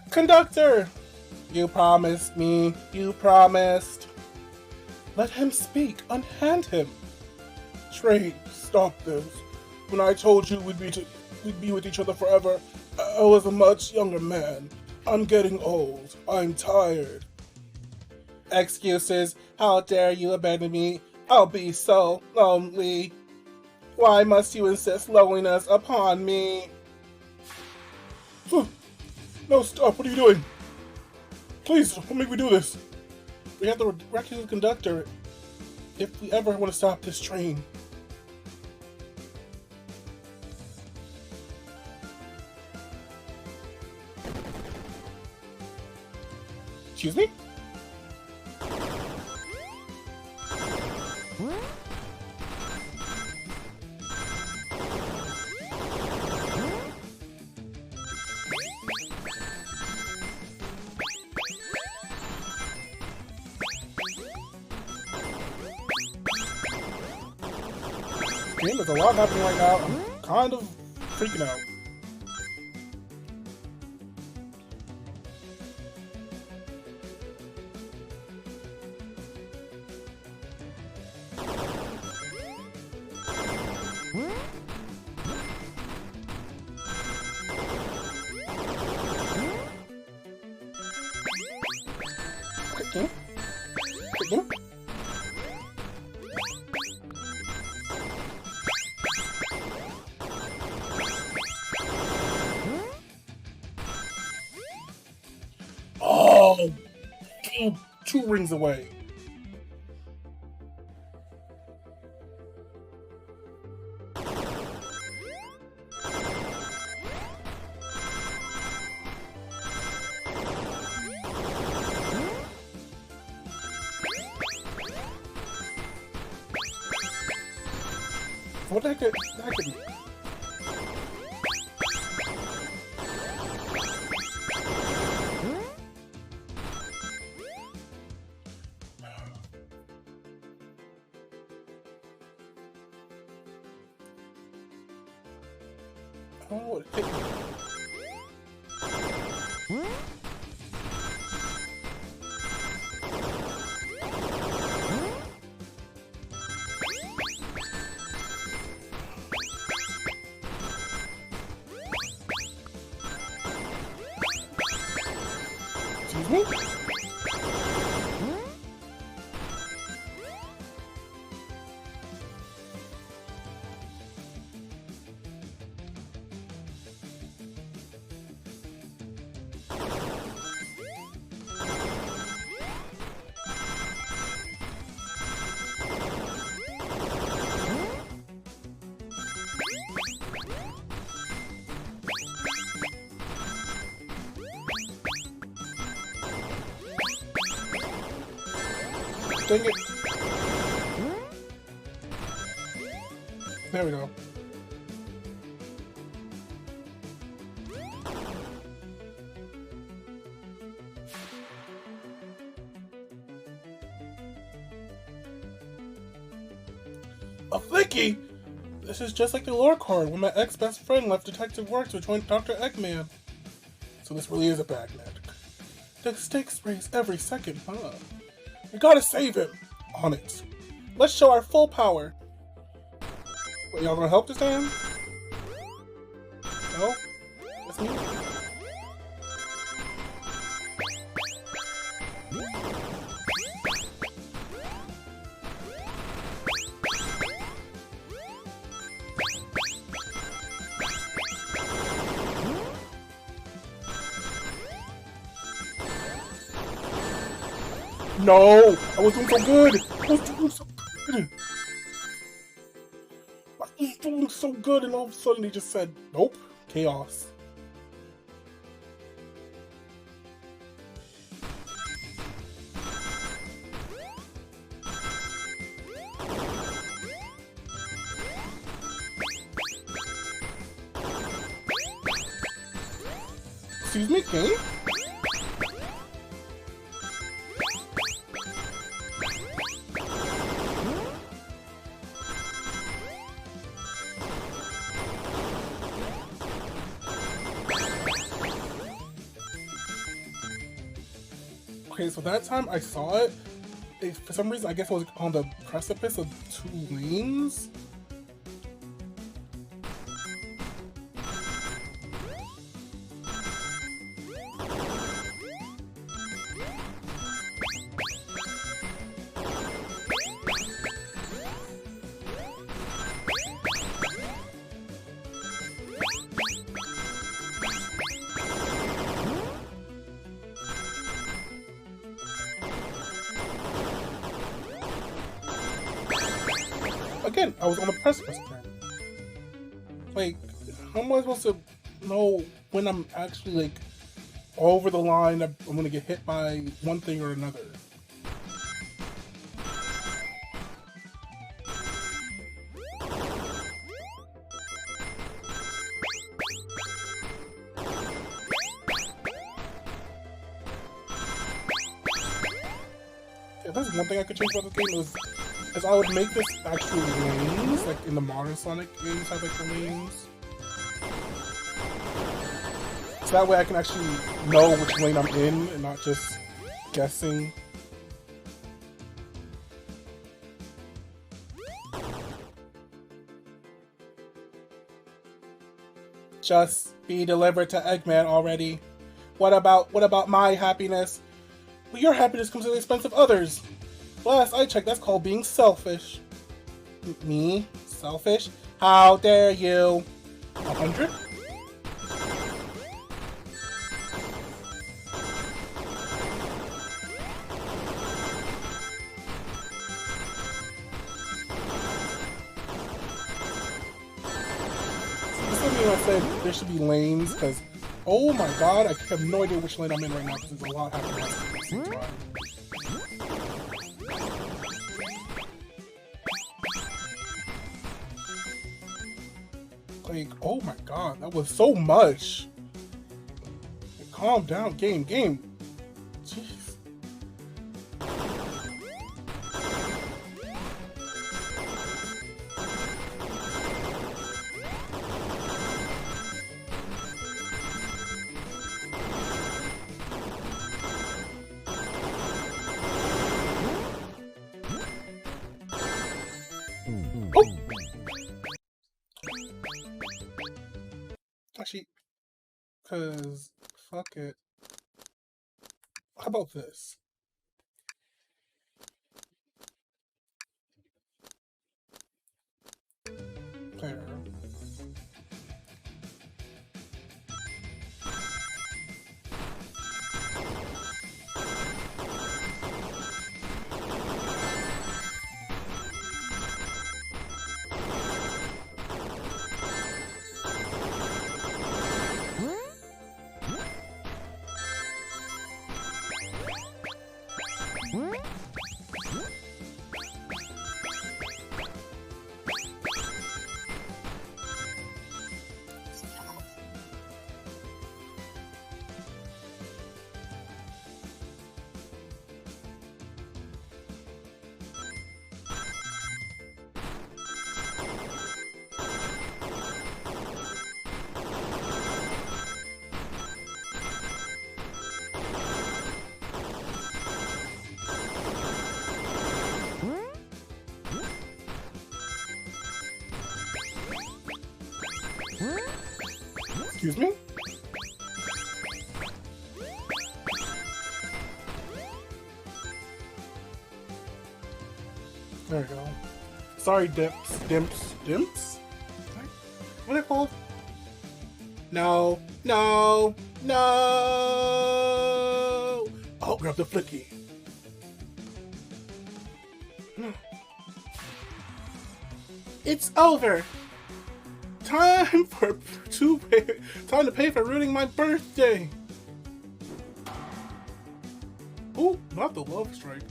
Conductor! You promised me. You promised. Let him speak. Unhand him. Train, stop this. When I told you we'd be we'd be with each other forever. I was a much younger man. I'm getting old. I'm tired. Excuses. How dare you abandon me? I'll be so lonely. Why must you insist loneliness upon me? No, stop. What are you doing? Please, don't make me do this. We have to rescue the conductor if we ever want to stop this train. Excuse me? Damn, there's a lot happening right now. I'm kind of freaking out. Oh, two rings away. What the heck? That could be. Oh, it hit me. Excuse me? Dang it. There we go. A flicky! This is just like the lore card when my ex-best friend left detective work to join Dr. Eggman. So this really is a bad magic. The stakes raise every second, huh? We gotta save him! On it. Let's show our full power. Wait, y'all gonna help this time? No? That's me? No! I was doing so good! I was doing so good! I was doing so good and all of a sudden he just said, nope, chaos. Excuse me, game? Okay, so that time I saw it, for some reason I guess it was on the precipice of two lanes. again, I was on the precipice, man. Like, how am I supposed to know when I'm actually, like, over the line, I'm gonna get hit by one thing or another? If there's one thing I could change about this game is I would make this actual lanes, like in the modern Sonic games have like the lanes. So that way I can actually know which lane I'm in and not just guessing. Just be delivered to Eggman already. What about my happiness? Well, your happiness comes at the expense of others. Last I checked, that's called being selfish. Me? Selfish? How dare you? 100? I said there should be lanes, because oh my god, I have no idea which lane I'm in right now, because there's a lot happening at the same time. Like, oh my god, that was so much. Like, calm down, game. Jeez. Actually, cause fuck it. How about this? There. Excuse me? There we go. Sorry, dimps. What are they called? No. Oh, grab the flicky. It's over. Time to pay for ruining my birthday. Oh, not the love strike.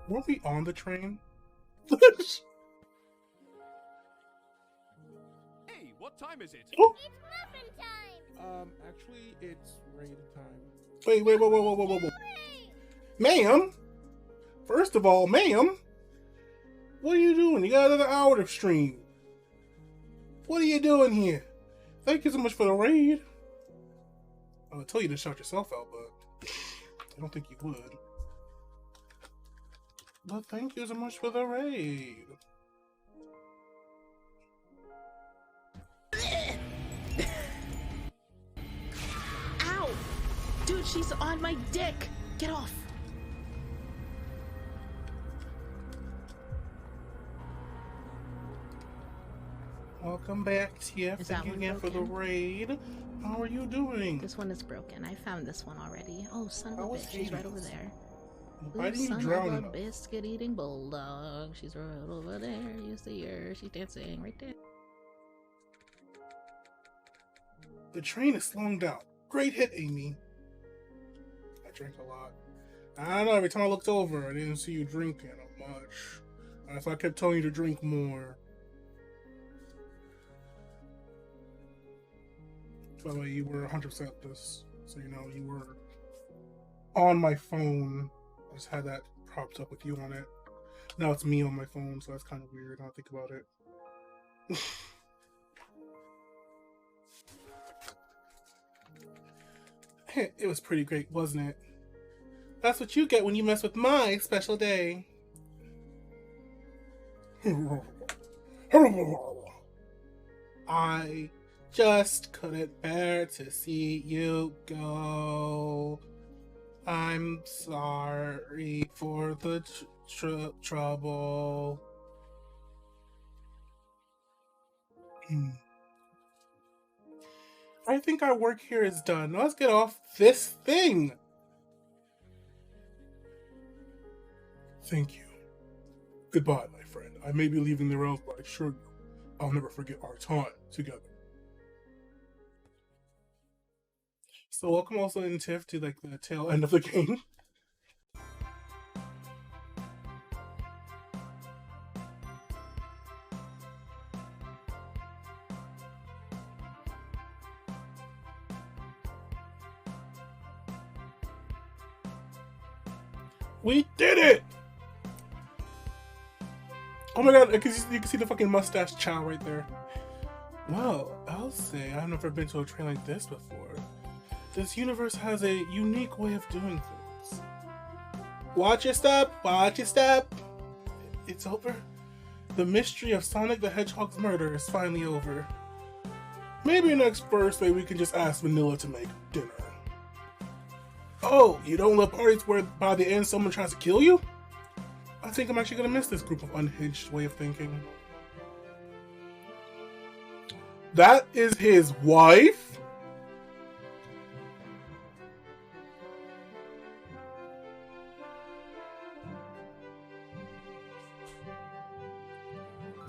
Were we on the train?
Hey, what time is it?
Oh.
It's muffin time!
Actually, it's raid time. Wait, whoa. Ma'am? First of all, ma'am, what are you doing? You got another hour to stream. What are you doing here? Thank you so much for the raid. I would tell you to shout yourself out, but I don't think you would. But thank you so much for the raid.
Ow! Dude, she's on my dick! Get off!
Welcome back, TF.
Is that
Thank you
one
again for the
broken?
raid. How are you doing?
This one is broken. I found this one already. Oh, son of a
How was
bitch. She's right over
Hades?
there.
Why
Ooh,
didn't you
son
drown
of a
enough?
biscuit-eating bulldog. She's right over there. You see her. She's dancing right there.
The train is slowing down. Great hit, Amy. I drank a lot. I don't know, every time I looked over, I didn't see you drinking much. So I kept telling you to drink more. By the way, you were 100% this, so you know, you were on my phone. I just had that propped up with you on it. Now it's me on my phone, so that's kind of weird now I think about it. It was pretty great, wasn't it? That's what you get when you mess with my special day. I just couldn't bear to see you go. I'm sorry for the trouble. I think our work here is done. Let's get off this thing. Thank you. Goodbye, my friend. I may be leaving the realms, but I assure you, I'll never forget our time together. So welcome also in Tiff to like the tail end of the game. We did it! Oh my god, you can see the fucking mustache chow right there. Well, I'll say I've never been to a train like this before. This universe has a unique way of doing things. Watch your step! Watch your step! It's over. The mystery of Sonic the Hedgehog's murder is finally over. Maybe next birthday we can just ask Vanilla to make dinner. Oh, you don't love parties where by the end someone tries to kill you? I think I'm actually gonna miss this group of unhinged way of thinking. That is his wife?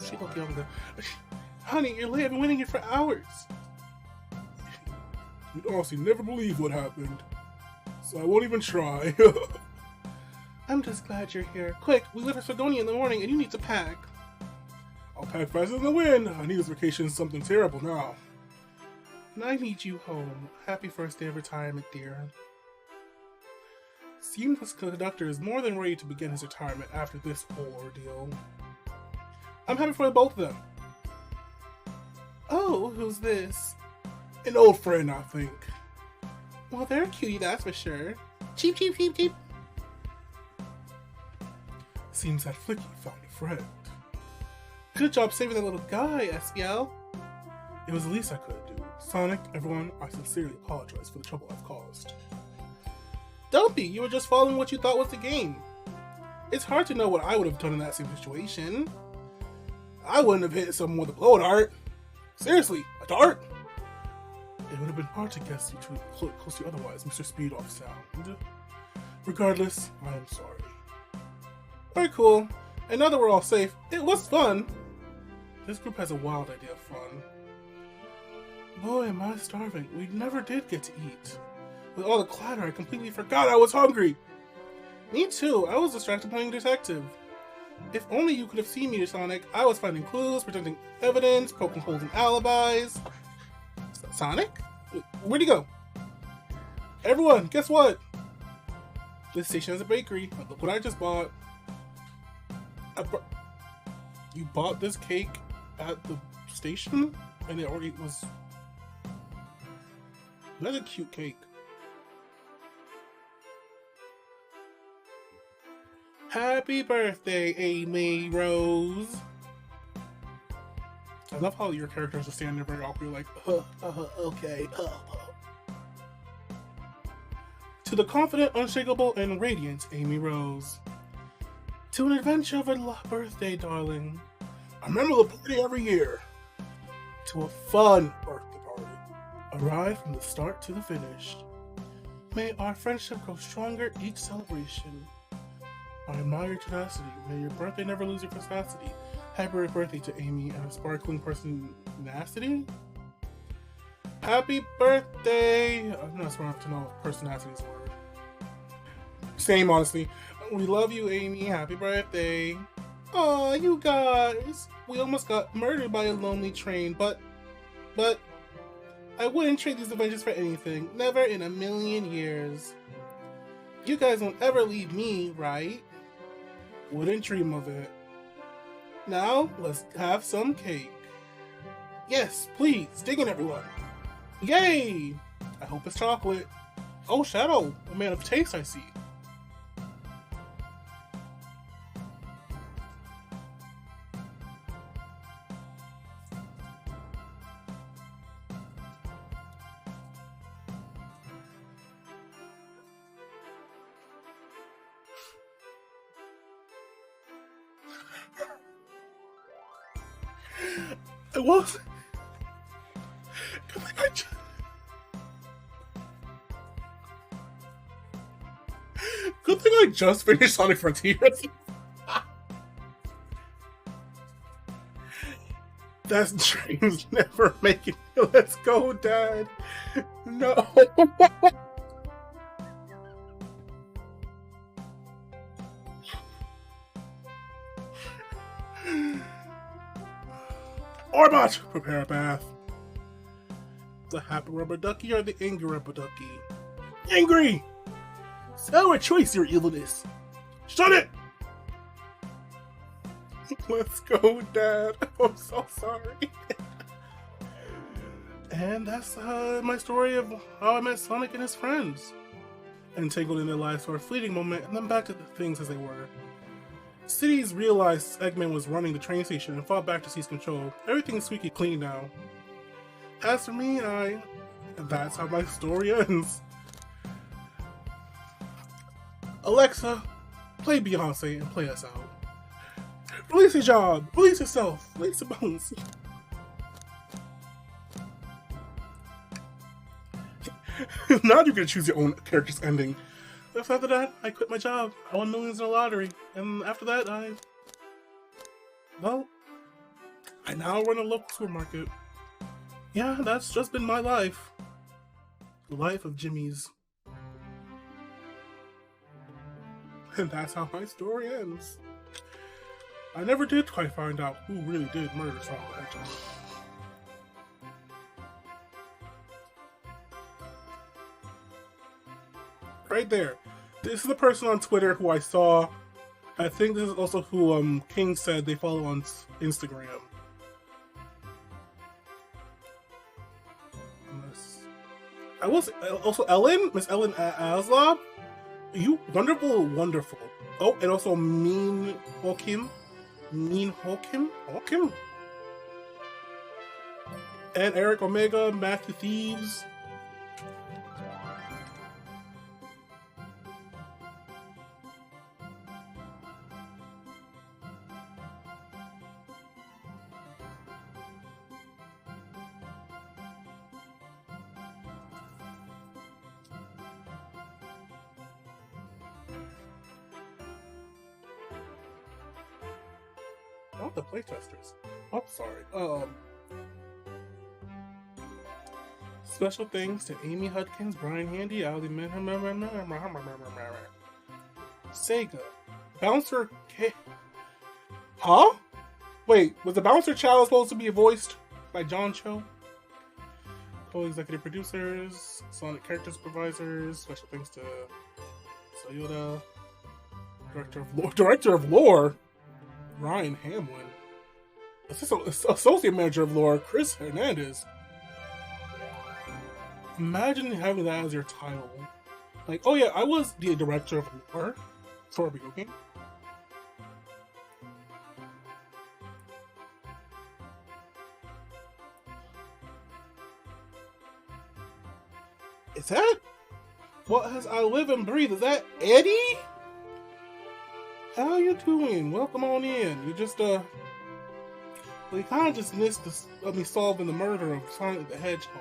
She looking over there. Honey, you're late. I've been waiting here for hours. You'd honestly never believe what happened. So I won't even try. I'm just glad you're here. Quick, we leave for Sidonia in the morning and you need to pack. I'll pack faster than the wind. I need this vacation something terrible now. And I need you home. Happy first day of retirement, dear. Seems this conductor is more than ready to begin his retirement after this whole ordeal. I'm happy for both of them. Oh, who's this? An old friend, I think. Well, they're a cutie, that's for sure. Cheep, cheep, cheep, cheep. Seems that Flicky found a friend. Good job saving that little guy, SBL. It was the least I could do. Sonic, everyone, I sincerely apologize for the trouble I've caused. Don't be, you were just following what you thought was the game. It's hard to know what I would have done in that same situation. I wouldn't have hit someone with a blow dart. Seriously, a dart? It would have been hard to guess you too close to otherwise, Mr. Speedoff sound. Regardless, I am sorry. Very cool. And now that we're all safe, it was fun. This group has a wild idea of fun. Boy, am I starving. We never did get to eat. With all the clatter, I completely forgot I was hungry. Me too. I was distracted playing detective. If only you could have seen me, Sonic. I was finding clues, presenting evidence, poking holes in alibis. Sonic? Where'd he go? Everyone, guess what? This station has a bakery. Look what I just bought. You bought this cake at the station? And it already was... That's a cute cake. Happy birthday, Amy Rose. I love how your characters are standing there very awkwardly like, okay. To the confident, unshakable, and radiant Amy Rose. To an adventure of a birthday, darling. I remember the party every year. to a fun birthday party. Arrive from the start to the finish. May our friendship grow stronger each celebration. I admire your tenacity. May your birthday never lose your tenacity. Happy birthday to Amy and her sparkling personacity. Happy birthday! I'm not smart enough to know if personacity is a word. Same, honestly. We love you, Amy. Happy birthday. Aw, you guys. We almost got murdered by a lonely train, but I wouldn't trade these adventures for anything. Never in a million years. You guys won't ever leave me, right? Wouldn't dream of it. Now, let's have some cake. Yes, please, dig in, everyone. Yay! I hope it's chocolate. Oh, Shadow, a man of taste, I see. I was. Good thing I just finished Sonic Frontiers. That train's never making it. Let's go, Dad. No. Orbot! Prepare a bath. The happy rubber ducky or the angry rubber ducky? Angry! Sour choice, your evilness. Shut it! Let's go, Dad. I'm so sorry. And that's my story of how I met Sonic and his friends. Entangled in their lives for a fleeting moment, and then back to the things as they were. Cities realized Eggman was running the train station and fought back to seize control. Everything's squeaky clean now. As for me, and that's how my story ends. Alexa, play Beyonce and play us out. Release your job, release yourself, release the bones. Now you can choose your own character's ending. After that, I quit my job. I won millions in the lottery. And after that, I now run a local supermarket. Yeah, that's just been my life. The life of Jimmy's. And that's how my story ends. I never did quite find out who really did murder Sonic the Hedgehog. Right there. This is the person on Twitter who I saw. I think this is also who King said they follow on Instagram. I was also Ellen, Miss Ellen Aslab. You wonderful. Oh, and also Mean Hawkim. And Eric Omega, Matthew Thieves. Not the playtesters. Oh, sorry. Special thanks to Amy Hudkins, Brian Handy, Ali Sega. Bouncer K. Huh? Wait, was the Bouncer Child supposed to be voiced by John Cho? Co-executive producers, Sonic character supervisors. Special thanks to Toyota. Director of Lore. Ryan Hamlin. Associate Manager of Lore, Chris Hernandez. Imagine having that as your title. Like, oh yeah, I was the Director of Lore for a video game. Is that what has I live and breathe? Is that Eddie? How you doing? Welcome on in. You just But he kind of just missed solving the murder of Sonic the Hedgehog.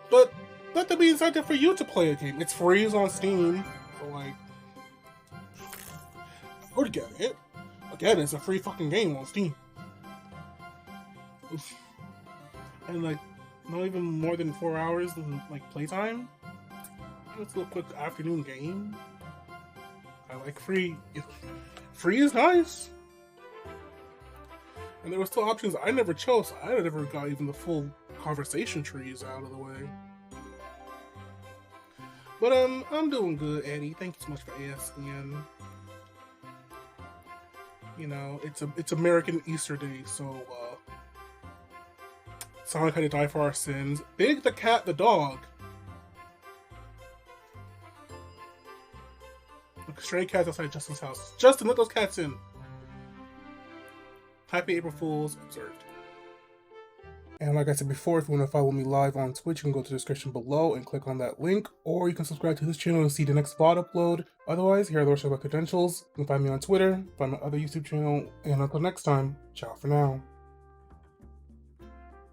But let there be incentive for you to play a game. It's free, it's on Steam. So like, go to get it. Again, it's a free fucking game on Steam. And like, not even more than 4 hours in like playtime. It's a little quick afternoon game. I like free. Free is nice. And there were still options I never chose. I never got even the full conversation trees out of the way. But I'm doing good, Eddie. Thank you so much for asking. You know, it's American Easter Day, so Sonic had to die for our sins. Big the cat, the dog. Look, stray cats outside Justin's house. Justin, let those cats in. Happy April Fools observed. And like I said before, if you want to follow me live on Twitch, you can go to the description below and click on that link, or you can subscribe to this channel to see the next VOD upload. Otherwise, here are the rest of my credentials. You can find me on Twitter, find my other YouTube channel, and until next time, ciao for now.